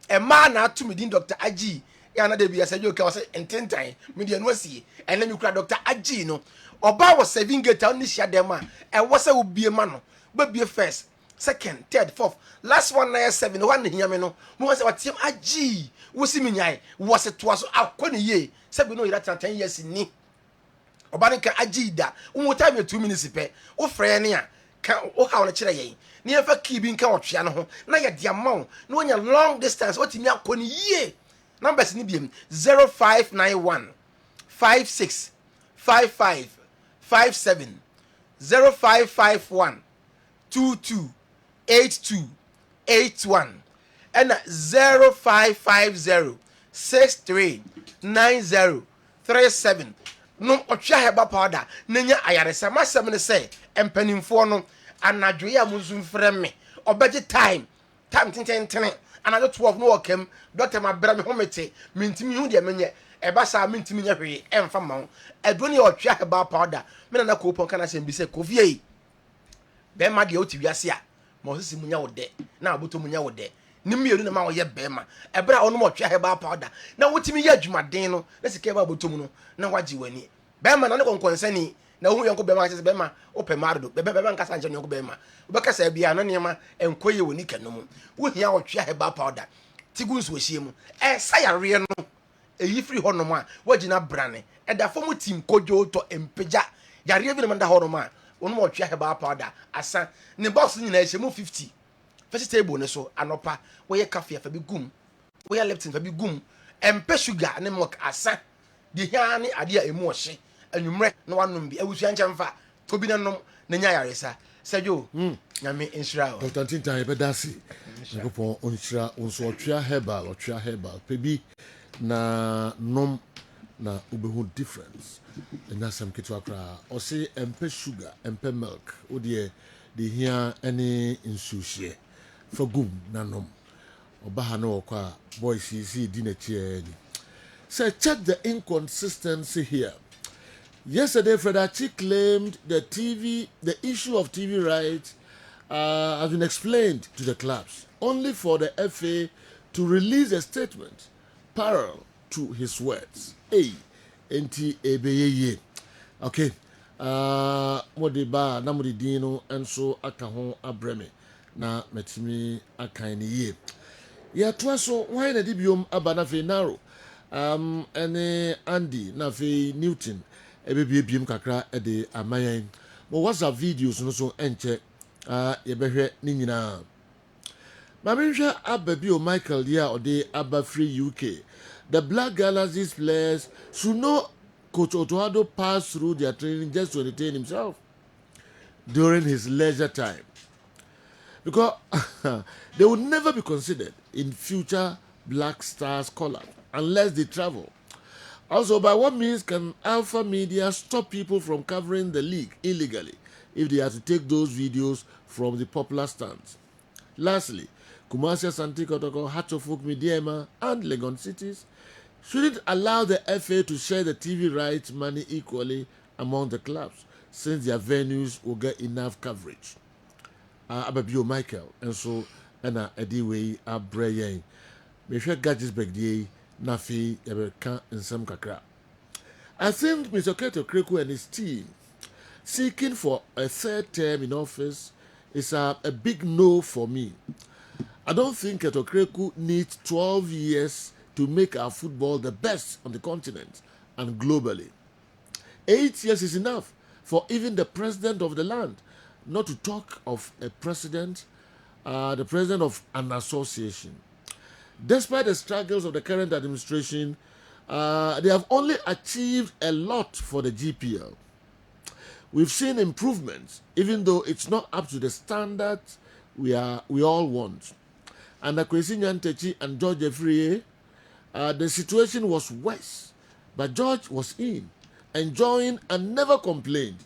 ɛma na ato me din Dr. Aji ya na de bia sɛ jo ka wɔ sɛ ententan me de no asie ene me kura Dr. Aji no ɔba wɔ 7 gate on ni hia dem a ɛwɔ sɛ wo bie ma no ba bie first second, third, fourth, last one 97. One here me no. Mo was what team Aji. Wo si me nyai. Was it was akoni ye. Say we know you that 10 years ni. Obani ka Aji da. Wo time you 2 minutes pe. Wo frɛ ne a ka wo ha wo kyerɛ yɛn. Ne fa ki bi nka otwea no ho. Na ye de amount. No nya long distance. What timi akoni ye. Numbers ni biem 0591 56 55 57 0551 22 82 81 and 0550 63 90 37. No otwa heba powder nenya ayaresa masem ne say empanimfo no anadwo ya muzum frɛ me obeje time tententene anadwo 12 no wakam doctor ma bra me homete mentimi hu de menye eba sa mentimi nya hwe emfa ma ho edwo ne otwa heba powder me na ko pon kana sem bi se kofie be ma de oti wiase a ma osisi munya wode na aboto munya wode ni mienu na ma wo ye be ma ebra ono mo twa heba powder na wotimi ye adwumaden no na sike ba aboto mu no na wagi wani be ma na ne konkonsani na hu yonko be ma se be ma opemaro be ma nkasa nje yonko be ma obekasa bia no nema enkoye woni kanom wo hia wo twa heba powder tigunsu ohie mu sayare no eyi free honom a wagina brane eda fom team kojo to empeja yare bi no manda honom a onu mo twa heba powder asa ne box nyina ehye mu 50 vegetable ne so anopa wo ye cafe fa bi gum wo ye leptin fa bi gum empe sugar ne milk asa de hia ne ade a emu ohye anwumre no wanom bi awusua nkyemfa to bi nanom ne nya yaresa sejo nyame insira Dr. Tintan be dasi ngopon onshira onso otwa herbal pebi na nom na ubehu difference na some kitwa kra o say empe sugar empe milk o de hia any insuhie for gum na nom obaha na okwa boys see di na tie ni say check the inconsistency here. Yesterday Fredachi claimed the issue of TV rights has been explained to the clubs only for the FA to release a statement parallel to his words. Enti ebeye. Okay. Modi ba na modi dino enso aka ho abreme na metimi akan ni ye. Ya twaso why na dibiom abana fe naro. Ene Andy na fe Newton ebebiem kakra ede amayan. Mo WhatsApp videos no so enche yebehwe ni nyina. Mamenhwa ababio Michael ya ode aba free UK. The Black Galaxies players should know Coach Otoado passed through their training just to entertain himself during his leisure time. Because they would never be considered in future Black Stars call-up unless they travel. Also, by what means can Alpha Media stop people from covering the league illegally if they are to take those videos from the popular stands? Lastly, Kumasi, Asante Kotoko, Hatchofuk, Midiema, and Legon cities shouldn't allow the FA to share the TV rights money equally among the clubs, since their venues will get enough coverage. Ababio Michael, and so Anna Ediway Abreyen. Mesha Gadgets Begdi, Nafi Yabeka and Sam Kakra. I think Mr. Keto Kreku and his team seeking for a third term in office is a big no for me. I don't think Keto Kreku needs 12 years to make our football the best on the continent and globally. 8 years is enough for even the president of the land, not to talk of a president, the president of an association. Despite the struggles of the current administration, they have only achieved a lot for the GPL. We've seen improvements, even though it's not up to the standards we all want. Under Kwesi Nyantakyi and George Efriye, the situation was worse, but George was in, enjoying and never complained.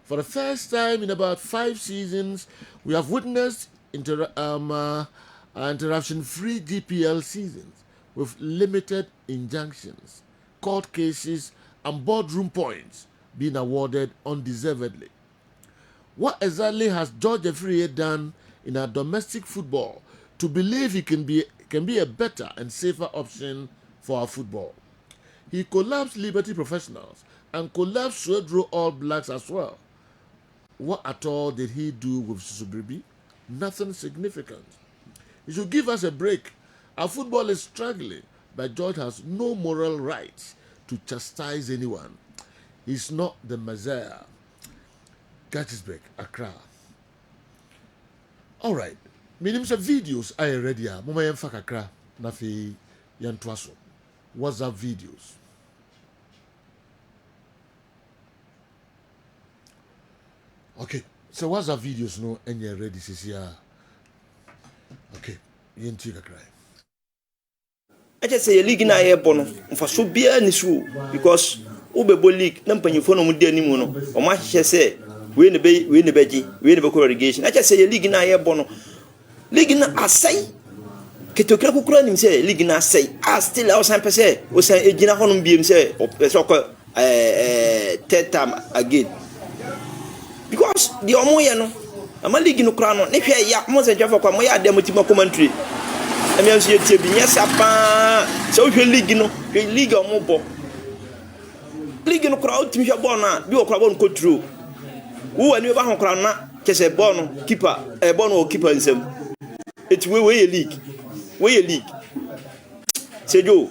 For the first time in about 5 seasons, we have witnessed interruption-free GPL seasons with limited injunctions, court cases, and boardroom points being awarded undeservedly. What exactly has George Efriye done in our domestic football to believe he can be a better and safer option for our football? He collapsed Liberty Professionals and collapsed Swedro All Blacks as well. What at all did he do with Susubiribi? Nothing significant. He should give us a break. Our football is struggling, but George has no moral right to chastise anyone. He's not the Messiah. Kessben, Accra. All right. Meaning some videos I already are. Mama yemfa kakra na fi yantwaso. WhatsApp videos. Okay. So WhatsApp videos no any ready this year. Okay. Yenti kakra. I just say league na air bono for so bia ni so because ubebo league na mpanyifo no mu de animu no o ma hye say we ne beji we ne be relegation. I just say league na air bono league na asai ketokra kukura nim say league na asai still I was san pese o san ejina hono biem say o pese ko third time again because the omoye no ama league no kura no ne hwe ya mo se jafo kwa mo ya dem tima commentary emi anso ye tie bi nyesa pa so hwe league no hwe league omo bo league no kura o timi hwe ball na bi o kura ball ko true wo ani ba ho kura na kese ball no keeper ball no keeper nsem eti we league sejo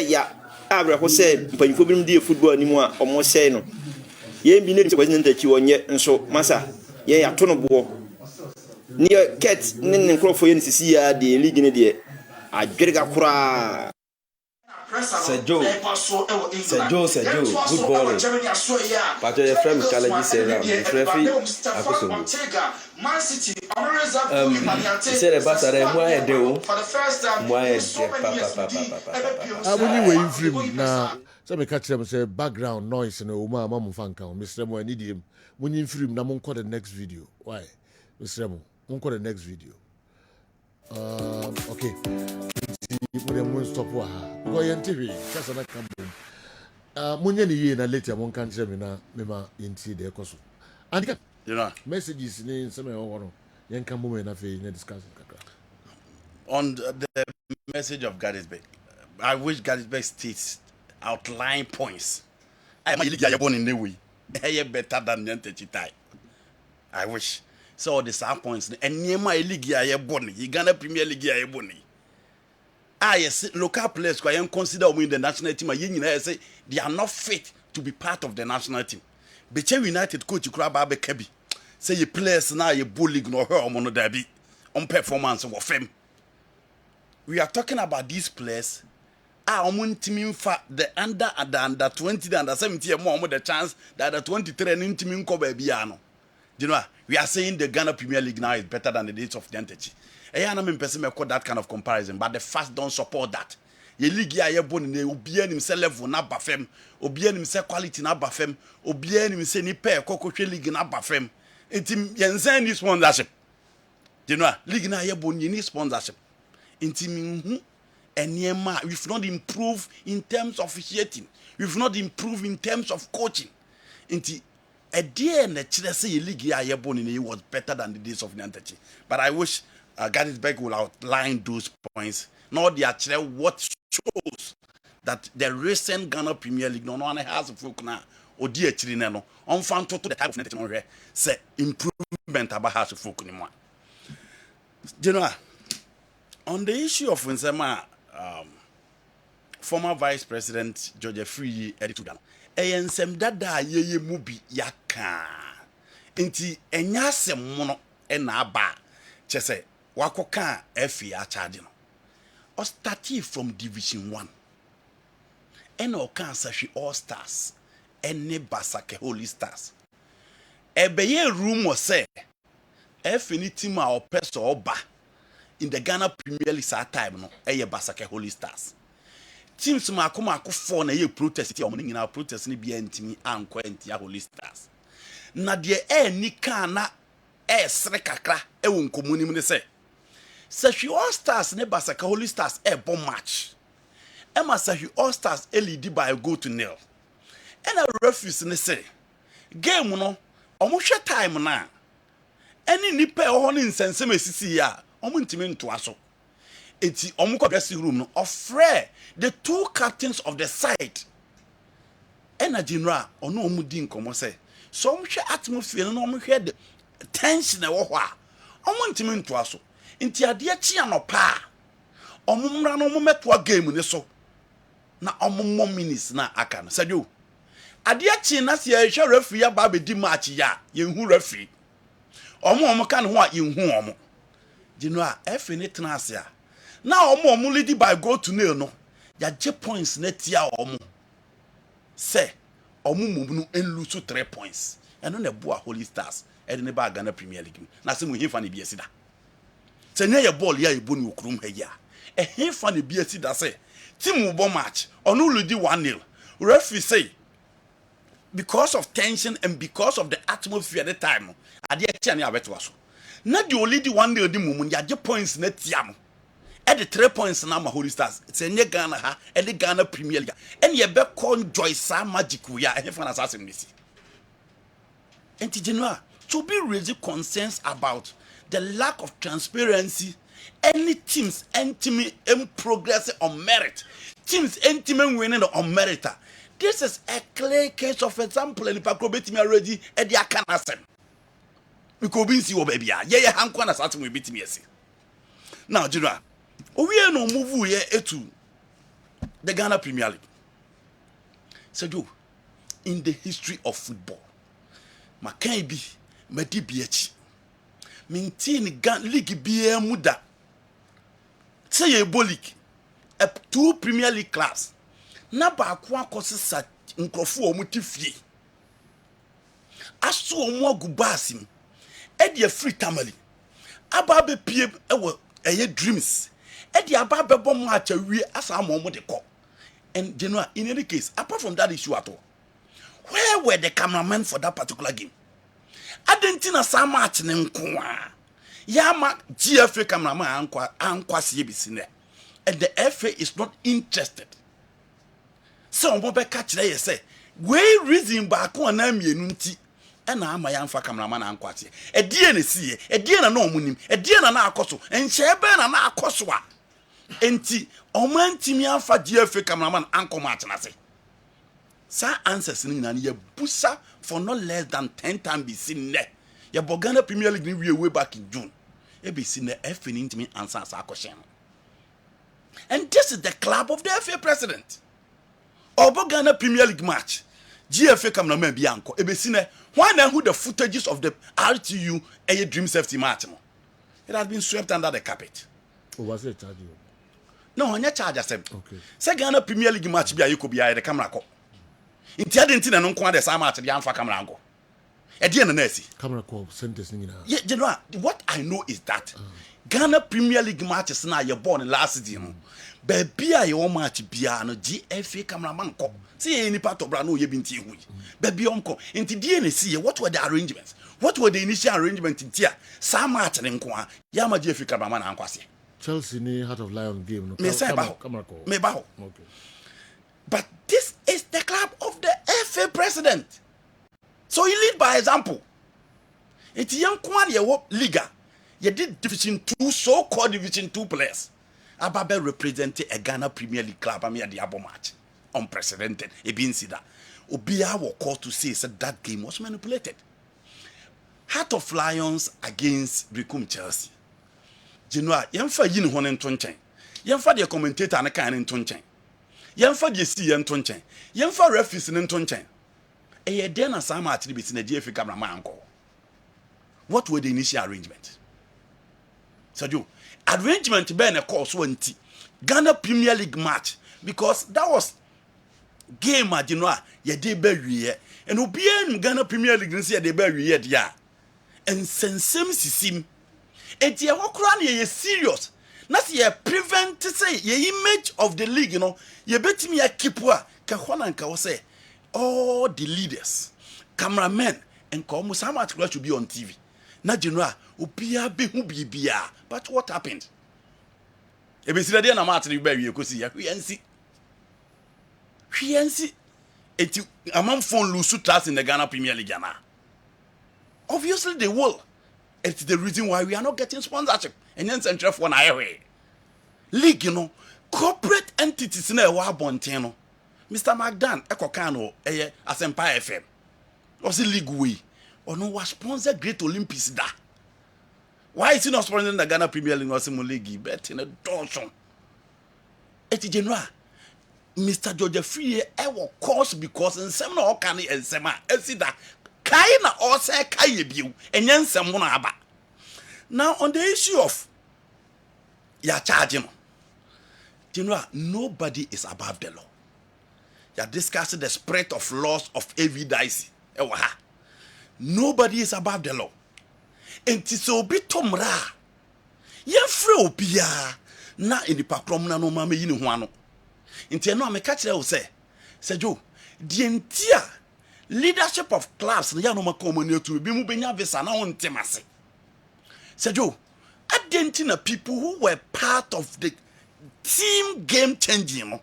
ya abre ho se mpanyifo bi ndi football ni mu a omo sei no ye bi ne se kwasi ntachi wonye nso masa ye ya to no bo ni ket ne nkrofo ye sisi ya de league ne de adwerega kura Sejo, good ball. Pato ye frame challenge Sarah, referee Akosomo. C'est le Bassare moi et Deo. Moi et papa. When you were in film na so me catch them say background noise no uma mamu fanka. Mr. Mo need him. When you in film na mon call the next video. Why? Mr. Mo, mon call the next video. Okay. We won't stop because TV just na come munya ni ye na later mon kan tell me na mema yenti de ekoso and you know messages ni some e wo yen kan mo na fe na discuss kakra on the message of Kessben. I wish Kessben states outline points I ma league ya born in the way better than Nyantakyi tie. I wish so the same points and near my league ya born Ghana Premier League ya born. Yes, local players can consider win the national team. Say they are not fit to be part of the national team. Beche United coach Krababe Kebi say you players now you bully no her on derby on performance of fame. We are talking about these players. On team the under 20, the under 17 more the chance that the 23 and team ko babyano. You know, we are saying the Ghana Premier League now is better than the days of Nyantakyi. I am person may call that kind of comparison, but the facts don't support that. Ye league ya born in obien himself level na bafem, obien himself quality na bafem, obien himself ni pair koko league na bafem. Intim yenzen ni sponsorship. You know, league na ye born ni sponsorship. Intim enyema we've not improved in terms of officiating. We've not improved in terms of coaching. Inti a dear and the chile say league ya born in was better than the days of Nyantakyi. But I wish Kessben will outline those points. Now they actually what shows that the recent Ghana Premier League no one has folk na odi achiri ne no on fan to the type of net no hwe say improvement about house folk ni mo. General, on the issue of Nsema former Vice President George Free Editugano ensem dada yeye mubi yaka nti enya asem no na aba chese wakoka FA a charge no o started from Division 1 and o kan sashi All Stars ene Basake Holy Stars ebeye rumor say FA ni team a opeso oba in the Ghana Premier League sa time no eye Basake Holy Stars teams mako for na ye protest ti omo nyina protest ni bia ntimi anko entia Holy Stars na de ni kan na sre kakra wo nkomunim ne se Sashi All Stars ne Basaka Holy Stars bon match Emma Sashi All Stars lead by a goal to nil and a refuse ne say game no omo hwe time na any nipa ho ne nsensem esisi ya omo ntimi nto aso enti omo ko dressing room no ofre the two captains of the side ena general ono omo di nkomo say so omo hwe atmosphere no omo hwe the tension e wo ho a omo ntimi nto aso nti ade chi anopa omumra no mometo game ni so na omummo minutes na aka no sadio ade chi na se ehwe referee aba be di match ya yenhu referee omo ka ne ho a yenhu omo dino a efe ni tenase a na omo lead by goal to nil no ya je points na tia omo se omo mumunu en lose 3 points eno na bo a Holy Stars e de ne ba Ghana Premier League na se mu hifa ne bi esida senye ye ball ya ebonu okrum ha ya ehefa ne bi asida say team bo match onu ludi 1-0 referee say because of tension and because of the atmosphere at the time ade e tia ne abeto aso na the only 1-0 di mumun ya je points na tiam e the 3 points na ma Holy Stars senye Ghana ha e the Ghana Premier League and ye be enjoy sa magic ya ehefa na asem nisi enti general to be raising concerns about the lack of transparency, any teams intimate in progress on merit, teams intimate winning on merit. This is a clear case of example in the Pacrobit me already at the Akanasem. We could be see baby. Yeah, Hankwana starting with beat me. Now, General, we are no move here to the Ghana Premier League. So, in the history of football, Makaibi, Medibiech. Maintain league be muda. Say a league, a 2 Premier League class. Na ba kwa kosi sa nkrofu omutifie. Aso omo agubasim. E de free tamale. Aba be pie ewo eye dreams. E de aba be bom match awie asa amomo de ko. And you know, in any case, apart from that issue at all, where were the cameramen for that particular game? Adentina sa match ne nkoa ya ma GFA cameraman ankwa se bisine and the FA is not interested so on be catch there say we reason back on na mienu nti e na ama ya mfa cameraman ankwa se e die na sie e die na na omunim e die na na akoso enche be na akoso a enti omantimi amfa GFA cameraman anko match na se sa answers ni na ye busa for not less than 10 times be seen there. Your Ghana Premier League we way back in June. E be seen the FA intimi answer sa question. And this is the club of the FA president. Obo Ghana Premier League match. GFA cameraman bi anko. E be seen why na who the footages of the RTU a Dream Safety match. It has been swept under the carpet. Oh, was it charge? No, onye charge asem. Okay. Say Ghana Premier League match bi ayiko bi the camera ko. Inti adenti na no nko ade sa match bi amfa camera anko. E die na nasi. Camera ko sentence ni na. Yeah, general, what I know is that Ghana Premier League matches na ye born last season. Baby a ye match bia no GFA cameraman ko. See any part of bra no ye binti hu. Baby onko. Inti die na see what were the arrangements? What were the initial arrangements in tia? Sa match ne nko a ya ma GFA cameraman ankwase. Chelsea ni Heart of Lion game no. Camera ko. Me ba ho. Okay. But this is the club of the FA president. So he lead by example. It's young Kwani Liga. You did Division 2, so-called Division 2 players. Ababe represented a Ghana Premier League club. I mean, at the Abo match, unprecedented. It been see that. Obia was called to say that game was manipulated. Heart of Lions against Rikum Chelsea. Genoa, Yemfa Yin Honen Tonchen. Yemfa the commentator and a kind in Tonchen. Yemfa the sea and Tonchen. Yemfa referees in Tonchen. A year then as I'm at the DFA cameraman. What were the initial arrangement? So, arrangement ben a course 20 Ghana Premier League match because that was game at Genoa, ye de be and Obian Ghana Premier League this year de be ya. And sensem sisim. Et ye wakran ye serious. Nas ye prevent to say ye image of the league, ye bet me a kipwa ka hwana nka say all the leaders, cameramen and almost how much should be on TV. Na Genoa Obia be hu bibia. But what happened? Ebe sira dia na match ni be wie kosi ya hwiansi. Eti among phone lose trust in the Ghana Premier League now. Obviously they will. It's the reason why we are not getting sponsorship. And then central for na league, corporate entities na wa bonten. Mr. Magdan ekokano Asempa FM. Also league way. Ono was sponsor Great Olympics da. Why is he not sponsoring the Ghana Premier League or Simo League? Bet in a donjon. Eti General, Mr. George Free will course because in some no can and sema esida kaina or say kaye biu and yen samuna aba. Now on the issue of ya charging, General, nobody is above the law. You are discussing the spread of laws of evidence. Nobody is above the law. And so be tomra. Ye free obia na in the pakrom na no mama yini ho ano. Nti no me catch there say Joe, the entire leadership of clubs na ya no makomo to be mu benya visa na won temase. Joe, identity people who were part of the team game changing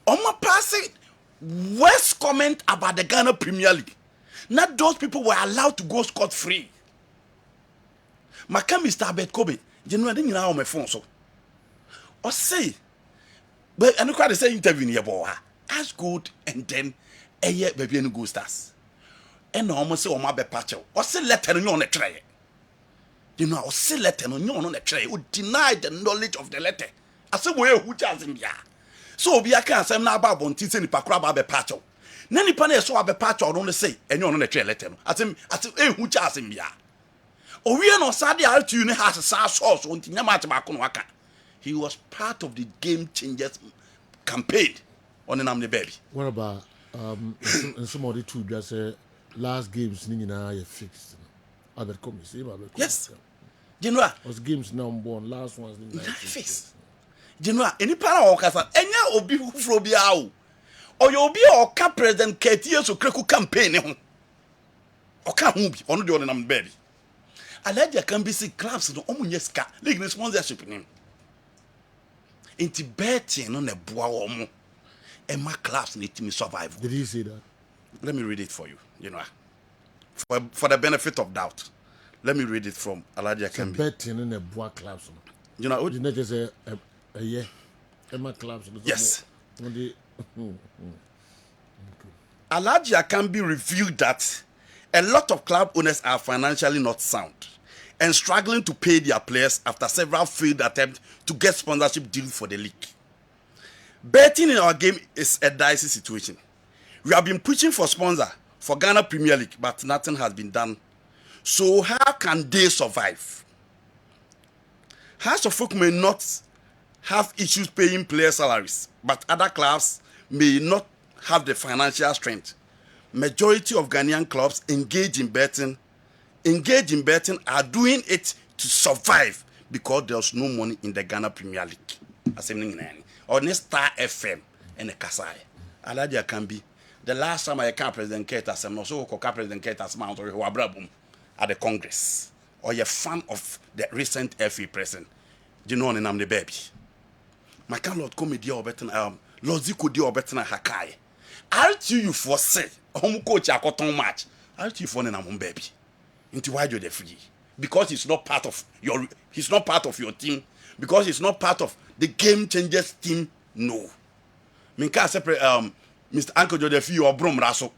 omo pass worst comment about the Ghana Premier League. Not those people were allowed to go scot free. Maka Mr. Abed Kobe, you know, I didn't know my phone so. Or say, but I know quite the same interview here, boy. As good and then a year baby and go stars. And almost say, oh, my patcho. Or say, letter on the tray. You know, or say, letter on the tray would deny the knowledge of the letter. I said, well, who tells him, yeah. So, be a can't say, now about one teaching the Pacraba patcho. Nani pane so abe patcho don't say, and you're on the tray letter. I said, who tells him, yeah. We are not sad to has a source on Tinyamata. He was part of the game changers campaign on the baby. What about some of the two just last games Nina fixed? Other commies, yes. General was games now born, last ones fixed. General, any para or casa, and now be from Biao. Or you'll be or cap president Katia so Kreku campaign. Or can't move on the other baby. Aladia can be see clubs no omunyeska league sponsorship nim. Inti betting on a boa omo. And my clubs need to survive. Did he say that? Let me read it for you. You know, for the benefit of doubt, let me read it from Aladia can be betting on a boa clubs. You know, did not just a year. My clubs. Yes. Aladia can be revealed that a lot of club owners are financially not sound and struggling to pay their players after several failed attempts to get sponsorship deals for the league. Betting in our game is a dicey situation. We have been pushing for sponsor for Ghana Premier League, but nothing has been done. So how can they survive? House of Folk may not have issues paying player salaries, but other clubs may not have the financial strength. Majority of Ghanaian clubs engaged in betting are doing it to survive because there's no money in the Ghana Premier League. Or the Star FM and the Kasai. Aladia can be. The last time I can President Keita, I'm also President Keita's Mount or Wabrabum at the Congress. Or you're a fan of the recent FA president. Do you know the name the baby? My can Lord Comedy or better Lord Zico di or better Hakai. I'll tell you for say home coach a cotton match. I'll tell you for the name baby. Into why you're the free. because he's not part of your team, because he's not part of the game changers team. No. Minka say Mr. Uncle Jodefi or Brom Raso.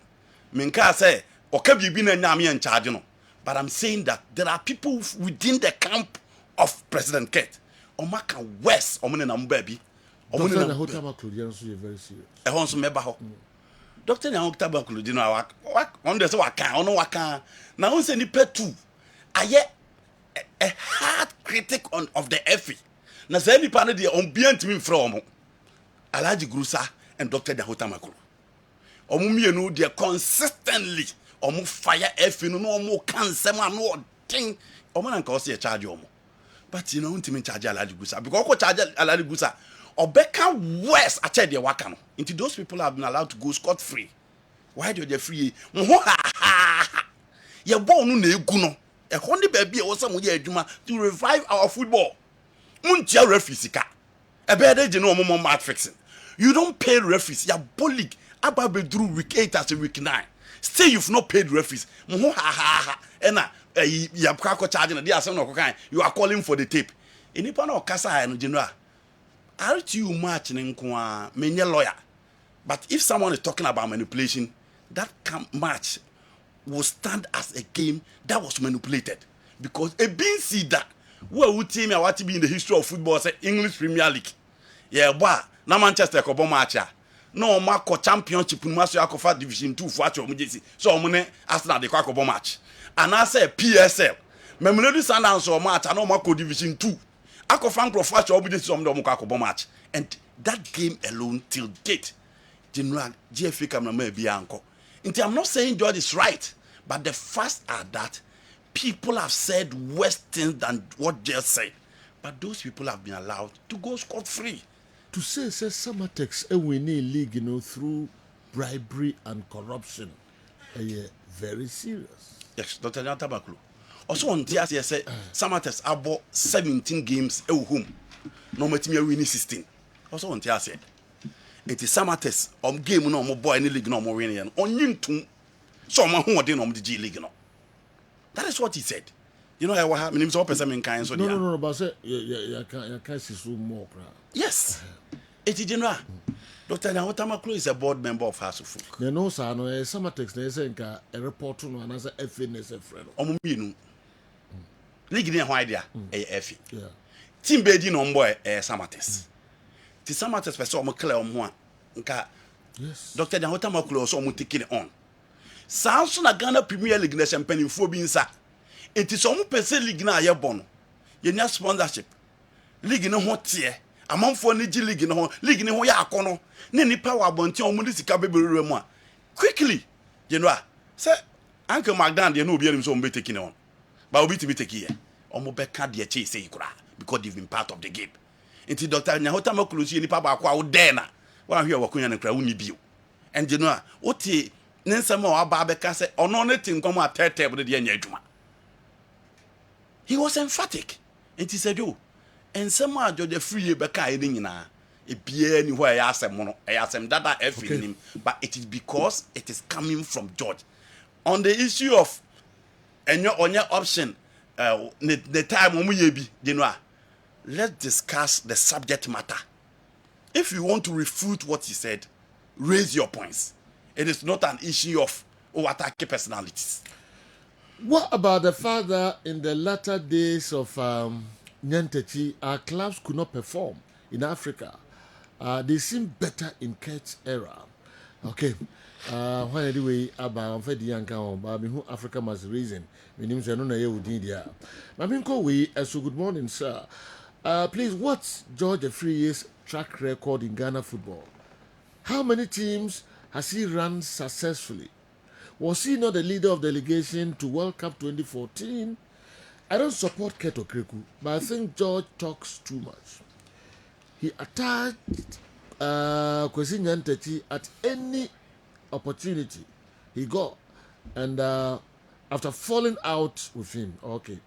Minka say Okabi na nyame in charge no. But I'm saying that there are people within the camp of President Kett. Omaka West, omune na mbabi. Omune na hotama Claudian so very serious. E hon so meba ho. Doctor na hotama Claudian on dey say waka na won say ni petu aye a hard critic of the FA. Na say ni pa no dey on biant me from Alhaji Grusa and Dr. Dahota Makulu. Omumienu they consistently omu fire FA no omu cancer man no thing omo na nka o charge omo. But you know ntimi charge Alhaji Grusa because ko charge Alhaji Grusa obeka worse ache de waka no. Into those people have been allowed to go scot free. Why do they free? Ye ball no na egu no. E ho ne ba bia wo say mo ye adwuma to revive our football. Muntia referee sika. E be dey no omo match fixing. You don't pay referees. You're bullied. About through week 8 as a week 9. Still, you've not paid referees. You are calling for the tape. In the panel, Casa and General, aren't you match many lawyer? But if someone is talking about manipulation, that match will stand as a game that was manipulated. Because a being see that, where would team what to be in the history of football say English Premier League? Yeah, but na Manchester ko bon match no ma ko championship no maso akofa division 2 for acho mujesi so omune Arsenal de ko bon match and I say PSL Mamelodi Sundowns so match no ma ko division 2 akofa nkro for acho mujesi so mo ko bon match and that game alone till date general GFA cameraman bi anko nti I'm not saying George is right but the facts are that people have said worse things than what George said but those people have been allowed to go scot free. To say Samatex a winning league, through bribery and corruption, very serious. Yes, Dr. Jantabaklu. Also on TS, yes, Samatex about 17 games at home. No matter winning 16. Also on TS, it is Samatex game no more boy any league no more winning. On you to so my home didn't on the G League. No. That is what he said. You know what happened? Name's open some kind so no, but say you can't see so more. Yes. It is general. Dr. Nahotama is a board member of House of Folk. You know, sir, no, Samatex, they say a report no another FNS friend. Omuminu. League in why there, a FE. Yeah. Team Bedi no boy, Samatex. The Samatex was so clear on one. Yes. Dr. Nahotama also taking it on. Samson a Ghana Premier League nation penny for being sacked. It is almost per se league na ye bono. You need sponsorship. League no ho tie. Among for Niji league no league ni ho ya akono. Ne nipa wa bonti omo di sika beberere mu a. Quickly, you know. Say Uncle McDonald you know obi anim so omo be taking on. But obi to be taking here. Omo be ka de che say kura because they've been part of the game. Until Dr. Nyahota Makulusi nipa ba kwa wo de na. Wa hwe wakonya ne kra woni bio. And you know, oti nensema wa ba be ka say ono ne tinkom a tete de anya adwuma. He was emphatic. And he said, "Oh, and some are the free beka nyina. E bia ni ho e asem no. E asem dada every him, but it is because it is coming from George. On the issue of on your option the time omu ye bi, you know, let's discuss the subject matter. If you want to refute what he said, raise your points. It is not an issue of attack personalities." What about the fact that in the latter days of Nyantechi, our clubs could not perform in Africa? They seem better in Kett's era. Okay. When anyway, about who Africa must reason. My name is Anona Yewudidia. So good morning, sir. Please, what's George Afriye's track record in Ghana football? How many teams has he run successfully? Was he not the leader of delegation to World Cup 2014? I don't support Kett Okreku, but I think George talks too much. He attacked Kwesi Nyantechi at any opportunity he got, and after falling out with him, okay.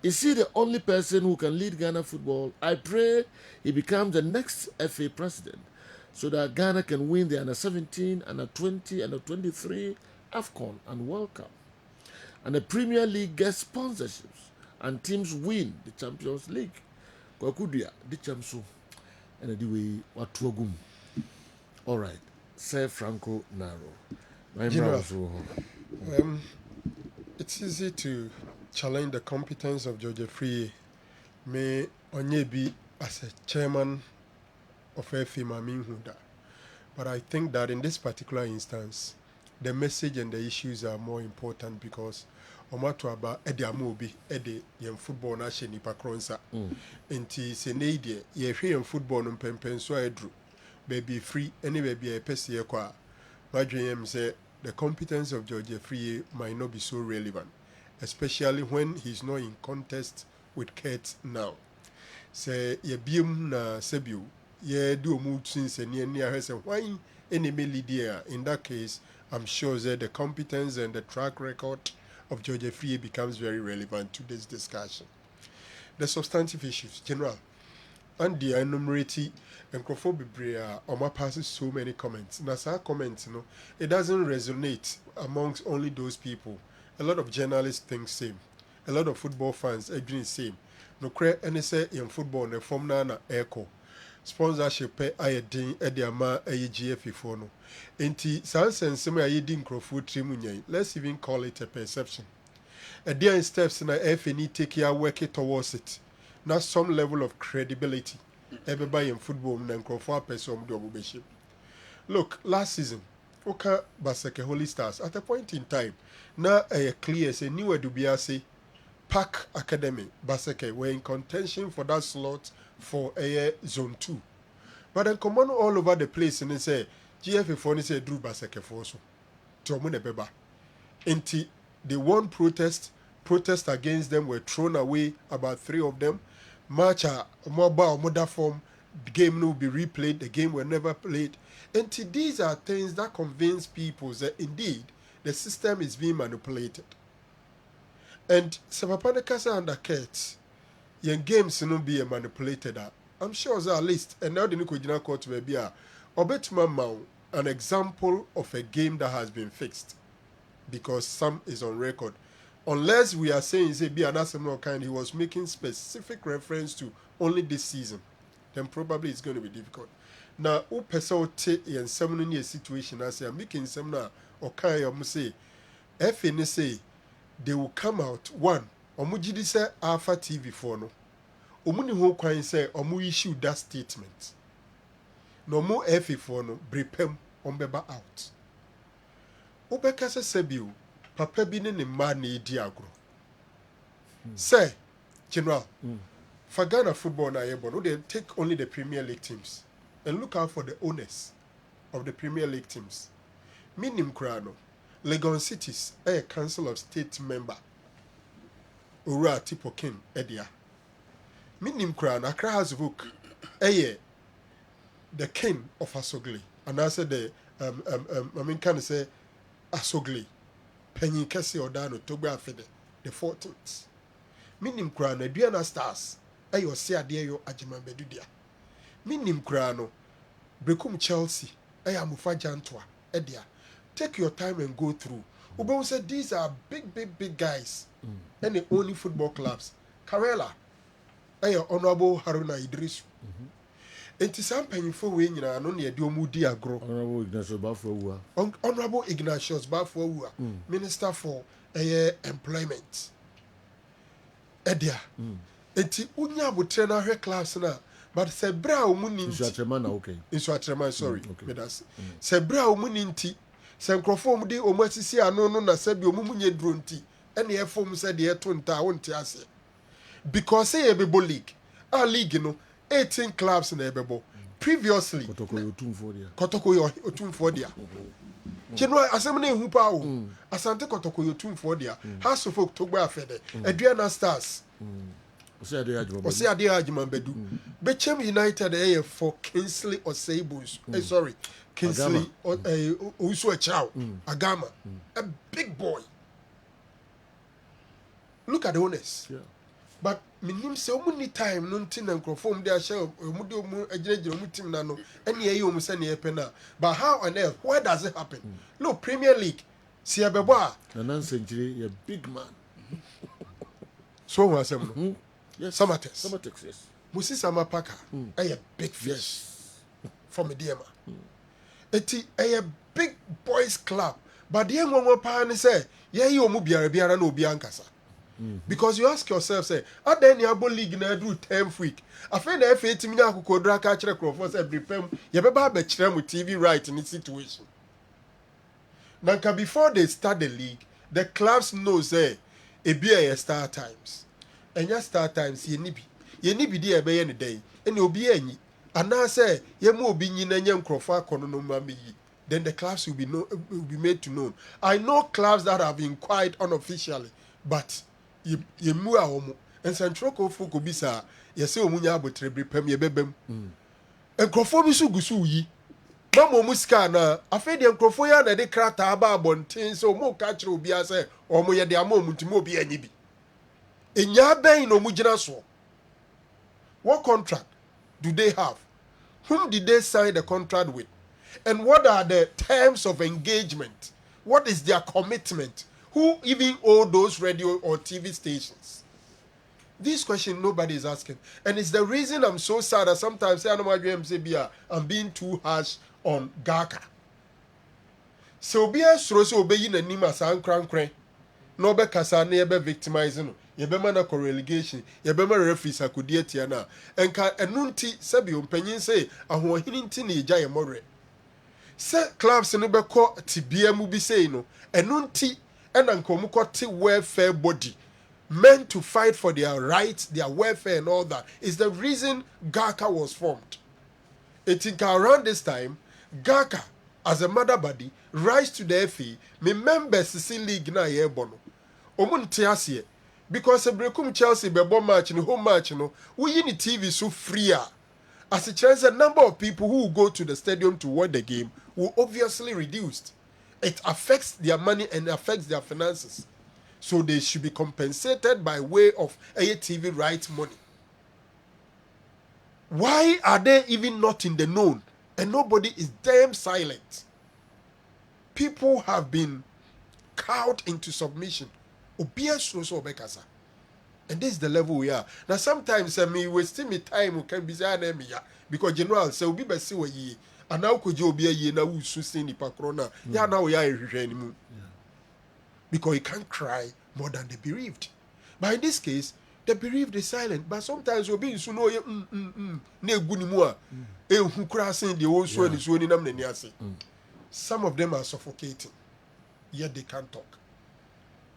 Is he the only person who can lead Ghana football? I pray he becomes the next FA president so that Ghana can win the under-17, under-20, under-23, AFCON and World Cup. And the Premier League gets sponsorships and teams win the Champions League. Kwakudia, the champs, and the way what to all right, Sir Franco Naro. General, it's easy to challenge the competence of George Free. May onye be as a chairman of FIMA Minhuda. But I think that in this particular instance, the message and the issues are more important because Omato aba ede amobi ede yen football na hye nipa kronsa. Enti se neidie ye hwe yen football no pempen so edru. Baby free any baby a pese ye kwa. Madwen say the competence of George Free might not be so relevant, especially when he's not in contest with Kurt now. Say ye bium na sebiu ye do mood since and near her say why any media. In that case, I'm sure that the competence and the track record of George Free becomes very relevant to this discussion. The substantive issues, General, and the enumerated and Brea Oma passes so many comments. Nasa comments, it doesn't resonate amongst only those people. A lot of journalists think same. A lot of football fans agree same. No cre any say in football ne form na echo. Sponsorship pay ayedin ediama AGF for no. Enti sans seme ayedin crofo trimunye. Let's even call it a perception. A dear steps na FNE take care working towards it. Now some level of credibility. Everybody in football and crofo person do obeship. Look, last season, Oka Baseke Holy Stars at a point in time, now a clear say new Edubiase Park Academy, Baseke were in contention for that slot for a zone 2. But then come on all over the place and they say GFA for say Drew Baseke for so. Tomune Beba. Enti they won protest against them were thrown away, about 3 of them. Match mobile mother form, the game will be replayed, the game were never played. And these are things that convince people that indeed the system is being manipulated. And Sapapanekasa and the Kets, your games will not be manipulated. I'm sure that at least, and now the Nikojina court will be an example of a game that has been fixed because some is on record. Unless we are saying say be an arsenal kind, he was making specific reference to only this season, then probably it's going to be difficult. Now, who person take in some new situation as I'm making some now or kind of say, FN say they will come out one. Omujidi say Alpha TV for no. Omuni ho kwan say omu issue that statement. No more FA for no brepem ombeba out. Obeka se sebiu. Papa bi ne ne ma na edi agro. Say, General, for Ghana football na yebo, they take only the Premier League teams and look out for the owners of the Premier League teams. Minim Krano, Legon Cities, a Council of State member. Ura Tipokin, Edia. Minim Krano, Accra has book, the king of Asogli. And I said can say Asogli. Penny Kessi Odano Toba Fede, the 14th. Minim Krano, Diana Stars, Ayo Sea Deo Ajiman Bedudia. Minim Krano, Brekum Chelsea, Ayamufa Jantwa, Edia. Take your time and go through. Ubon said these are big guys. And the only football clubs. Karela, Ayo Honorable Haruna Idris. And to some penny for winning, and only a Diomudi agro. Honorable Ignatius Bafua. Honorable Ignatius Bafua, Minister for Employment. Edia. Enti unya butrena her class na, but sebra umuni nti. Insuatrema, sorry. Sebra umuni nti. Se nkrofo mu de omasisi ano no na sebi omumunye duro nti. Ene efom se de eto nta wonte ase. Because say ebebo league. Our league no 18 clubs in Ebebo. Previously, Kotokoyo Otumfodia. General Assembly Hupao, Asante Kotokoyo Otumfodia, House of Folk Togba Fede, Adriana Stars, Osea Diajiman Bedu, Bechem United A for Kingsley or Sabus, sorry, Kingsley or Usua Chow, Agama, a big boy. Look at the owners. But minim se omuni time no ntin na microphone dey share omudi omu agiregira omu team na no ene ye omu se ne yepe na. But how on earth, where does it happen? Look, Premier League, si ebebo a Nanan Century, a big man. So who asem no? Yes. Samatex. Yes. Musi Sama Parker. A big fish from a DMA. Eti a big boys club. But the one pan say, yeah, you mu biara no biankasa. Because you ask yourself, say, at the Niabo League na do 10th week. I find the FA team na kodra catch record for every prem. You better be chrem with TV right in this situation. Nanka before they start the league, the clubs know say it be a start times. And your start times ye nibi. Ye nibi di ebe any day. And you'll be any. And now say ye mo be yin and young crofa kono no mami. Then the clubs will be made to know. I know clubs that have been quiet unofficially, but ye mu a homo. And Central Kofu bisa ye say omunya abotre pem ye bebem. And crofo bisu gusu yi. Mama muska na afedi nkrofo ya na de krata aba abonten so mo ka kire obi ase omo ye de ama omutimo obi anyi bi. Enya ben no mugina so. What contract do they have? Whom did they sign the contract with? And what are the terms of engagement? What is their commitment? Who even owe those radio or TV stations? This question nobody is asking. And it's the reason I'm so sad that sometimes I'm being too harsh on Gaka. So be a so obey in a nima san crank. No be kasa na be victimizing. Ye be man ko relegation. Ye be man referees akudie na. Enka enunti sebi ompanyin say ahohini nti na eja ye more. Se clubs no be ko tibia mu bi say no. Enunti ena nkomu ko ti welfare body meant to fight for their rights, their welfare and all that. Is the reason Gaka was formed. I think around this time, Gaka, as a mother body, rise to the FA, me members see league na ye bono. Omunti asiye. Because a brekum Chelsea bebo match no home match no, we in the TV so freer. As a chance, a number of people who will go to the stadium to watch the game will obviously reduced. It affects their money and affects their finances. So they should be compensated by way of TV rights money. Why are they even not in the known? And nobody is damn silent. People have been cowed into submission. And this is the level we are. Now sometimes me wasting me time can be because general say we be see we and now could you be a ye na who sustain the pakrona. Yeah, now we are anymore. Because you can't cry more than the bereaved. But in this case, the bereaved is silent. But sometimes you'll be so no some of them are suffocating. Yet they can't talk.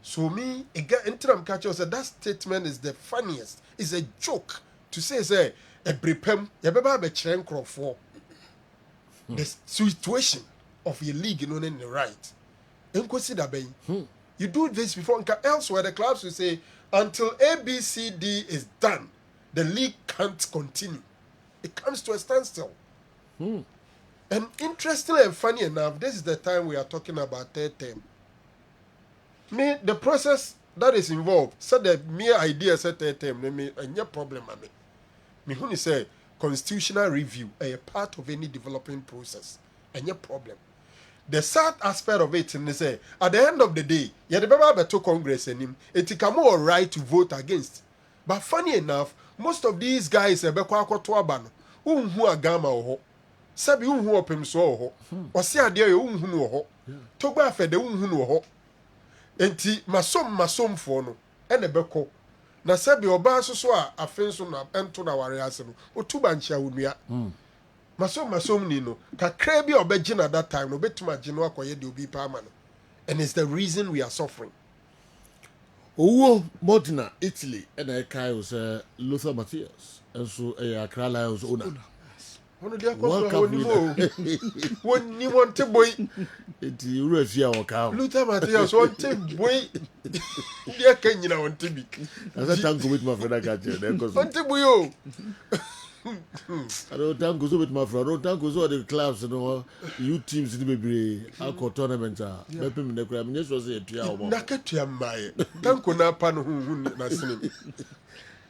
So me, interim catcher said that statement is the funniest. It's a joke to say a prepem for the situation of your league in the right. You do this before. Elsewhere, the clubs will say, until ABCD is done, the league can't continue. It comes to a standstill. And interestingly and funny enough, this is the time we are talking about third term. The process that is involved, so the mere idea said third term, no problem. Me who say constitutional review a part of any developing process, and no problem. The sad aspect of it is say at the end of the day, you the to Congress and him, it is more right to vote against. But funny enough, most of these guys are who are gamma or sabi who open so or see a dear who to go after the who enti masom for no and a beko. Na sabi oba so a fenso na ento na ware ase no otuba nchia wunua masom ni no kakra bi obegina at that time no betuma gino akoye de obi pa ama no, and it's the reason we are suffering. Owo Modena Italy and I kai was Luther Matthias and so a Accra Lions owner. When you want to boy, it's you refia or cow. Luther Matthias want to boy. Dear Kenya want to be. As I tank with my friend, I got you. Want to boy. I don't tank with my friend. I don't tank with the clubs and all you teams in the baby. Alcohol tournament. Let him in the crab. Yes, was it? Nakatiamai. Tanko na pano who Nassim.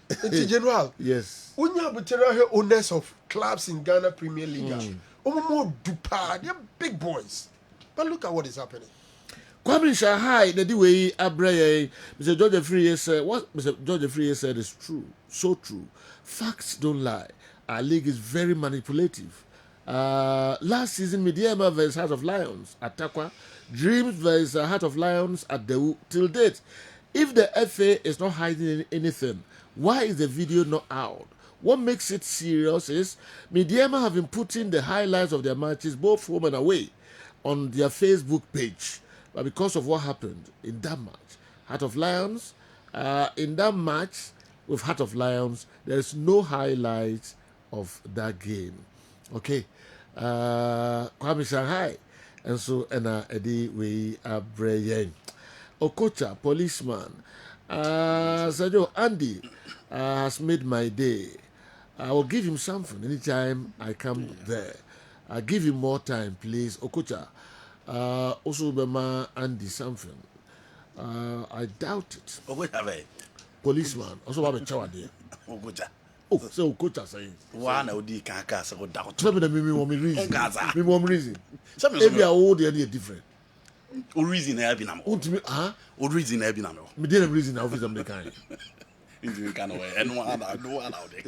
It's general. Yes. When you have the owners of clubs in Ghana Premier League, more dupa, they're big boys. But look at what is happening. Kwame Shahai, the way Abreye, Mr. George Free said, what Mr. George Free said is true, so true. Facts don't lie. Our league is very manipulative. Last season, Midiama vs Heart of Lions at Takwa, Dreams vs Heart of Lions at Dewu. Till date, if the FA is not hiding anything, why is the video not out? What makes it serious is Midiama have been putting the highlights of their matches, both home and away, on their Facebook page. But because of what happened in that match, Heart of Lions, in that match with Heart of Lions, there is no highlights of that game. Okay. Kwame Shanghai. And so, Eddie, we are Brayen. Okocha, policeman. Sergio Andy has made my day. I will give him something anytime I come there. I'll give him more time, please. Okocha. Also, Bema Andy something. I doubt it. Policeman. Also, I'm a child there. Oh, so Okocha saying. One of the carcass or doubt. Some of them me reason. Me one reason. Maybe I old and different. O reason I have been. O reason I have been. Me didn't reason I am the kind. Into the kind of way. And one out there.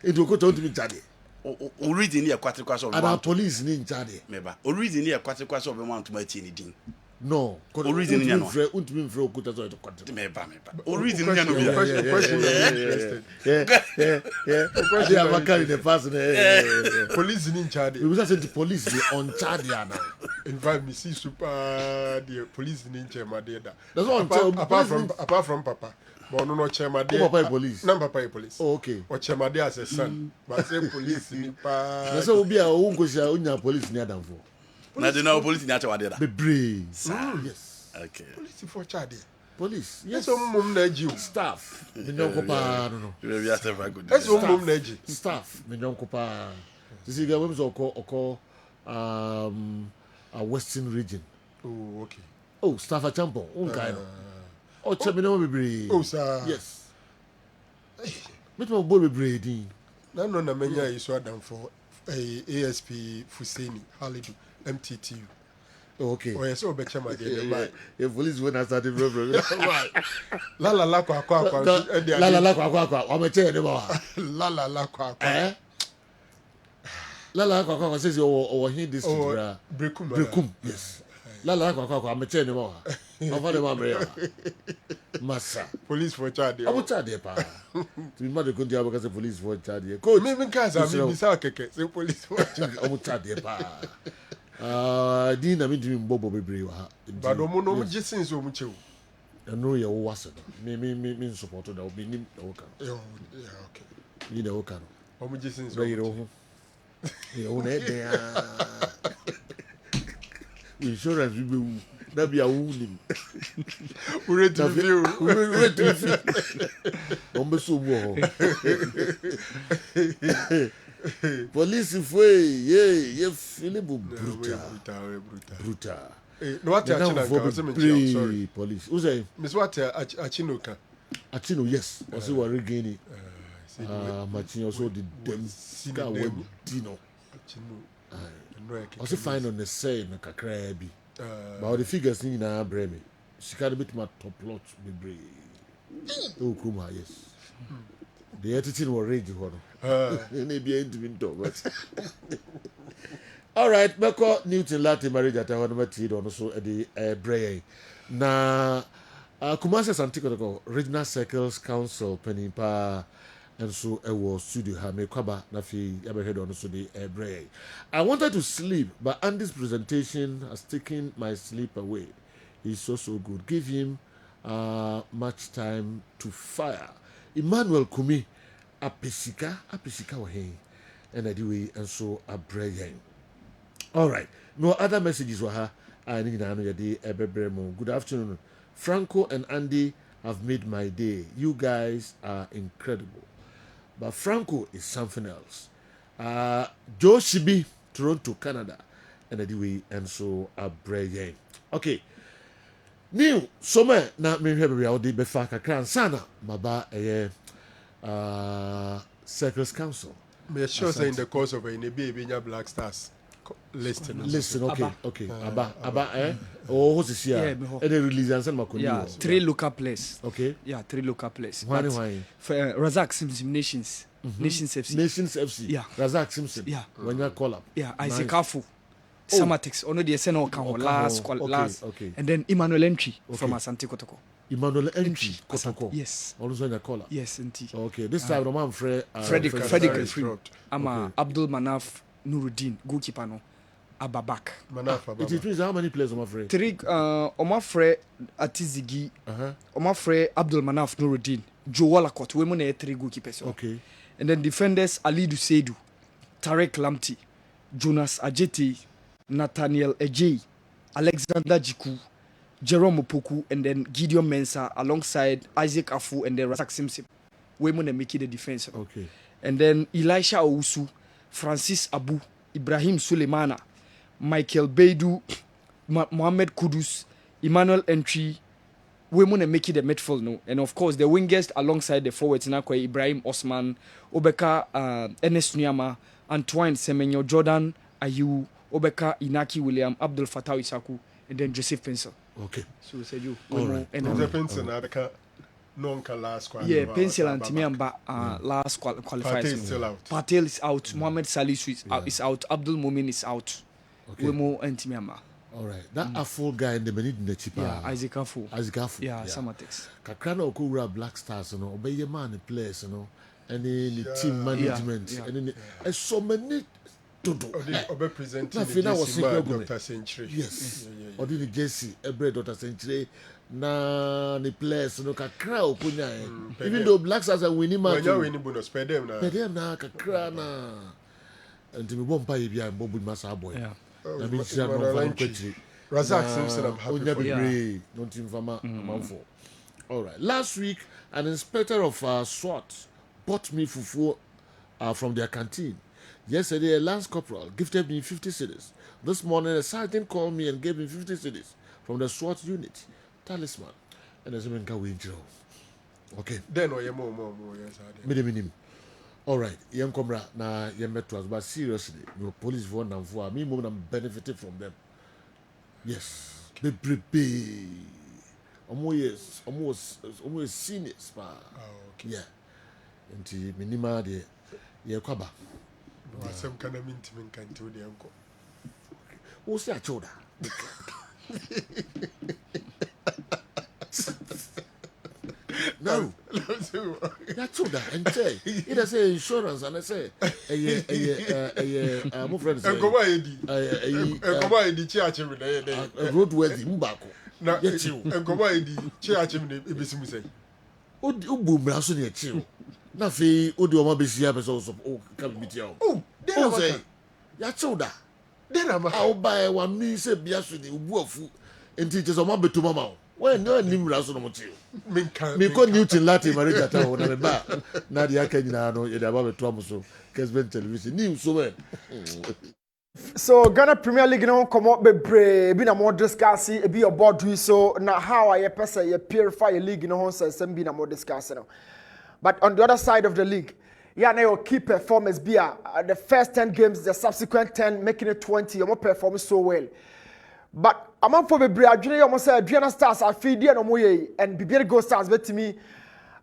It will go to me, Daddy. O reason here quite question. And our police in Daddy. Meba. O reason here quite question of one to my anything. No. O reason here no. Won't be for Okuta to quite. Meba. O reason here no. Yeah. Question I'm carrying the person. Police in charge. We was saying police on charge now. In fact, me see super the police in charge, my dear. That's what I'm telling. Apart from Papa. But no chairman there. Papa police. No Papa police. Oh, okay. Or chairman there as a son. But say police in pa. That's how be a unko sia unya police near them for. Na dey now police near chawa there. Be brave. Yes. Okay. Police for charge. Police. Yes. So mum na ji staff. Me don ko pa no. You be after very good. Yes, mum na ji. Staff. Me don ko pa. This is we so oko a western region. Oh, okay. Oh, staff a champion. Unkai no. Oh, Champion be brave. Oh, sir. Yes. But my boy be brave. No, na menya is so done for ASP Fuseni, Halidu, MTTU. Oh, okay. Oh, yes, so be chama there. The police when I started problem. La kwa. La. I'm a chair kwa. La kwa. Eh? La kwa says you here this Brekum. Yes. La kwa. I'm a chair anymore. Massa. Police for charge. I will charge pa. To be mad to continue because the police for charge. Coach. Me casa me bisa keke. Say police for charge. I will charge pa. Din na me dream bobo bebre wa. But no mo jisin so mu chew. I know you was me support that will be nim the worker. Yeah, okay. You the worker. O mu jisin so. You na there. Insurance we be that be a wound. We ready to review. Police foi, yeah, Philip brutal. No what sorry. Police. Who's say? Miss what Achinoka. Achino, yes. Also were regaining. Machine also the dem ska when Dino. Also find on the same kakra bi. But the figures in our brain, she can't beat my top lot be brave. Oh, Kuma, yes. The attitude will rage you. Maybe ain't been done, but all right, Beko Newton Latin marriage at our number tea on also at the brain. Now, Kumasi Santico Regional Circles Council, Penipa. And so I was studio Hame Kwaba Nafi ever heard on the brain. I wanted to sleep, but Andy's presentation has taken my sleep away. He's so good. Give him much time to fire. Emmanuel Kumi Apisika wahe. And I do and so a brain. All right. No other messages were her. I need good afternoon. Franco and Andy have made my day. You guys are incredible. But Franco is something else. Joe Shibi, Toronto, Canada. And anyway, and so a brain. Okay. New summer na me hwebe ya odi be fa kakra sana maba Circles Council. Me sure say in the course of a baby Black Stars. Listen, okay. Aba, oh, who's this here? And then release and send Makoni. Yeah, 3 local players. Okay. Yeah, 3 local players. Why? For Razak Simpson Nations. Nations FC. Nations FC. Yeah. Razak Simpson. Yeah. When you call up. Yeah, Isaac Afu. Samatex. Ono the SNO last. Okay. And then Emmanuel Entry from Asante Kotoko. Emmanuel Entry Kotoko. Yes. Also in the caller. Yes, indeed. Okay. This time Roman Frederick Abdul Manaf Nuruddin, goalkeeper no. Ababak. It means how many players am afraid? 3 Omafre Atizigi. Omafre Abdul Manaf Nuruddin. Joe Wallacott. We money 3 goalkeepers. Okay. And then defenders Alidu Seidu, Tarek Lamti, Jonas Ajeti, Nathaniel Ejei, Alexander Jiku, Jerome Opoku, and then Gideon Mensah alongside Isaac Afu and then Razak Simpson. We money make it the defense. Okay. And then Elisha Owusu, Francis Abu, Ibrahim Suleimana, Michael Beidu, Mohamed Kudus, Emmanuel Entry. We want to make it the midfield no, and of course the wingers alongside the forwards na kwa Ibrahim Osman, Obeka Ernest Nyama, Antoine Semenyo, Jordan Ayu, Obeka Inaki William, Abdul Fattah Isaku, and then Joseph Pencil. Okay. So we said you. All right. The Pencil last qualifier. Yeah, Pencil and Timiamba last qualifiers. Patel is still out. Patel is out. Mohamed Salisu is out. Abdul Mumin is out. Okay. Wemo and Timiamba. All right. That Afro guy in the minute in the cheaper. Yeah, Isaac Afu. Yeah, Samatex. Kakrana Okura Black Stars, obey your man players, any team management, and so many to do. Obe presenting Dr. Century. Yes. Or did Jesse, every Dr. Century, na the players, kakra okunya. Even though Black Stars are winning match. When winning bonus, pay them na kakra na. And to me, one pay bia and Bobu Massa boy. Yeah. Razak Simpson, I'm happy for you. All right. Last week, an inspector of SWAT bought me fufu from their canteen. Yesterday, a lance corporal gifted me 50 cedis. This morning, a sergeant called me and gave me 50 cedis from the SWAT unit. Talisman. And as a man can okay. Then, more, yes, all right, young Comra, na met us, but seriously, your police for and for me, more than benefited from them. Yes, they prepare. Almost seniors, okay. Yeah. And the minima de Yakwaba. Some kind of intimate can do the uncle. What's that, Choda? No, that's true. And say, it does say insurance, and I say, my friend say, roadworthy, Mubako. Now, and go by the church in the Ibisimus. Ubu Brasso near Chill. Nothing, Udu Mabisi episodes of all come with you. Oh, say, Yachoda. Then I'll buy one me, said Biasudi, Wolfu, and teachers of Mabbe to Mamma. When no Nimraso Mochi. Me call Newton Latin Marita Town and back. Nadia Kenano, you're about Thomaso, Kessben television, news so well. So Ghana Premier League no come up be brave, be na more discussing, be about do so now how I person you purify a league no some be na more discussing. But on the other side of the league, yeah, now your key performance be the first 10 games, the subsequent 10 making it 20, you more perform so well. But among for bebre adwene yo mo say Adriana Stars afidie no mo ye and Bibiere Go Stars bet me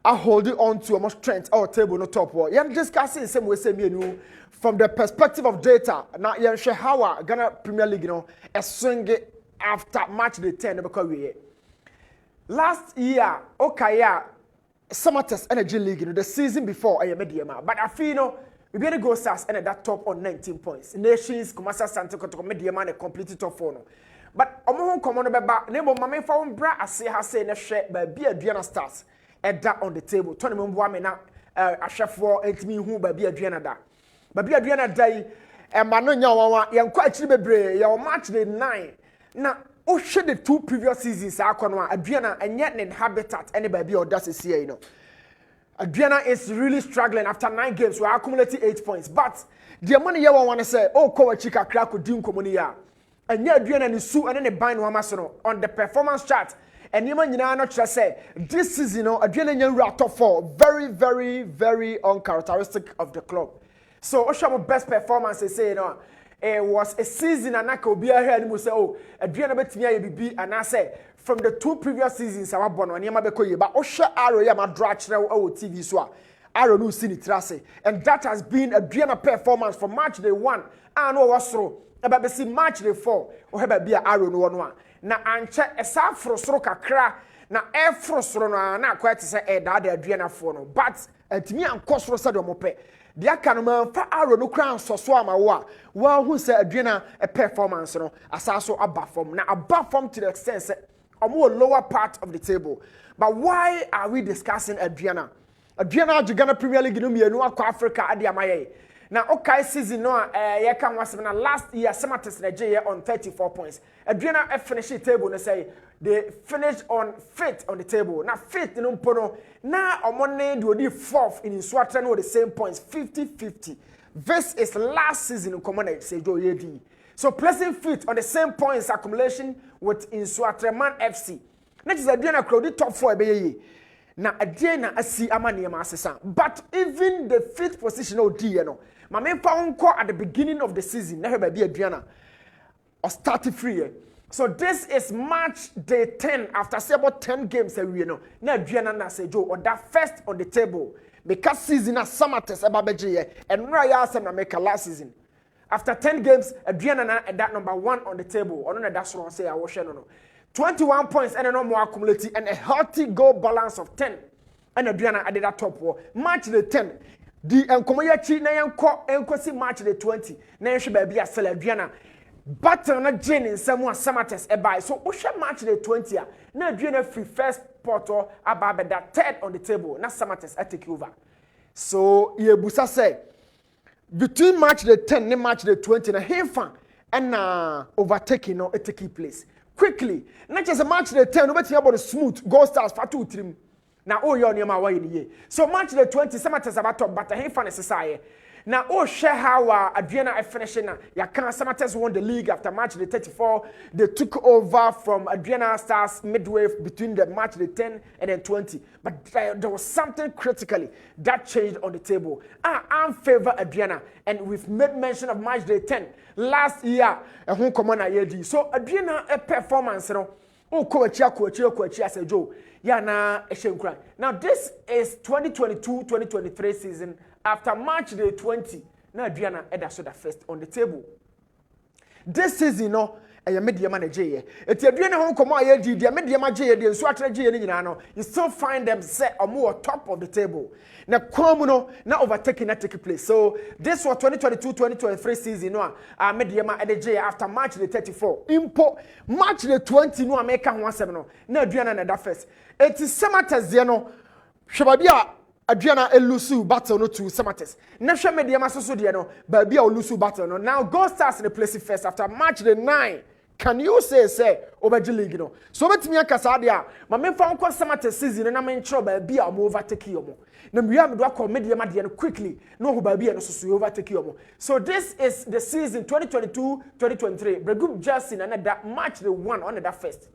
I hold it on to almost strength our table no top war. You discussing same way say me nu from the perspective of data. Now you share how Ghana Premier League a swing after match day 10 because we last year okay Summertest Energy League the season before I medium but I feel Bibiere Go Stars ended that top on 19 points. Nations Kumasa Santa Kotoko medium and completely top 4 no. But omo come on beba neighbor mama fa bra ase ha say na hwe ba bia Adriana Stars eda on the table to me mbo ame na ahwefo entimi hu ba bia Adriana da ba bia Adriana dai e ma no nya wanwa ye nkwa akiri bebre ye o match the 9 na o hwe the 2 previous seasons akono Adriana enye ne habitat ene ba bia o da sese you know. Adriana is really struggling after 9 games we are accumulating 8 points but the money you want to say oh ko chika kra ko din komuni ya and yet, Adriana and Sue and then a bind on the performance chart. And you man, not just say this is Adriana and top 4, very, very, very uncharacteristic of the club. So, Oshamo best performance is say it was a season and Naka will be here and say, oh, Adriana Betimia be and I say from the 2 previous seasons, I born on Yamabeko, but Osha Arrow Yama Dratch TV so Arrow no seen it trase. And that has been Adriana performance from March day 1. I know what's through. About the March day 4, or have be Arrow no one. Na anche esa frosro kakra na e frosro na quite say e da Adriana for no but atimi ankosro say do mope dia kan man fa Arrow no kran so ama wa hu say Adriana a performance no asaso aba form na aba form to the extent say omo lower part of the table. But why are we discussing Adriana Ghana Premier League no mienu akwa Africa ade amaye. Now, okay, season no, you can was na last year, Samates Nigeria on 34 points. Adriana finished the table. They say they finished on 5th on the table. Now 5th in Umpono. Now on Monday they will 4th in Swatran with the same points, 50-50. This is last season in common say Joe Yedi. So placing 5th on the same points accumulation with in Swatreman FC. Next is Adriana crowd top 4 be. Now Adriana asi amani asesa. But even the 5th position OD you know. My main found at the beginning of the season, never be Adriana or started free. So this is March day 10 after say about 10 games you know. Now Adriana na say Joe or that first on the table because season as summer test about and Raya na make last season. After 10 games, Adriana na that number 1 on the table. Or no that's what I say I was no. 21 points and no more accumulating and a healthy goal balance of 10. And Adriana added that top war. March the 10. The enkomoyachi na enkosi March the 20 na ehwe ba bia sel Adriana battle na Jane in some Samates ebai so ohwe March the 20 a na Adriana free first porto aba that 3rd on the table na Samates take over. So yebusa say between March the 10 and March the 20 na hefa and overtaking no taking place quickly not just March the 10 no betin about the smooth goal stars for 2-3. Now, oh, you're near my way. So March the 20, Samates about top, but I fan society. Now, oh, share how Adriana finishing. Ya can Samates won the league after March the 34. They took over from Adriana Stars midway between the March the 10 and then 20. But there was something critically that changed on the table. I'm favor Adriana, and we've made mention of March the 10 last year. Who come on a So Adriana a performance, you know. Oh, coach, I said Joe. Now this is 2022-2023 season after March the 20. Now Adriana Edasoda first on the table. This season no media manager. If Adriana home come out the media manager the Swatra you still find them set or more top of the table. Now Kwamuno now overtaking that take place. So this was 2022-2023 season no media manager after March the 34. Impo March the 20 no America 17 no. Now Adriana that first. It is Samates no Shababia Adriana elusu battle no to Samates. Nasha media maso de no babia elusu battle no. Now go stars in the place first after March the 9. Can you say Obaji League no? So bet me akasa dia. Ma me fa onko Samates season na me ntro babia o overtake yomo. Na me am do akọ media ma de no quickly. No ho babia no so overtake yomo. So this is the season 2022-2023. Bregroup Jersey and that March the 1 on that first.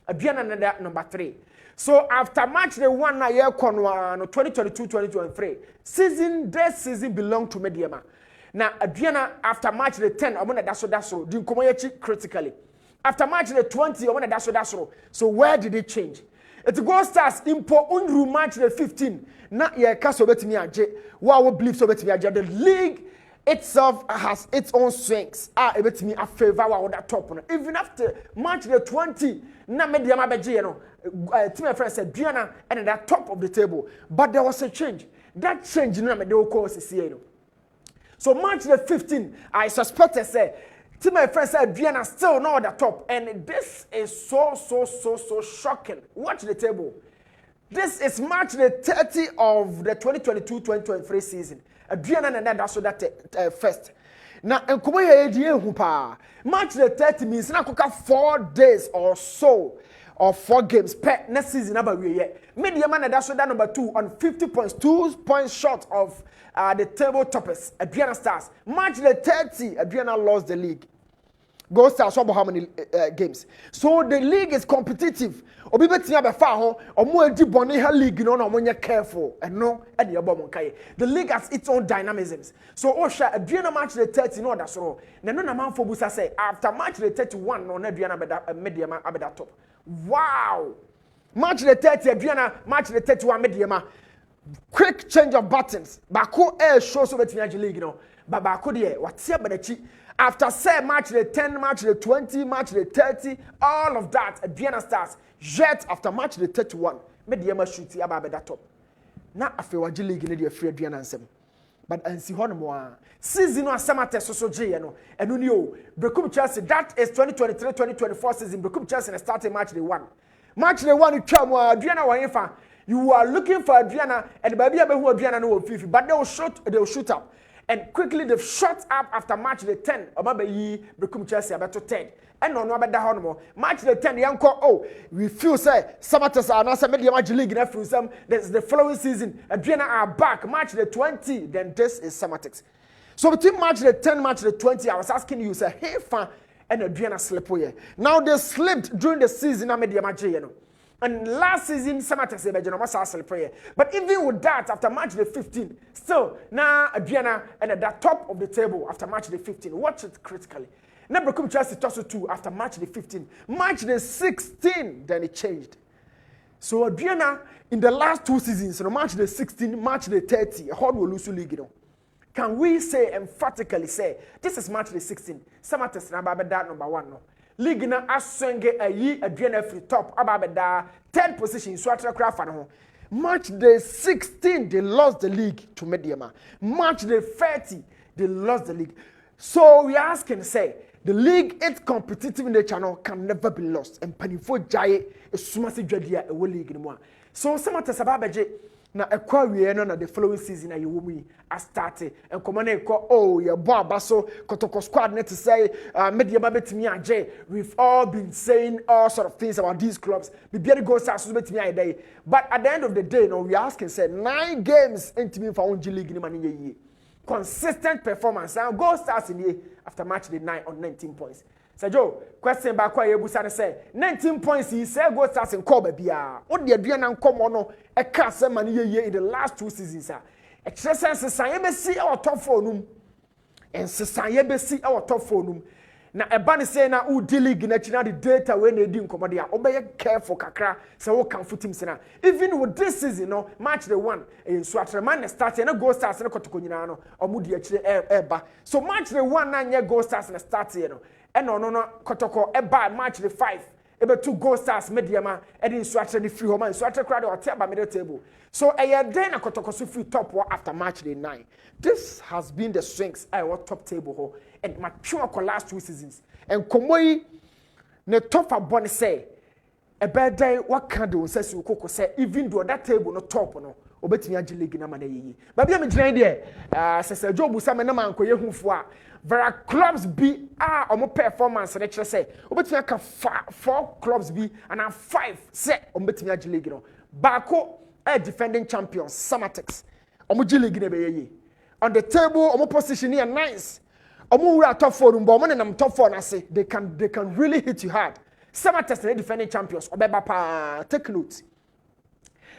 Adriana na that number 3. So after March the 1 na year konwa no 2022-2023 season this season belong to Mediama. Now Adriana after March the 10 amona daso di nkomoyachi critically. After March the 20 amona daso. So where did it change? It go stars impo unru March the 15 na ye kaso betimi age wa wo believe so betimi age the league itself has its own strengths. Ebetimi a favor wa that top no. Even after March the 20 na Mediama beje no team friend said Adriana and at the top of the table, but there was a change. That change you know me dey call CCA no. So March the 15, I suspected say team friend said Adriana still not at the top, and this is so shocking. Watch the table. This is March the 30 of the 2022-2023 season. Adriana and that's so that first. Now enkomo ye die hu pa. March the 30 means na koka 4 days or so. Or 4 games per next season about we yet. Media man that's that number 2 on 50 points, 2 points short of the table toppers, Adriana Stars. March the 30, Adriana lost the league. Gold Stars won how many games? So the league is competitive. Obi betimi abefa ho, omo edi boni ha league no na omo nye careful. And no, and the bom kai. The league has its own dynamisms. So Osha, Adriana match the 30 no that's all. Na no na man for busa say after match the 31 no na Adriana beda mediama abeda top. Wow. Match the 30 Adriana, match the 31 mediama. Quick change of buttons. Bako air show so betimi league no. But Bako de what's here but the after say match the 10, match the 20, match the 30, all of that, Adriana Stars, yet after match the 31, Mediama shooty about that top. Now I feel what league in the free Adriana and some. But and see one more season or summer test so J and Unio, Brekum Chelsea, that is 2023-2024 season, Brekum Chelsea and starting match the 1. Match the 1 you come Adriana Wainfa. You are looking for Adriana and baby who Adriana no 50, but they'll shoot up. And quickly they've shot up after match the 10. Obabe Brekum Chelsea about to 10. And no about that honor. Match the 10, young oh, we feel say Samatas are not some media match league in every some. That's the following season. Adriana are back. Match the 20, then this is Samatex. So between match the 10, match the 20, I was asking you, say, hey, fan, and Adriana slip away. Now they slipped during the season, I media match, you know. And last season, but even with that, after match the 15, still now Adriana and at the top of the table after match the 15. Watch it critically. Never come Chelsea toss 2 after match the 15. Match the 16, then it changed. So Adriana in the last 2 seasons, so match the 16, match the 30, how do we lose league? You know? Can we say emphatically say this is match the 16? Samatas na that number 1 no. League na asenge ayi Adriana free top ababeda 10 position so atrakra no. Match the 16 they lost the league to Mediama. Match the 30 they lost the league. So we asking say the league its competitive in the channel can never be lost and panifo jaye esumasi dwadia e wo league no mo. So Samatas ababeje na ekwa wie no na the following season ayi wo mu a started and come on oh your boy baso kotoko squad net to say media betimi age. We've all been saying all sort of things about these clubs be better go start so betimi age. But at the end of the day no we asking say 9 games into me for one league ni man ye consistent performance and go starts in here after match the 9 on 19 points. So Joe, question back why you say 19 points he say go starts in Kobe bia. What the Adriana come on no e can say man ye in the last 2 seasons ah. Exercise say be see our top 4 num. And say be see our top 4 num. Na eba ne say na u league na china the data when they do nkomo dia obey careful kakra say wo kan team say na even with this season no match the 1 in Swaterman start na goal stars na kotoko nyina no omu di akire eba so match the 1 na nye goal stars na start no e no kotoko eba match the 5 ebe 2 goal stars mediama e din Swater ni free home and Swater crowd or table middle table so then na kotoko so free top 1 after match the 9. This has been the strengths I what top table ho and my pure last 2 seasons and komoyi ne tofa bone say a bad day what can do say you koko say even though that table no top no obetimi age league na man yi ba bia me gina there say job busa me na man koye hufo a there are clubs be omo performance na kire say obetimi aka 4 clubs be and 5 say obetimi age league no bako a defending champions Samatex omo age league na be yi on the table omo position here nice. Omo we are top 4 but omo na top 4 na say they can really hit you hard. Samatex na defending champions obeba pa take note.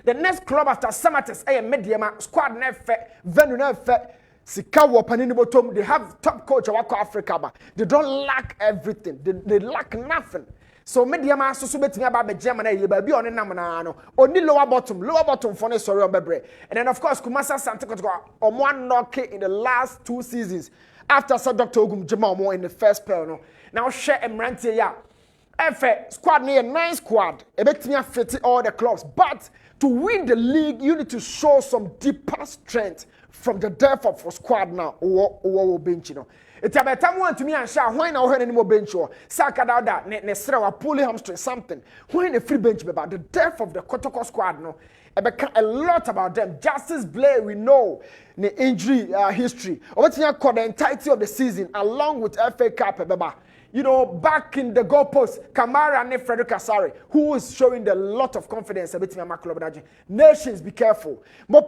The next club after Samatex Mediama squad na fe venue na fe sika wo panini bottom they have top coach wako Africa ba they don't lack everything they lack nothing. So Mediama so betimi aba be German na yeba bi on nam na no oni lower bottom for ne sorry on bebre. And then of course Kumasa Sante Kotoko omo knock in the last 2 seasons after Sir Dr. Ogum Jama in the first spell no. Now share Emrantie ya. Efe squad near 9 squad. Ebetimi fit all the clubs but to win the league you need to show some deeper strength from the depth of your squad now or bench you know. It's about time one to me and share why now any more bench or saka da ne sra pull hamstring something. When a free bench about the depth of the Kotoko squad no. A lot about them. Justice Blair, we know the injury history. What's the entirety of the season, along with FA Cup, you know, back in the goalpost, Kamara and Frederick Asari, who is showing a lot of confidence. Nations, be careful. You are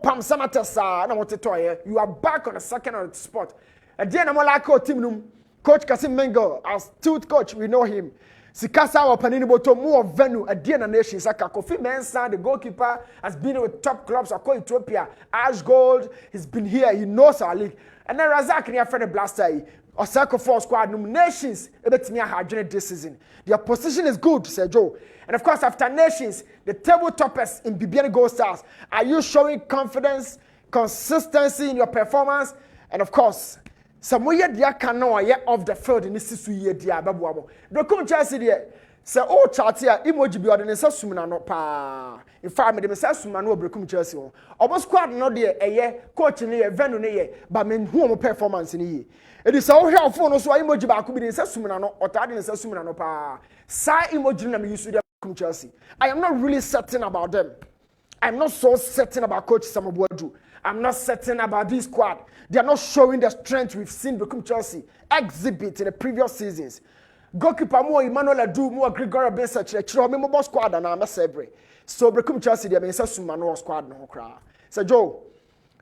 back on the second spot. And then I'm like, team, Coach Kasim Mengo, as tooth coach, we know him. Sikasa or Panini Boto, more venue, a Diana Nation, Saka, Kofi Mensah, the goalkeeper, has been with top clubs across Ethiopia. Ash Gold, he's been here, he knows our league. And then Razak, and your friend Blaster, Osaka 4 squad nominations, Ebetimia Hajane this season. Their position is good, Sir Joe. And of course, after Nations, the table toppers in BBN Gold Stars, are you showing confidence, consistency in your performance? And of course, some way dia can know off the field in this year dia babuabo. The coach Chelsea there say oh chart here emoji bi odene say sumna no pa. In fact me dem say sumna no brekum Chelsea on. Obo squad no there eye coach ni venue ni ye but men who performance ni ye. It is so helpful no so emoji ba ku bi say sumna no otade ni say sumna no pa. Sa emoji na me use there brekum Chelsea. I am not really certain about them. I'm not so certain about Coach Samabuadu. I'm not certain about this squad. They are not showing the strength we've seen Become Chelsea exhibit in the previous seasons. Goalkeeper more Emmanuel Adu, more Gregory Bensa, Chiro, more squad and I'm a Sebre. So Become Chelsea, they are saying Sumano squad no cry. So Joe,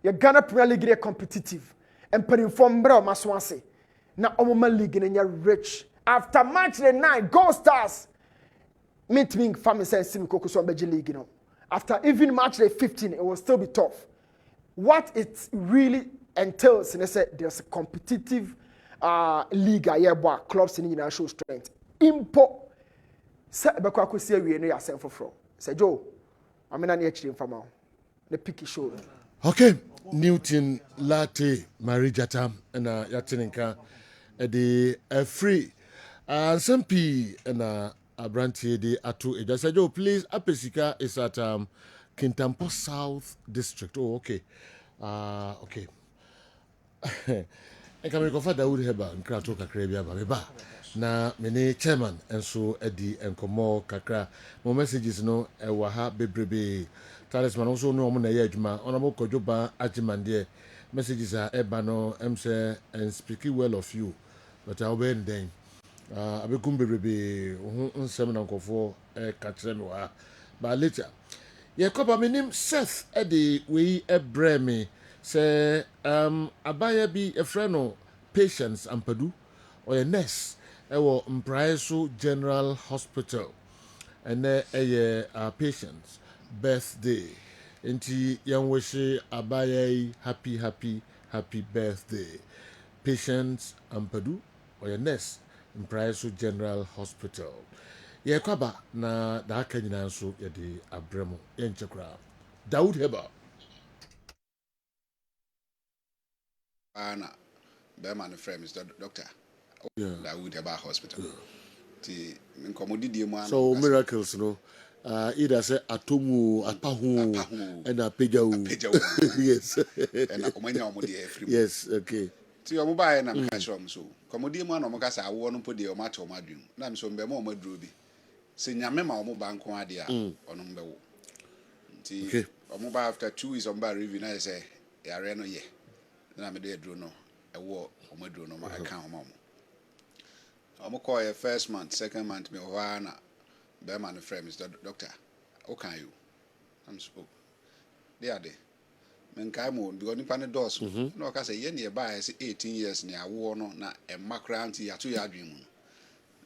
your Ghana Premier League are competitive and putting from Bro Maswanse. Now Omoma League and you're rich. After match the 9, Gold Stars meet me family says Simiko Kusombeji League, you know. After even match day 15, it will still be tough. What it really entails, and I said there's a competitive league here, but clubs in the show strength. Impo, say because I could see we know yourself for. Say Joe, I'm in an HDM for now. The picky show. Okay, Newton Latte, Marijata, and Yatininka, the free, some P and Abranti de Atu. I said, Joe, please, Apesika is at Kintampo South District. Oh, okay. Okay. I can recover that would have a Krato Kakrabia Baba. Na mene chairman and so Eddie and Komo Kakra. My messages no Ewaha Bebrebe. Talisman also no Mona Yajma, Honorable Kojoba Ajiman dear. Messages are Ebano, Emse, and speaking well of you. But I'll be in then. Abekumbe Bebrebe, Seminal Kofo, Katrenwa. But later. Ye kopa minim Seth Eddie we ebreme say abaya bi efreno patients ampadu or a nurse ewo Mpraeso General Hospital and patients birthday inti yanweshe abaya happy birthday patients ampadu or a nurse Mpraeso General Hospital. Ye kwaba na da aka nyina nso ye de abremo ye nchekra Daud Heba ana be man friend Mr. Doctor Daud Heba Hospital ti nkomodidie mu ana so miracles no either say atomu apahu and apejawu yes and akomanya omode free yes okay ti omo bae na mka shom so komodie mu ana omo kasa awo no podi omo ato madwum na mso mbe mo maduro bi se nyame ma omo banko ade a ono mbewo nti omo ba after 2 weeks omo ba review na say yare no ye na me de duro no ewo omo duro no ma aka omo call first month second month me ho na be man friend Mr. Doctor o kan you am spoke they are there men kai mo because nipa ne dos no o ka say ye ne e ba 18 years ne awo no na e makra anti ya to ya adwen mu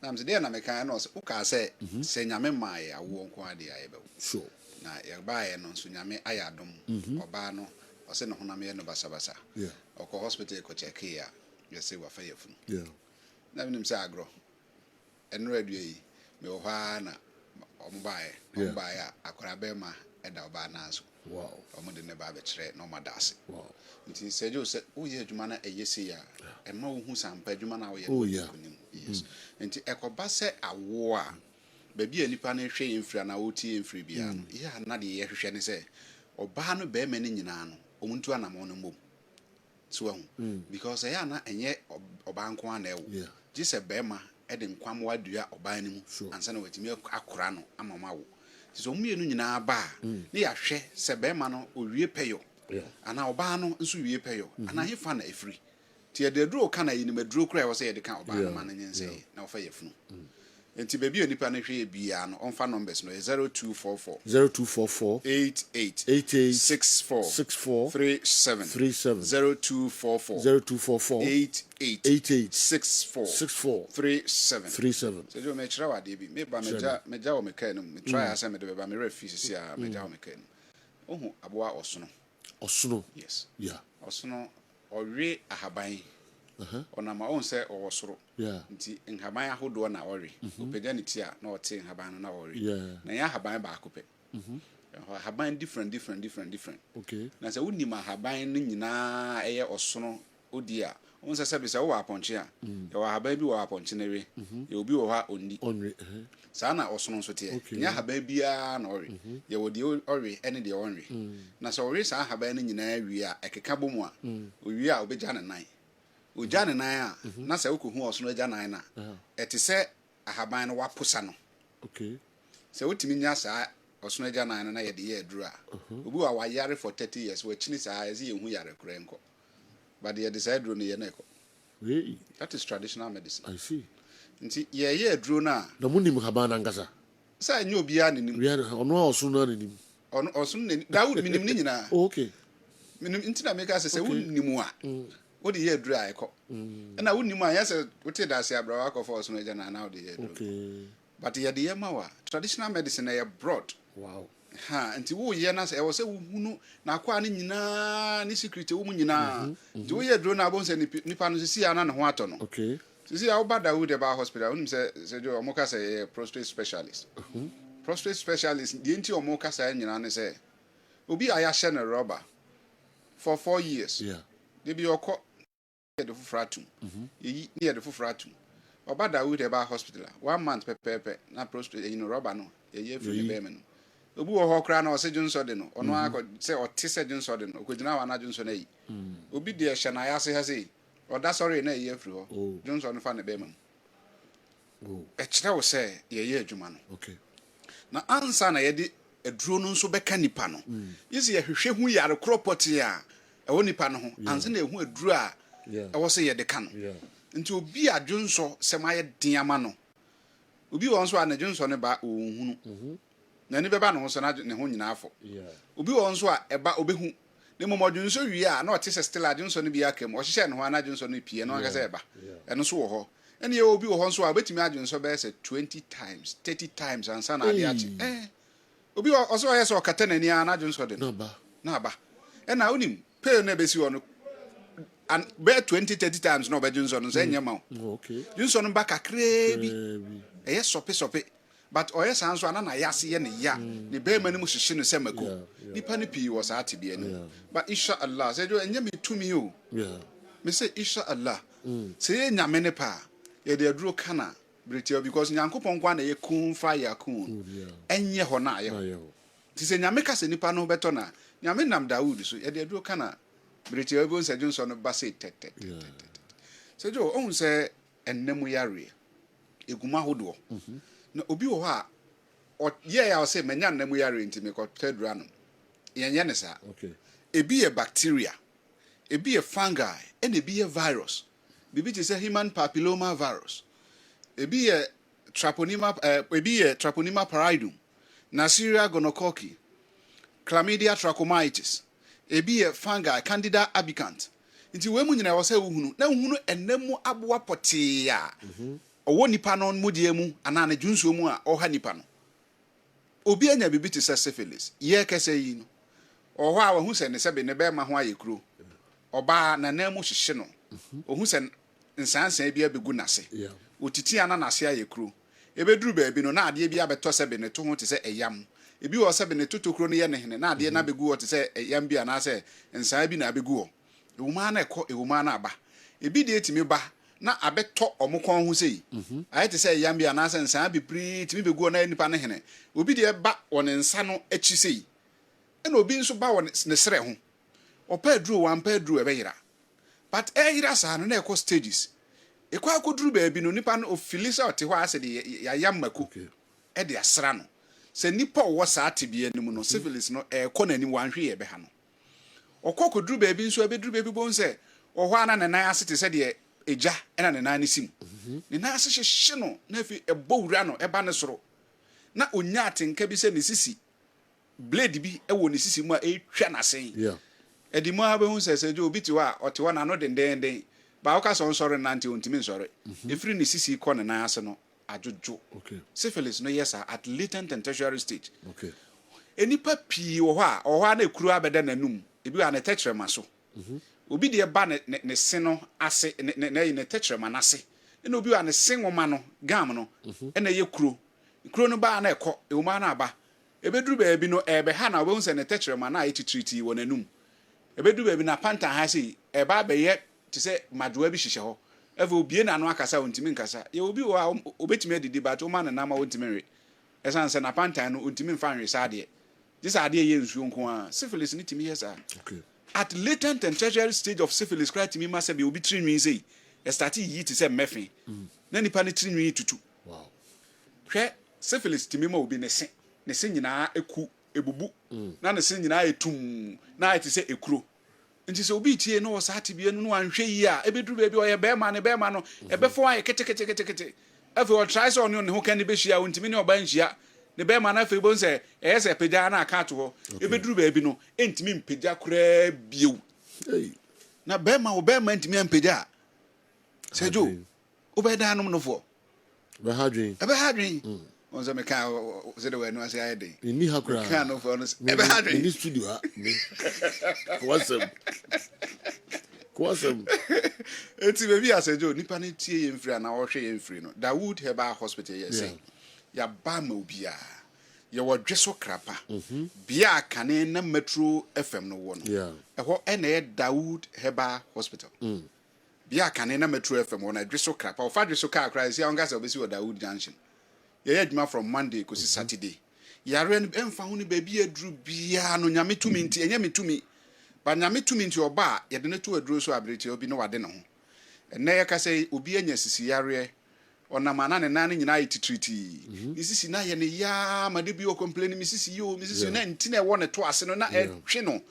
na am say there na me kan no o ka say se nyame mai awo nko ade ya be sure na ye ba ye no so nyame ayadom oba no o se no ho na me no basabasa yeah o ko hospital ko check ya ye say wa fa ye funu yeah na me nim say agro enro adu yi me o ha na ombae akora be ma eda oba na so wow omo de ne ba be kire no madase wow nti sejo se wo ye adwuma na eyese ya e ma wo hu sampa adwuma na wo ye yes nti ekoba se awo a ba bia nipa na hwe emfira na wo tie emfiri bia no ya na de ye hwehwe ne se oba no be ma ne nyina no omuntu anamo no mbom so hu because ya na enye oba nko ana ewo ji se be ma ede nkwam wadua oba ni mu ansa na watimi akora no amamawo so mienu nyina ba ne ya hwe se be ma no owie peyo ana oba no nso wie peyo ana hefa na efiri ti de duro kana yi ni maduro kura wo se ye de ka oba no ma na nyense na ofa yefunu Enti baby onipa na hwe bia no on fa numbers no 0244 88 64 37 0244 88 64 37 so jo me chira wade bi me ba meja o meka no me try asa me de be ba me refi sisi a meja o meka no ohu aboa osono yes yeah osono owe ahaban ona ma on se owo soro nti nhaban ahodo na ori opeda ne ti a na ote nhaban no na ori na ya haban ba akope haban different okay na se woni ma haban no nyina eye osono odi a on se be se wo aponche a ye wa haban bi wo aponche na we ye obi wo ha onni saa na osono nso te ya haban bia na ori ye wo de ori ene de onri na se ori saa haban no nyina wi a ekeka bomu a owi a obeja ne nan oja ne nan a na se wokohu osono aja nan na ete se ahaban no waposa no okay se wotimi nya saa osono aja nan na ye de ye aduru a obi wa wayare for 30 years wa chini saa ezi ye hu yare kure nko but ye decide ro ne ye na eko really that is traditional medicine I see nti ye aduru na munim haban na ngasa sa nya obi a ne nim ono osono na nim osono ne Dawood minim ni nyina okay minim nti na make say wonnim a wodi ye aduru a eko na wonnim a yese wote da se abrawa ko for osono aja na wodi ye aduru okay but ye de ye mawa traditional medicine ye broad wow ha nti wo ye na se e wo se wo hunu na kwa ne nyina ni secret wo mu nyina nti wo ye dro na bon se nipa no sisi ana ne ho ato no okay sisi a wo ba Dawood e ba hospital unim se jo mo ka se prostate specialist prostate specialist di nti o mo ka se nyina ne se obi aya hye ne rubber for 4 years yeah de bi okọ de fufratum yi ni de fufratum oba Dawood e ba hospital 1 month pepepe na prostate rubber no ye free be me no obi wo ho kra na o se junso de no ono akọ se o ti se junso de no okojina wa na junso na yi obi de hye na ya se ha se o da sorry na ye free ho junso no fa ne be mam e kire wo se ye adwuma no okay na ansa na ye de aduro no nso beka nipa no yesi ye hwehwe hu yare kropoti a e wo nipa no ho ansa na ehu aduro a e wo se ye de ka no nti obi adwunso se ma ye diama no obi won so a na dwunso ne ba ohunu na ni beba no so na ne ho nyina afọ obi won so a eba obehu ne momodun so wi a na o te se still adun so ne bi akam o hye ne ho anadun so no pie na o ka se eba eno so wo ho ene ye obi wo ho so a betimi adun so be se 20 times 30 times ansa na ade achi obi o so ye so kata na ni anadun so de na ba ena onim pe na be si wo no and be 20 30 times no be dun so no se nyema okay dun so no ba kakre bi eye sope but oye sanso ana na yase ye ne ya ne be mani mu hihye no semako nipa ne pii wo sa atebia ni but insha Allah say jo enye metumi o me say insha Allah say nyame ne pa ye de aduro kana bretia because nyankopon kwa na ye kun fa ya kun enye ho na ye ho ti say nyame ka se nipa no beto na nyame nam Dawood so ye de aduro kana bretia bo nsa junso no ba say tet say jo on say ennemu yare eguma hodo na obi wo ha o ye ya o se manya nnam yare ntimi ko tedura no yenye ne sa okay ebi ye bacteria ebi ye fungi and ebi ye virus bibi ti say human papilloma virus ebi ye treponema pallidum Neisseria gonorrhoeae chlamydia trachomatis ebi ye fungi candida albicans nti we mu nyina wo say wuhunu na wuhunu ennemu aboa potia owo nipa no modie mu ana na junsuo mu a oha nipa no obi anya bibi te se syphilis ye kese yi no oho a wahu se ne sebe ne be ma ho ayekuro oba na na mu hyehye no ohu se nsansan bi abegu nase otiti ana nase ayekuro ebeduru ba bi no na ade bi abeto sebe ne to ho te se eyam ebi wo sebe ne totokuro no ye ne hene na ade na begu wo te se eyam bi ana se nsan bi na abegu wo ewuma na ekọ ewuma na aba ebi de etimi ba na abeto omukon ho sei ayete say yambi anasa nsan bibri timi begu na nipa ne hene obi de ba won nsa no achi sei ena obi nso ba won ne sere ho opa duro wan pa duro e be yira but e yira sa no na ekọ stages ekwa akoduru ba bi no nipa no ofilisa ote ho ase de ya yamako e de asra no se nipa wo sa atebia nim no syphilis no ekọ nani wanhwe ye be ha no okokoduru ba bi nso abeduru ba bi bon se oho ana na nan ase te se de eja ena ne nan ne sim ne nan ase hyehye no na afi ebo wura no eba ne soro na onya atenka bi se ne sisi blade bi ewo ne sisi mu a etwa na sen edi mu abe hu sese jo obi ti wa ote wa na no denden ba woka so nsore nante ontimi nsore efiri ne sisi ko ne nan ase no ajojo syphilis no yes at latent and tertiary stage enipa pii wo ha na ekuru abeda nanum ebi wa na tetrema so obi de ba ne se no ase ne tetrema na ase na obi wa ne se nwoma no gam no na ye kuro no ba na ekọ ewoma na aba ebeduru ba bi no ebe ha na obo nse ne tetrema na etitriti wo nanum ebeduru ba bi na panta ha sei eba be ye ti se madoa bi hihye ho eve obie na no akasa ontimi nkasa ye obi wo obetimi adidi ba to ma na na ma ontimi re esan se na panta no ontimi mfa nwe sa de this ade ye nsuo nko a syphilis ni timi yes at latent and tertiary stage of syphilis cry timi ma se be obi trinwi sei e start yi ti se mefin na nipa ni trinwi tutu wow hwe syphilis timi ma obi ne se nyina eku ebubu na ne se nyina etum na ati se ekuro nti se obi tie no sa ati bia no anhwe yi a ebeduru ba bi oye be ma no ebefo aye kete efe o try so ne ho kan be hia ontimi ne oba nhia ne be ma na fe bo nse ese pegya na aka to ho ebeduru ba bi no entimi mpegya kura biu na be ma entimi ampegya sejo obeda no fo be hadwin onza me ka zede we no ase ayede ni hakura ka no fo no ebe hadwin ni studio ha kwasem enti be bi asejo nipa ne tie ye mfiri na wo hwe ye mfiri no Dawood Herbal Hospital ye say ya ba ma obia ye wo dweso krapa bia kane na Metro FM no wo no eho ene ye Dawood Herbal Hospital bia kane na Metro FM wo na dweso krapa o fa dweso ka akra sia on ga se obesi wo Dawood Junction ye adwuma from Monday ko si Saturday yare emfa hu ni ba bi aduru bia no nyame tumi nti enye metumi ba nyame tumi nti oba ye de ne to aduro so abreti obi no wade ne ho enne ye ka say obi anya sisi yare ona mana ne nan nyina ititriti ni sisi na ye ne ya ma de bi o complain mi sisi na nti na e wo ne to ase no na e hwe no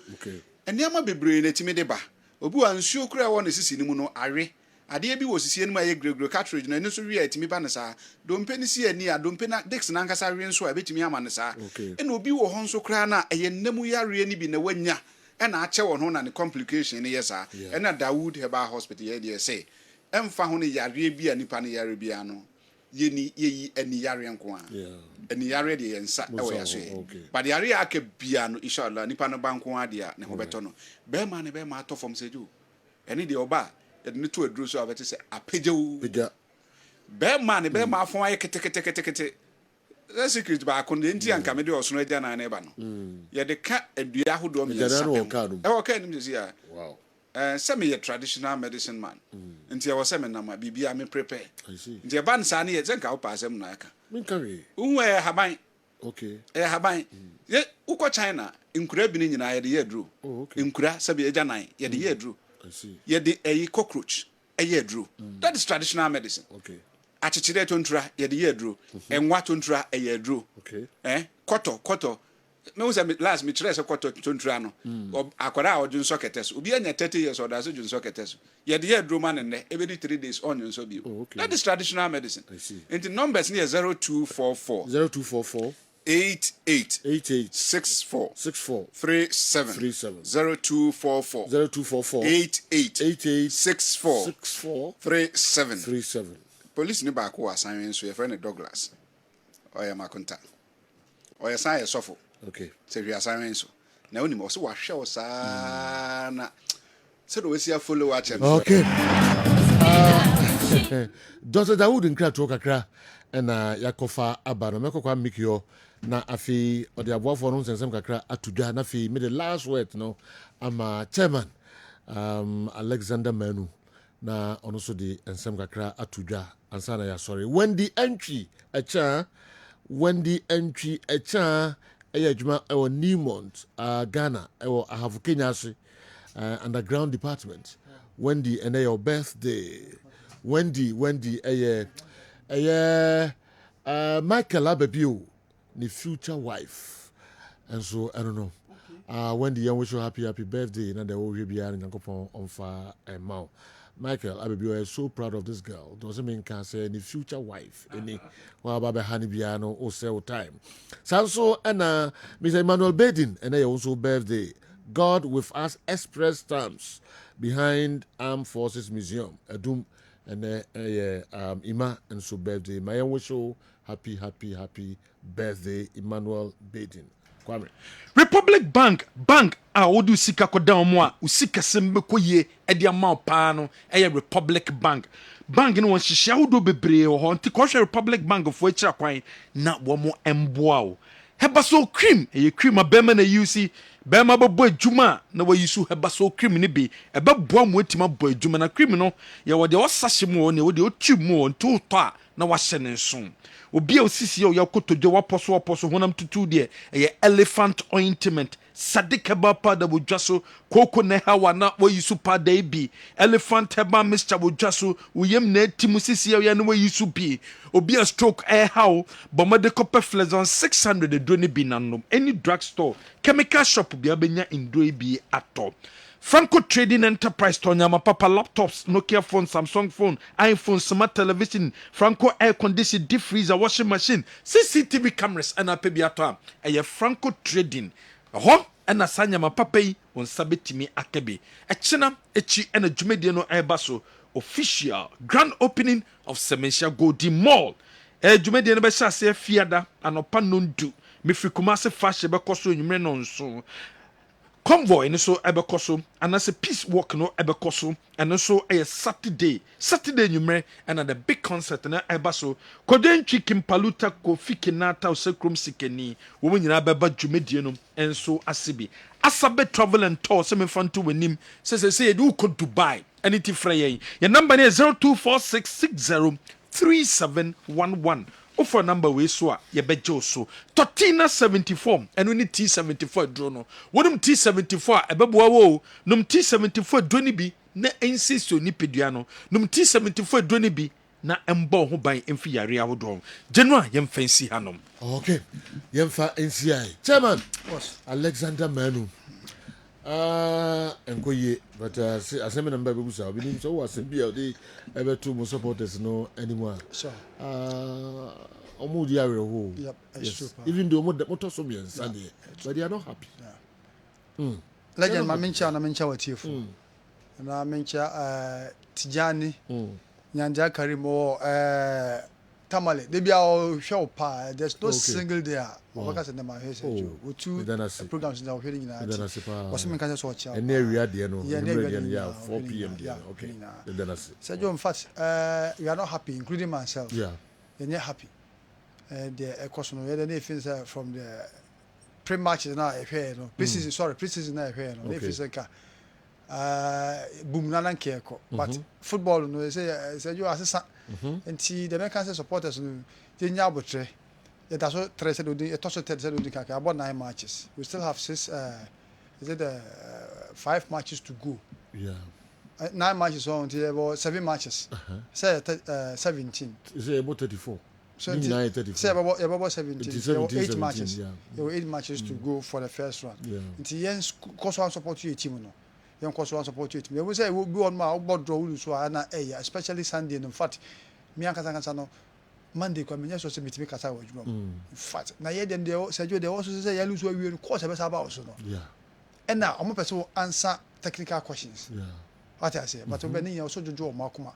enne ama bebre na timi de ba obi wa nsuo kura wo ne sisi ni mu no awe ade bi wo sisi enu aye gregro cartridge na enu so wi atimi ba ne sa dompe ni si ani a dompe na dex na nkasa wi nso a betimi ama ne sa ena obi wo ho nso kura na eye nnemu yare ni bi na wanya ena ache wo ho na ne complication ni yesa ena Dawood Herbal Hospital ye dey say emfa ho ne yare bi a nipa ne yare bi ano ye ni yeyi ani yare nko a ani yare de yensa e wo yaso but yare aka bia no inshallah nipa no banko a de a ne ho beto no be ma atofom seju eni de oba ne to aduru so abete se apejewu be ma afon aye kete the secret ba akon de nti anka me de osono agya na ba no ye de ka adua hodo me yesa e wo ka nim se ya wow se me ye traditional medicine man nti e wo se me na ma bibia me prepare nti e ban sa ne ye zenka wo pa asem na aka min kare unwe haban okay haban ye uko China nkura bi ni nyina ye de ye duro nkura se be agya nan ye de ye duro ye de a cockroach ye duro that is traditional medicine okay achichire tontura ye de ye duro enwa tontura ye duro okay koto me wo say last me chere se koto tontura no akwara a odun soketes obi anya 30 years or da so jun soketes ye de ye duro man ne e be 3 days on yun so bi that is traditional medicine and the numbers near 0244 88 64 37 0244 88 64 37 police ni ba ko asan so your friend Douglas oya makunta oya san ye sofo okay se wi asan so na oni mo so wa hwe o sa na se do we see follow watch okay Dr. Dawood nkra to kakra na yakofa abano mekokwa mikio na afi odi aboafo no nsensem kakra atudwa na afi me the last word no ama chairman Alexander Manu na ono so di ensem kakra atudwa ansa na ya sorry Wendy entry eya adwuma ewo Newmont Ghana ewo Ahavu Kenya se underground department Wendy and your birthday Wendy Michael Abebio the future wife and so I don't know Wendy, I wish you happy birthday. Na the old Ribian and Yankopon on fire and mouth. Michael Abibi is so proud of this girl. Doesn't mean can say any future wife. Any Baba Hanibiano or sell time. Sanso and Mr. Emmanuel Bedin and they also birthday. God with us express stamps behind Armed Forces Museum. Adum and Ima and so birthday. My wish you happy birthday, Emmanuel Bedin. Kwame. Republic Bank a wodu sika kodan mu a usika sembe koye e de ama pa no Republic Bank no won hihia wodo bebree ho nti kohwe Republic Bank fo akira kwan na wo mo emboa wo hebaso cream cream abema na use bema bobo adwuma na wa use hebaso cream ni bi ebeboa mo atima bo adwuma na cream no ye wo de osahye mu ne wo de otu mu nto to a na wa hye ne nso obi a osisi ya kotodwe waposo honam tutu de elephant ointment sadik heba powder wodwaso koko na hawa na wo yisu powder bi elephant heba mixture wodwaso uyem na timu sisi ya na wo yisu bi obi a stroke how bomade copper flexon 600 edoni bi nanom any drugstore chemical shop bi abenya indoi bi ato Franco Trading Enterprise Tonyama Papa laptops, Nokia phone, Samsung phone, iPhone, smart television, Franco air conditioner, deep freezer, washing machine, CCTV cameras, and a pebiata. Franco Trading. And a sanyama papai on sabitimi akebe. A china, echi, and a jumediano airbaso. Official grand opening of Sementia Goldie Mall. Jumediano Bessa say fiada and opanundu. Mifikumase fashe bekoso in so. Convoy and so ebekoso and as a peace walk no ebekoso and also a Saturday numere and at the big concert na ebaso koden chicken paluta ko fikinata osekrom sikeni wo nyina beba dwumedie no enso asibi asabe travel and tour se me fanto wanim say do ko Dubai anything frey your number is 0246603711 for number we so ye bejo so Totina 74 and we need T74 drone wonum T74 ebeboa wo num T74 drone bi na insist oni peduano num T74 drone bi na embo ho ban emfi yare awodo January yem fancy hanom. Okay, yem fa NCI chairman Alexander Manu enkoye but asemi number be busa obi so was be the ebe two mo supporters no anymore. Sure. Omo di are ho. Yep, yes. Even though motor so bien Sunday, but they are not happy. Legend ma mencha na mencha watifu. Na mencha Tijani. Nyanja Karimo Tamale. They be our show pa. There's no single there. Because in my head we two programs in our hearing na. Was me can so cha. And there we are there no. Yeah, 4 p.m. there. Okay. So in fact we are not happy including myself. Yeah. They're not happy. The question whether they feel from the pre-matches now here no. Pre-season now here no. They feel like boom na nkeko but football no say you assessor nti the American supporters no they nya abotre it also 3 said it also 3 said kaka about 9 matches we still have 6 5 matches to go. Yeah. 9 matches on until about 7 matches. Say 17 is it about 34 so say about 17 8 matches. There were 8 matches to go for the first round. Until yes cause support your team no young cause support it. We say we be on my board draw so na especially Sunday. In fact, me and Kasa no Monday come me so say meet me Kasa wa djuma. In fact, na ye dem dey say they also say you lose we course be about so no. Yeah. And now I'm person answer technical questions. Yeah. What I say, but we need also jojo o makoma.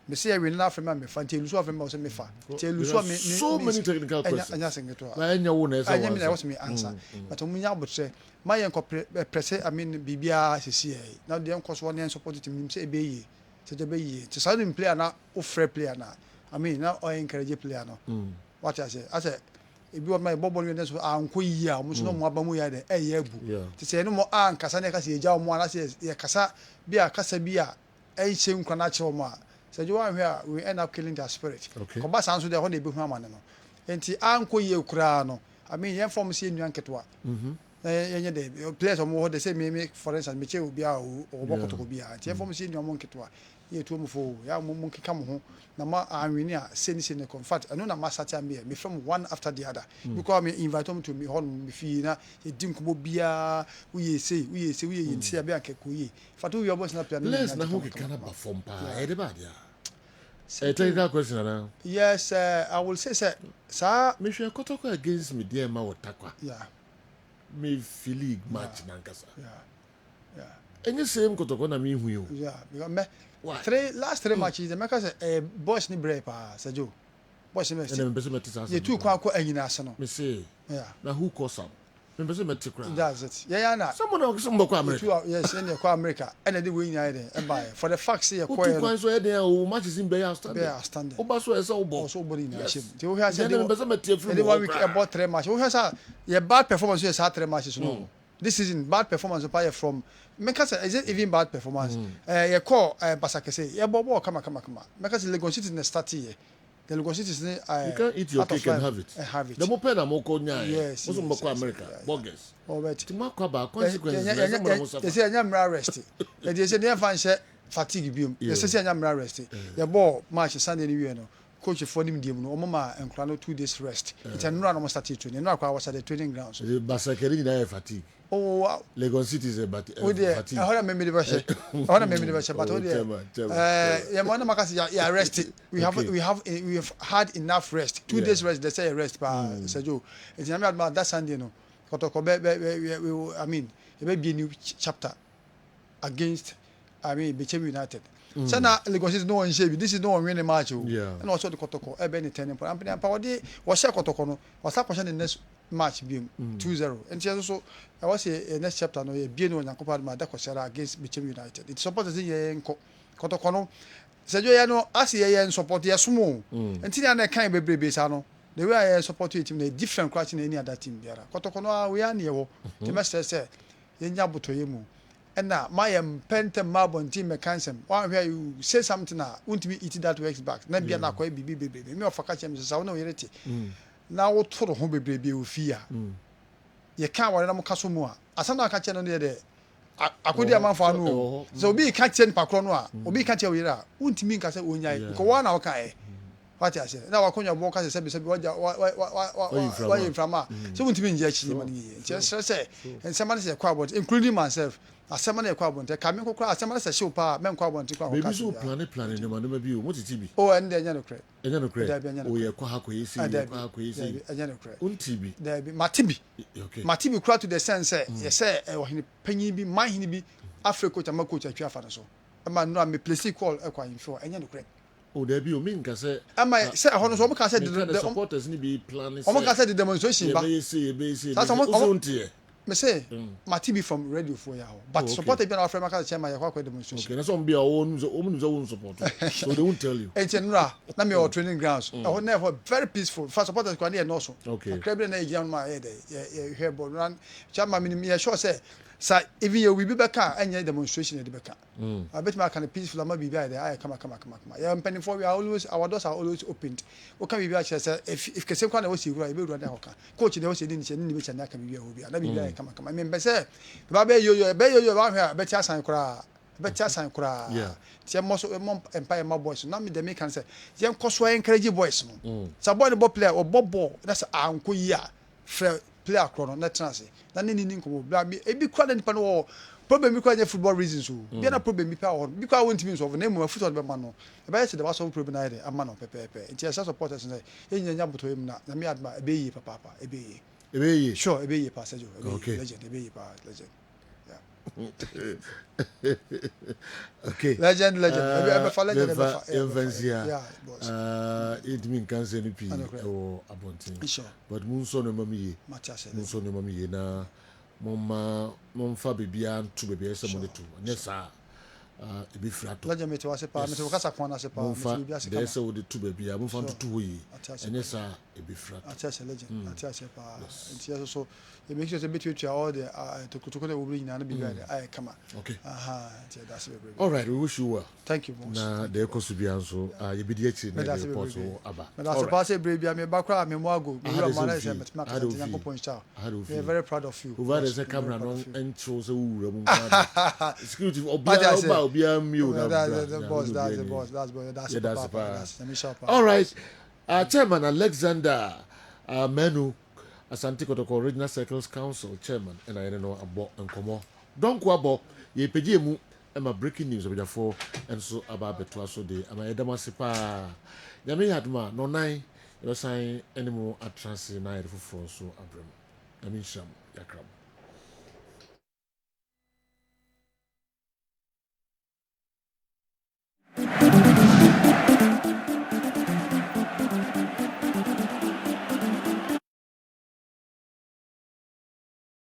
Me say we na from me fan tell so from me say me fa. Tell so me so many technical questions. Anya sing to. Na anya wo na say. Anya me na was me answer. But we nya botre my yanko press I mean bibia sisi now the yanko so one support team say be yi say be yi to say player na o free player na I mean now o encourage player no what I say ebi what my bobo no so anko yi a mo so no mo abamu ya de ya bu to say no mo an kasa na kasa eja mo na say ya kasa bia kasa bia che nkwa na che mo a say you want here we end up killing their spirit ko ba san so de ho na ebi hu amane no enti anko yi kura no I mean yen form say nwan ketwa yenye de players omo they say me for instance me che obi a o bokoto obi a tie form say nyamu nketwa ye to mu fo ya mu nkeka mo ho na ma anwini a seni ne comfort anu na ma sati me from one after the other because me invite them to me hon me fi na e din ko bia we say yinti abia keko yi fatu we boss na plan na ho keka na ba form pa e de ba dia technical question na yes I will say sir me hwe kotoko against me there ma wotakwa yeah me league match na nkasa yeah any same kotoko na me hu yo yeah because me last three matches the make say boys ni break pa Sajo boys ni me two kwa anyina ase no me say yeah na who cause am me say me tikra that's it yeah na someone go America yes in your America and they win ya there and buy for the fact say your two points so there o matches in Bay outstanding o ba so esa o bo so body na shame they we have say me say me tie free 1 week about 3 matches we have say your bad performance you say 3 matches no this season bad performance by from make us is it even bad performance you call Basake say yeah bobo come make us Lagos City in the start here the Lagos City is you can eat your cake and have it the mo pen am ko nya yes also mo ko America bogus oh but to kwa ba consequences they say anya mra rest they say they fan share fatigue biom they say anya mra rest the ball match Sunday ni no coach for nim diem no omama enkra no 2 days rest it no no start training no akwa was at the training grounds Basakeri na fatigue oh wow Lagos City is about fatigue I want me the version but yeah man makasi ya rest we have had enough rest 2 days rest they say rest pa Sergio it's about that Sunday no kotoko I mean it be a new chapter against Bechem United. So now Lagos is no one shave. This is no one winning match. And also the Kotoko, any turning point. And Pawadi was a Kotoko, was a question in next match being 2-0. And she also, I was a next chapter, no, a Bieno and Copa Madacosera against Bechem United. It's supposed to say Kotokono. Sergio, no, as a support your small. Until I can't be Besano. The way I support it in a different class in any other team. Kotokono, we are near. The master said, Yenyabu to Yemu. And now my pent marble team mechanism. One where you say something now, won't be eating that works back. Not be an aqua baby. Me of a catch him, so no irritated. Now what sort of home baby will fear? You can't worry about Casumua. As I'm not catching on the day. I could be a man for no. So be catching Pacronua, or be catching Wira. Won't mean Cassa Unya, because 1 hour. What I said. Now I call your walk as a said, why you from? So won't mean just say, and somebody said, including myself. Asemana ekwa bonte ka me kokra asemana se show pa me nkwa bonte kwa ka so plan no ma no bi o mo titi bi o ende enya no kre o ye kwa ha ko yesi enya no kre unti bi da bi matibi kra to the sense ye say o hini panyin bi man hini bi Africa coach ama coach atwa afa no so ama no me place call ekwa info enya no kre o da bi o min ka se ama se ho no so mo ka se the supporters ni bi plan o mo ka se the demonstration ba ye say o unti me say Matibi from radio for ya but support be na Africa chairman ya kwa demonstration okay na some be own support so they won't tell you entenra na me our training grounds I would never very peaceful for supporters kwa na so okay crebe na egian ma head here but run chairman me sure say sa even you will be back anya demonstration de back I bet my can peaceful ama be there I come ya pending for we are always our doors are always opened o can be say if kese kwa na we see you be ru na hoka coach dey we say ni be chana can be obi na be come I mean be say ba be yo ba here be tia san kura tie mo so empire my boys na me dem can say je nkoso encourage boys no sa boy the ball player or ball that's anko yi a player akro na trance na ni nko bla bi e bi kwa na nipa no problem mi kwa football reasons so bi na problem mi pa ho bi kwa won timi so na mu football be ma no e ba say the was problem na ide ama no pepepe nti asa supporters na enya buto yim na me adma e be yi papa e be yi sure e be yi pa Sergio legend e be yi pa legend okay legend ever for legend ever it mean can say pi o abontin but mun so no mami ye na mom fa bibia nto bibia se mo to nyesa ebi frato legend me to ase pa me to kasa kwana ase pa me to bi ase kama there say we two baby am fa to yi ene sa ebi frato atiase legend atiase pa atiase so it makes sure between all the to the we na be I kama okay that's it. All right, we wish you well. Thank you most na the ekosubian so you be the echi na the report so aba that's a pass baby me bakra me moago me ro man say me ma kan tin ko cha we are very proud of you over the camera no entro so wura mu security obia mio na that's the boss that's the all right chairman Alexander Menu Asante Kotoko Regional Circles Council chairman and I know abo nkomo don ko abo ye peje mu ema breaking news objafo enso aba beto so de ama edamase pa nyame yadma no nine you sign anymore atransi na yefofo so abrem I mean sham yakram